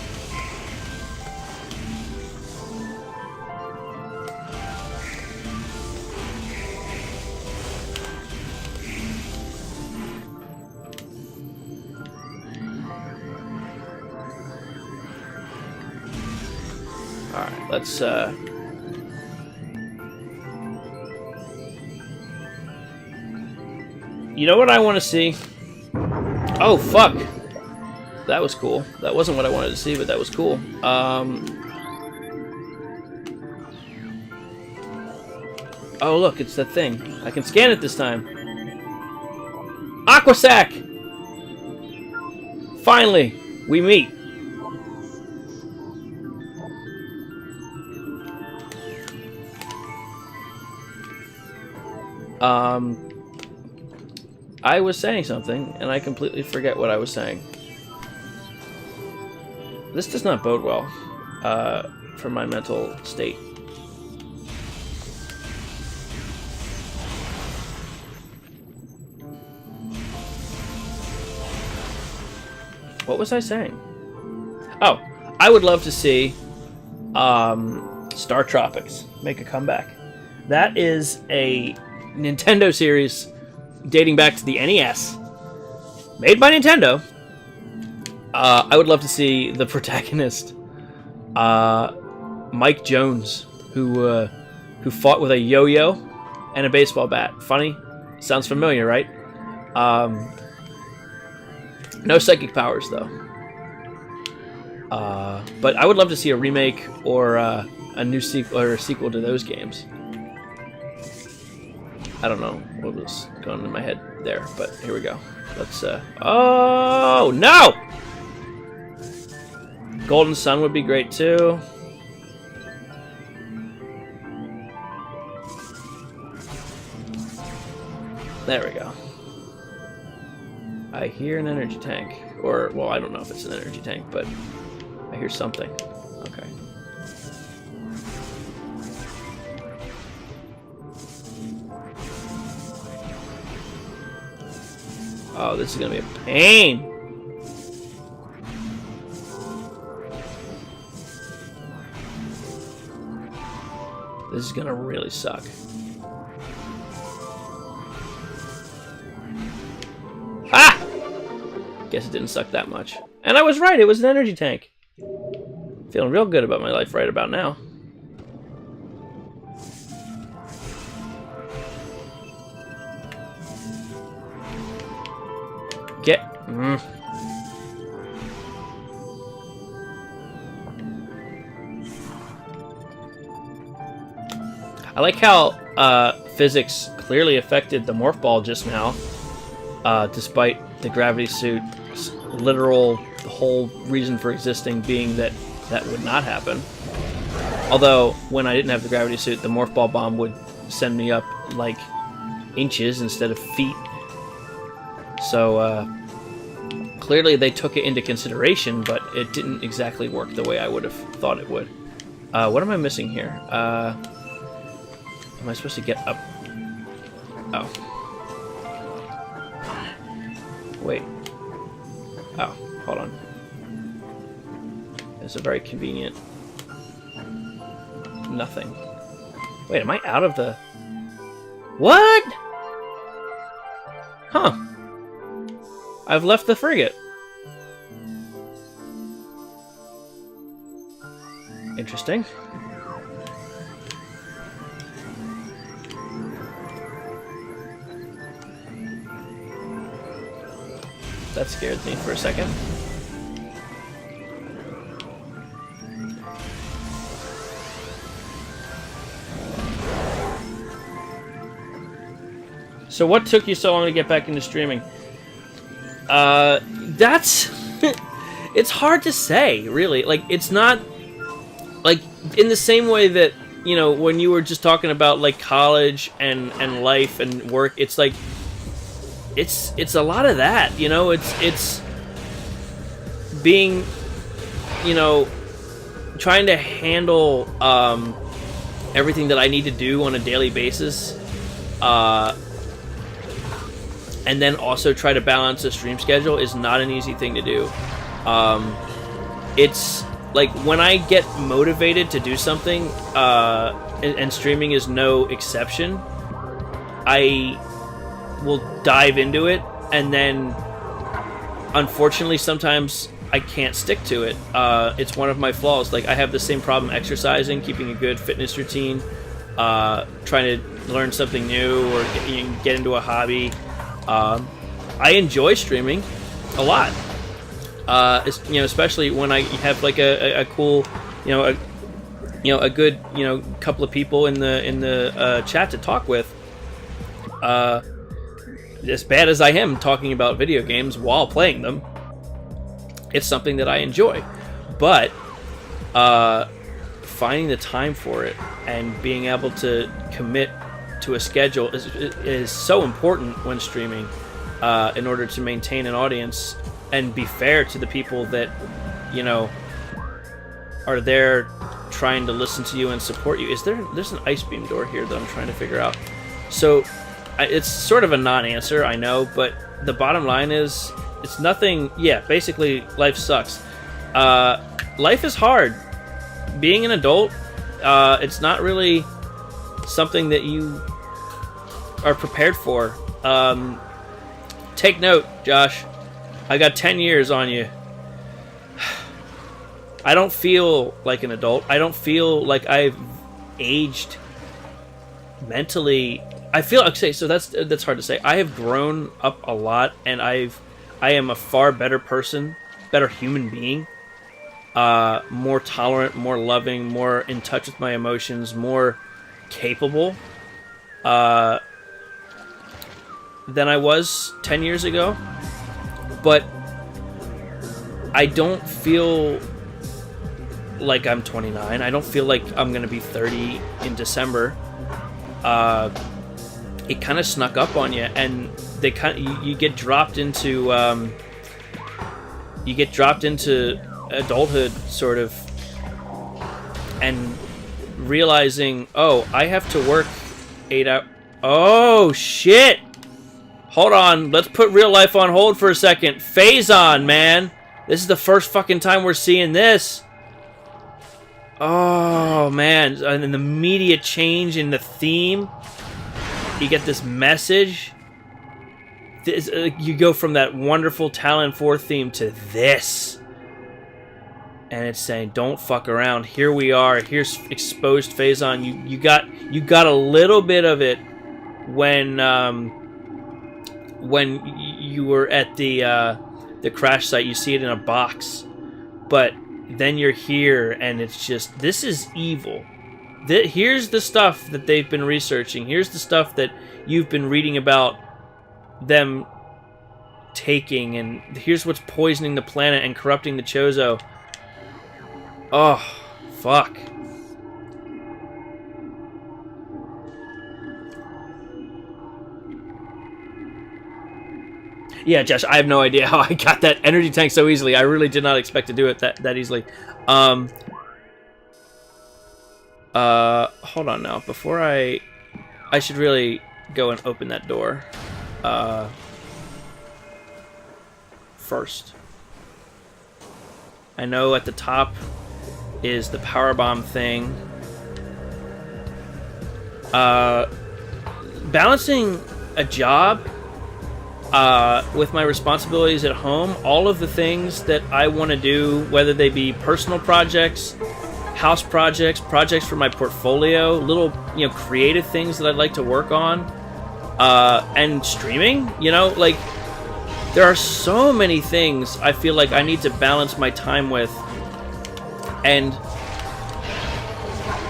Alright, let's, You know what I want to see? Oh, fuck! That was cool. That wasn't what I wanted to see, but that was cool. Oh, look, it's that thing. I can scan it this time. Aquasac! Finally, we meet. I was saying something, and I completely forget what I was saying. This does not bode well for my mental state. What was I saying? Oh, I would love to see Star Tropics make a comeback. That is a Nintendo series dating back to the NES, made by Nintendo. I would love to see the protagonist, Mike Jones, who fought with a yo-yo and a baseball bat. Funny? Sounds familiar, right? No psychic powers, though. But I would love to see a remake or a new sequel or a sequel to those games. I don't know what was going on in my head there, but here we go. Let's, oh, no! Golden Sun would be great, too. There we go. I hear an energy tank. Or, well, I don't know if it's an energy tank, but I hear something. Okay. Oh, this is gonna be a pain. This is gonna really suck. Ah! Guess it didn't suck that much. And I was right, it was an energy tank. Feeling real good about my life right about now. Get... I like how physics clearly affected the morph ball just now, despite the gravity suit's literal whole reason for existing being that that would not happen. Although, when I didn't have the gravity suit, the morph ball bomb would send me up, like, inches instead of feet. So, clearly they took it into consideration, but it didn't exactly work the way I would have thought it would. What am I missing here? Am I supposed to get up? Oh. Wait. Oh, hold on. It's a very convenient... nothing. Wait, am I out of the... What? Huh. I've left the frigate. Interesting. That scared me for a second. So what took you so long to get back into streaming? That's... it's hard to say, really. Like, it's not... Like, in the same way that, you know, when you were just talking about, like, college and life and work, it's like... It's a lot of that, you know? It's being, you know, trying to handle everything that I need to do on a daily basis, and then also try to balance a stream schedule is not an easy thing to do. It's like when I get motivated to do something, and streaming is no exception, I will dive into it, and then unfortunately sometimes I can't stick to it. It's one of my flaws. Like, I have the same problem exercising, keeping a good fitness routine, trying to learn something new or get into a hobby. I enjoy streaming a lot. Especially when I have like a cool, a good, couple of people in the chat to talk with. As bad as I am talking about video games while playing them, it's something that I enjoy. But finding the time for it and being able to commit to a schedule is so important when streaming, in order to maintain an audience and be fair to the people that, are there trying to listen to you and support you. There's an ice beam door here that I'm trying to figure out. So it's sort of a non-answer, I know, but the bottom line is it's nothing. Yeah, basically life sucks. Life is hard. Being an adult, it's not really something that you are prepared for. Take note, Josh. I got 10 years on you. I don't feel like an adult. I don't feel like I've aged mentally. I feel okay. So that's hard to say. I have grown up a lot, and I am a far better person, better human being, more tolerant, more loving, more in touch with my emotions, more capable than I was 10 years ago. But I don't feel like I'm 29. I don't feel like I'm going to be 30 in December. It kind of snuck up on you, and you get dropped into adulthood, sort of, and realizing, oh, I have to work 8 hours. Oh shit! Hold on, let's put real life on hold for a second. Phazon, man, this is the first fucking time we're seeing this. Oh man, and the immediate change in the theme. You get this message. You go from that wonderful Talon 4 theme to this. And it's saying, don't fuck around. Here we are. Here's exposed Phazon. You got a little bit of it when you were at the crash site. You see it in a box. But then you're here, and it's just, this is evil. Here's the stuff that they've been researching. Here's the stuff that you've been reading about them taking, and here's what's poisoning the planet and corrupting the Chozo. Oh, fuck. Yeah, Josh, I have no idea how I got that energy tank so easily. I really did not expect to do it that easily. Hold on now. Before I should really go and open that door. First. I know at the top is the powerbomb thing. Balancing a job with my responsibilities at home, all of the things that I want to do, whether they be personal projects, house projects, projects for my portfolio, little, creative things that I'd like to work on, and streaming, like, there are so many things I feel like I need to balance my time with, and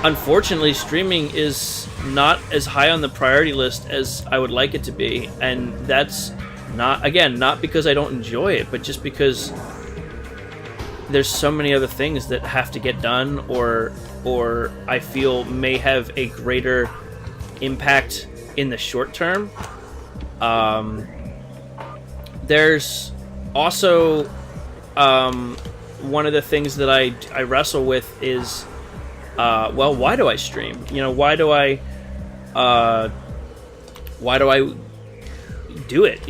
unfortunately streaming is not as high on the priority list as I would like it to be, and that's not because I don't enjoy it, but just because there's so many other things that have to get done, or I feel may have a greater impact in the short term. There's also one of the things that I wrestle with is, well, why do I stream? Why do I do it?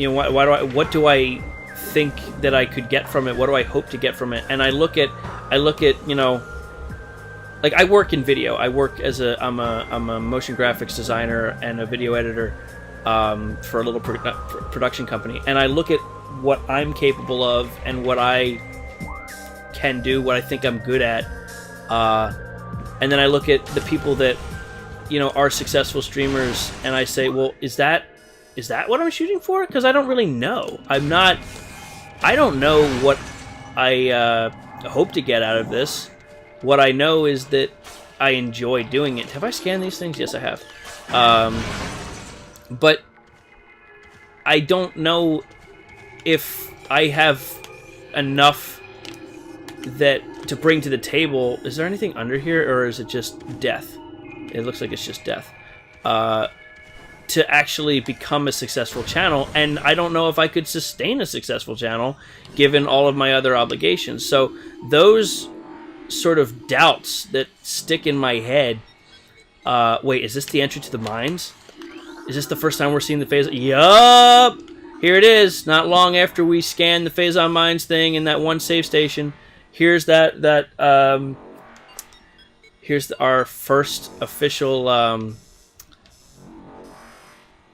What do I think that I could get from it? What do I hope to get from it? And I look at like I work in video. I work as I'm a motion graphics designer and a video editor for a little production company, and I look at what I'm capable of and what I can do, what I think I'm good at, and then I look at the people that are successful streamers, and I say, well, is that what I'm shooting for? Because I don't really know. I don't know what I hope to get out of this. What I know is that I enjoy doing it. Have I scanned these things? Yes, I have. But I don't know if I have enough to bring to the table. Is there anything under here, or is it just death? It looks like it's just death. To actually become a successful channel, and I don't know if I could sustain a successful channel given all of my other obligations. So those sort of doubts that stick in my head. Wait, is this the entry to the mines? Is this the first time we're seeing the Phazon? Yup! Here it is. Not long after we scan the Phazon Mines thing in that one save station. Here's here's our first official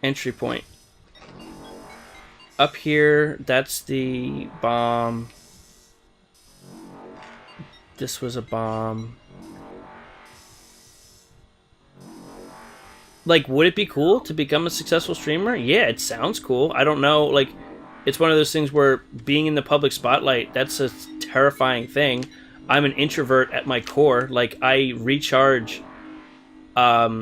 entry point. Up here, that's the bomb. This was a bomb. Like, would it be cool to become a successful streamer? Yeah, it sounds cool. I don't know, like, it's one of those things where being in the public spotlight, that's a terrifying thing. I'm an introvert at my core. Like, I recharge not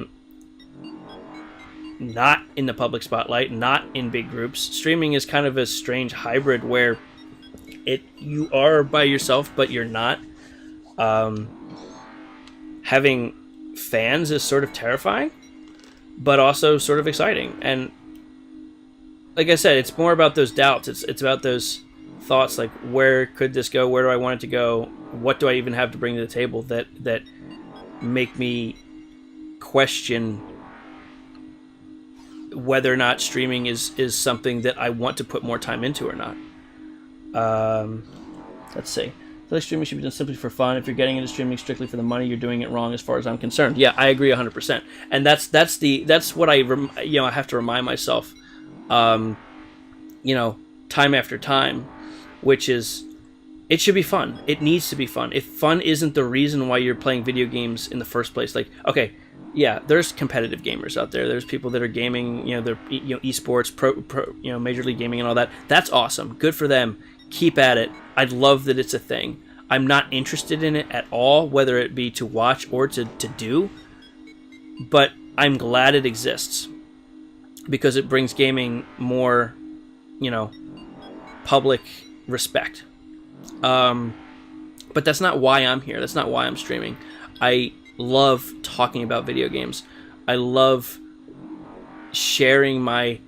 in the public spotlight, not in big groups. Streaming is kind of a strange hybrid where you are by yourself, but you're not. Having fans is sort of terrifying, but also sort of exciting. And like I said, it's more about those doubts. It's about those thoughts, like, where could this go? Where do I want it to go? What do I even have to bring to the table that make me question whether or not streaming is something that I want to put more time into or not. Let's see. I feel like streaming should be done simply for fun. If you're getting into streaming strictly for the money, you're doing it wrong as far as I'm concerned. Yeah, I agree 100%. And that's what I have to remind myself, time after time, which is, it should be fun. It needs to be fun. If fun isn't the reason why you're playing video games in the first place, like, okay, yeah, there's competitive gamers out there. There's people that are gaming, they're esports, pro, Major League Gaming and all that. That's awesome. Good for them. Keep at it. I love that it's a thing. I'm not interested in it at all, whether it be to watch or to do, but I'm glad it exists because it brings gaming more, public respect. But that's not why I'm here. That's not why I'm streaming. I love talking about video games. I love sharing my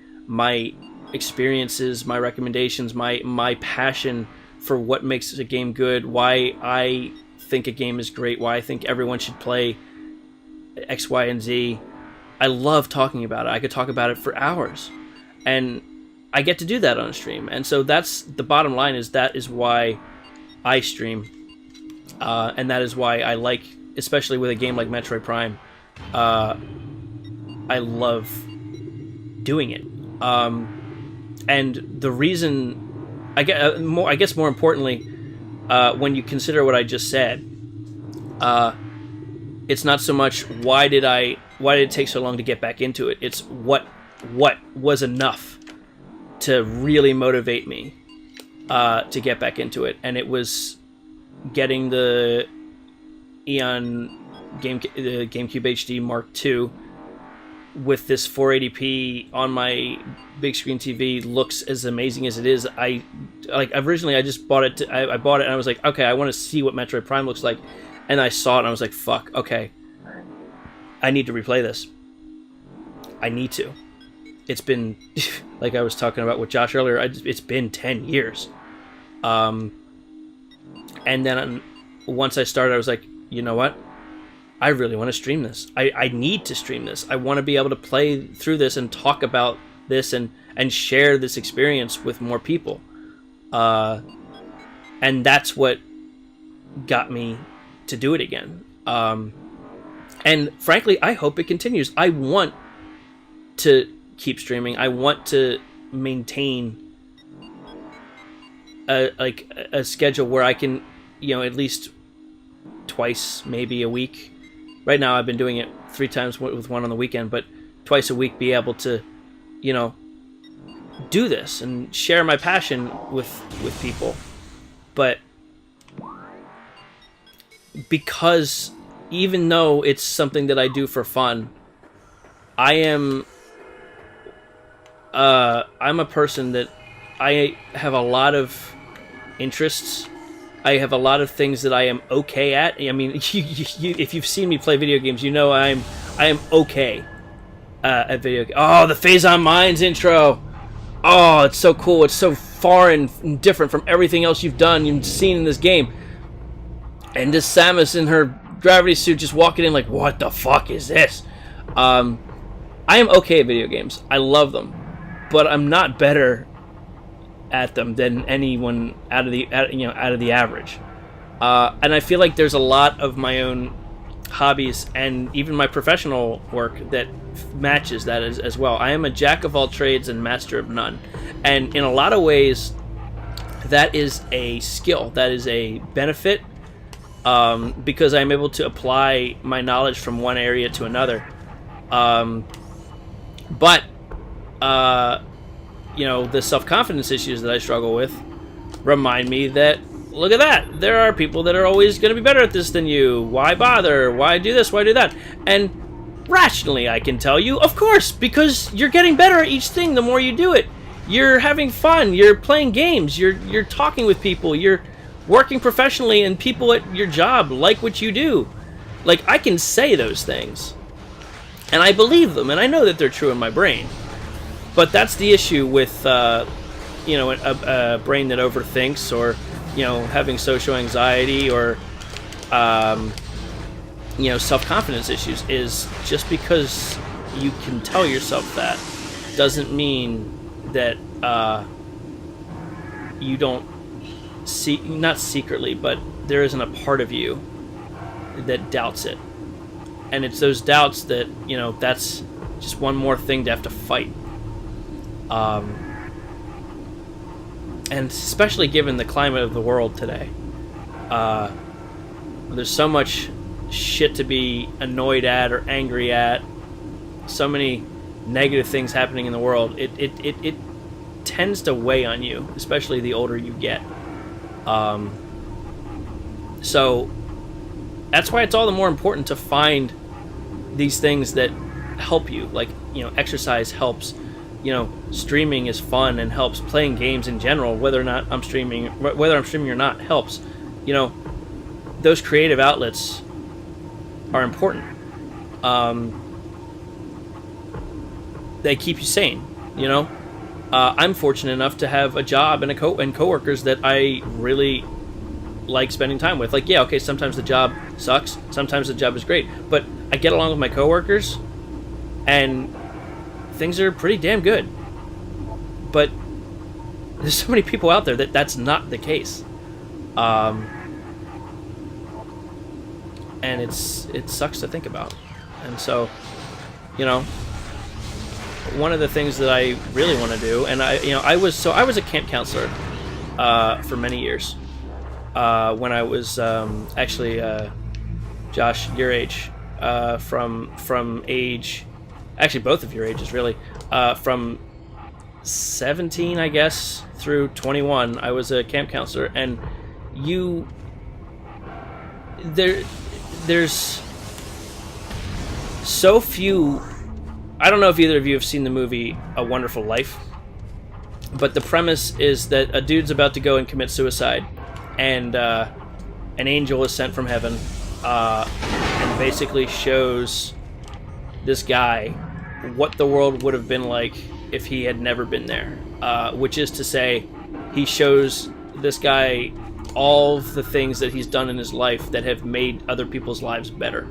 experiences, my recommendations, my passion for what makes a game good, why I think a game is great, why I think everyone should play X, Y, and Z. I love talking about it. I could talk about it for hours. And I get to do that on a stream. And so that's the bottom line, is that is why I stream. And that is why I like, especially with a game like Metroid Prime, I love doing it. And the reason, I guess more importantly, when you consider what I just said, it's not so much why did it take so long to get back into it. It's what was enough to really motivate me to get back into it, and it was getting the Eon the GameCube HD Mark II with this 480p on my big screen TV looks as amazing as it is. Originally I just bought it. I bought it and I was like, okay, I want to see what Metroid Prime looks like, and I saw it and I was like, fuck, okay, I need to replay this. I need to. It's been, like I was talking about with Josh earlier, it's been 10 years. And then once I started, I was like, you know what? I really want to stream this. I need to stream this. I want to be able to play through this and talk about this and share this experience with more people. And that's what got me to do it again. And frankly, I hope it continues. I want to keep streaming. I want to maintain a schedule where I can, at least twice, maybe a week. Right now, I've been doing it 3 times with one on the weekend, but twice a week, be able to, do this and share my passion with people. But because even though it's something that I do for fun, I'm a person that I have a lot of interests. I have a lot of things that I am okay at. I mean, if you've seen me play video games, I am okay at video games. Oh, the Phazon Mines intro! Oh, it's so cool. It's so foreign and different from everything else you've seen in this game. And this Samus in her gravity suit just walking in like, what the fuck is this? I am okay at video games. I love them, but I'm not better at them than anyone out of the average. And I feel like there's a lot of my own hobbies and even my professional work that matches that as well. I am a jack of all trades and master of none, and in a lot of ways, that is a skill. That is a benefit. Because I'm able to apply my knowledge from one area to another. But the self-confidence issues that I struggle with remind me that, look at that, there are people that are always going to be better at this than you. Why bother? Why do this? Why do that? And rationally, I can tell you, of course, because you're getting better at each thing the more you do it. You're having fun. You're playing games. You're talking with people. You're working professionally, and people at your job like what you do. Like, I can say those things, and I believe them, and I know that they're true in my brain. But that's the issue with, a brain that overthinks, or, having social anxiety, or, self-confidence issues, is just because you can tell yourself that doesn't mean that you don't not secretly, but there isn't a part of you that doubts it. And it's those doubts that, that's just one more thing to have to fight. And especially given the climate of the world today, there's so much shit to be annoyed at or angry at, so many negative things happening in the world. It tends to weigh on you, especially the older you get. So that's why it's all the more important to find these things that help you. Like, exercise helps. Streaming is fun and helps. Playing games in general, whether I'm streaming or not, helps. Those creative outlets are important. They keep you sane. I'm fortunate enough to have a job and coworkers that I really like spending time with. Like, yeah, okay, sometimes the job sucks, sometimes the job is great, but I get along with my coworkers, and things are pretty damn good. But there's so many people out there that's not the case, and it sucks to think about. And so, one of the things that I really want to do, and I was a camp counselor for many years. When I was actually, Josh, your age, from age, actually both of your ages really, from 17, I guess, through 21, I was a camp counselor, and there's so few. I don't know if either of you have seen the movie A Wonderful Life, but the premise is that a dude's about to go and commit suicide, and an angel is sent from heaven, and basically shows this guy what the world would have been like if he had never been there. Which is to say, he shows this guy all of the things that he's done in his life that have made other people's lives better.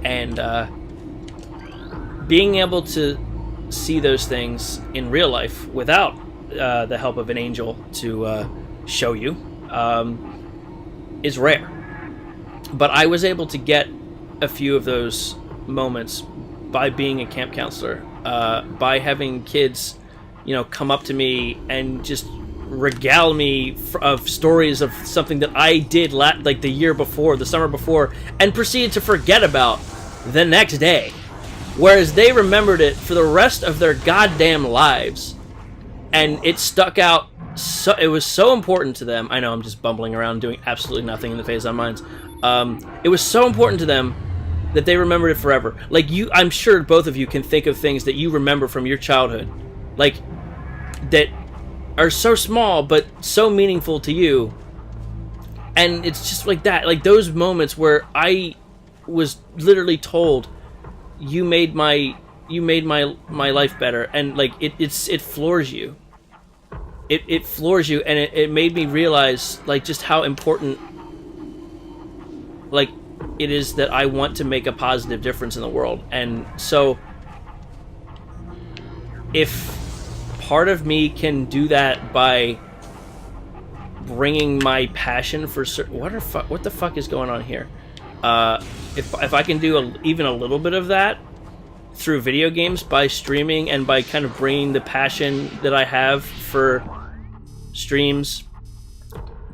And being able to see those things in real life without the help of an angel to show you is rare. But I was able to get a few of those moments by being a camp counselor, by having kids, come up to me and just regale me of stories of something that I did like the year before, the summer before, and proceeded to forget about the next day. Whereas they remembered it for the rest of their goddamn lives. And it stuck out, so it was so important to them. I know I'm just bumbling around doing absolutely nothing in the Phazon Mines. It was so important to them that they remembered it forever. Like, I'm sure both of you can think of things that you remember from your childhood. Like, that are so small, but so meaningful to you. And it's just like that. Like, those moments where I was literally told, you made my life better. And, like, it floors you. It floors you, and it made me realize, like, just how important, like, it is that I want to make a positive difference in the world. And so if part of me can do that by bringing my passion for what the fuck is going on here? If I can do even a little bit of that through video games by streaming and by kind of bringing the passion that I have for streams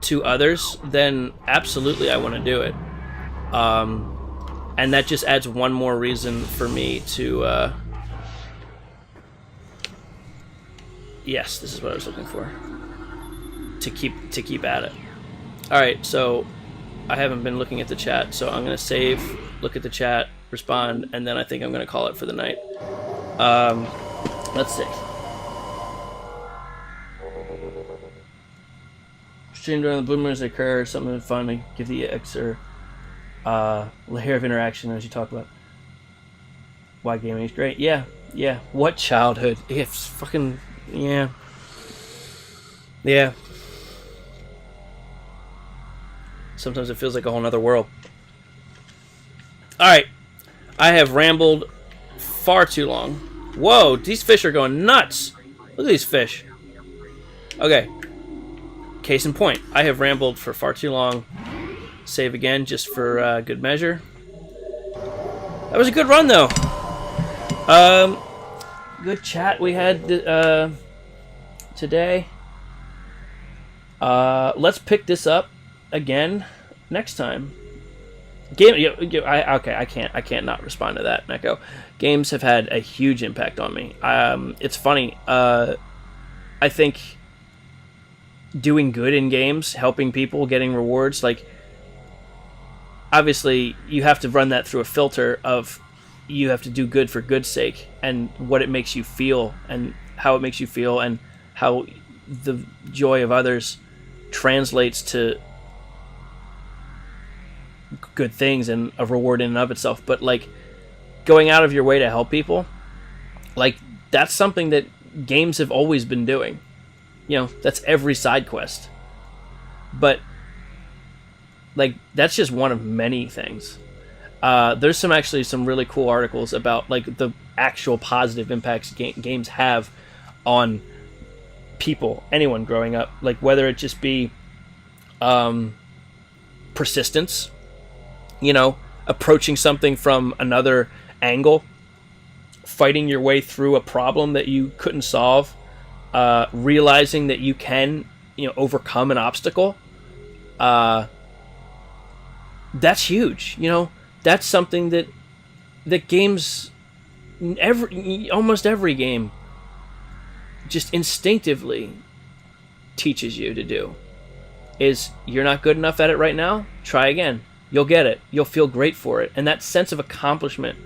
to others, then absolutely I want to do it. And that just adds one more reason for me to, yes, this is what I was looking for. To keep at it. Alright, so I haven't been looking at the chat, so I'm going to save, look at the chat, respond, and then I think I'm going to call it for the night. Let's see. Stream during the blue moons occur, something fun to give the extra layer of interaction as you talk about why gaming is great. Yeah. What childhood? It's fucking, yeah. Sometimes it feels like a whole nother world. Alright. I have rambled far too long. Whoa, these fish are going nuts. Look at these fish. Okay. Case in point, I have rambled for far too long. Save again, just for good measure. That was a good run, though. Good chat we had today. Let's pick this up again next time. I can't not respond to that, Neko. Games have had a huge impact on me. It's funny. I think doing good in games, helping people, getting rewards, like, obviously you have to run that through a filter of, you have to do good for good's sake, and what it makes you feel, and how it makes you feel, and how the joy of others translates to good things and a reward in and of itself. But, like, going out of your way to help people, like, that's something that games have always been doing. That's every side quest. But, like, that's just one of many things. There's some really cool articles about, like, the actual positive impacts games have on people, anyone growing up. Like, whether it just be persistence, approaching something from another angle, fighting your way through a problem that you couldn't solve, realizing that you can, overcome an obstacle. That's huge. That's something that games, almost every game, just instinctively teaches you to do. Is, you're not good enough at it right now? Try again. You'll get it. You'll feel great for it. And that sense of accomplishment,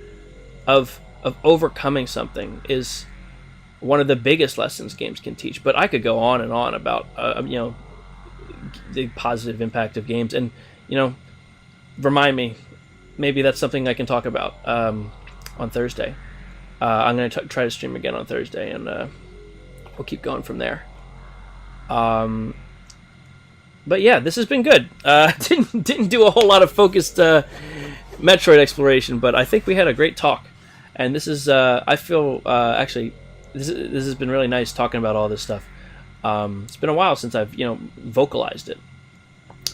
of overcoming something, is one of the biggest lessons games can teach. But I could go on and on about the positive impact of games, and remind me, maybe that's something I can talk about on Thursday. I'm going to try to stream again on Thursday, and we'll keep going from there. But yeah, this has been good. Didn't do a whole lot of focused Metroid exploration, but I think we had a great talk. And this is I feel actually this has been really nice talking about all this stuff. It's been a while since I've vocalized it.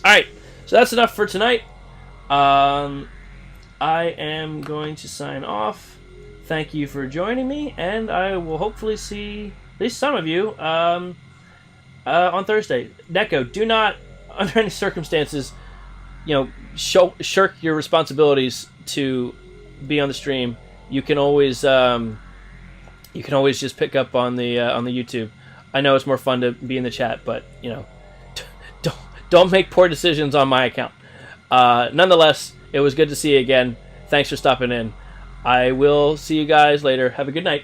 All right, so that's enough for tonight. I am going to sign off. Thank you for joining me, and I will hopefully see at least some of you on Thursday. Neko, do not, under any circumstances, shirk your responsibilities to be on the stream. You can always just pick up on the YouTube. I know it's more fun to be in the chat, but don't make poor decisions on my account. Nonetheless, it was good to see you again. Thanks for stopping in. I will see you guys later. Have a good night.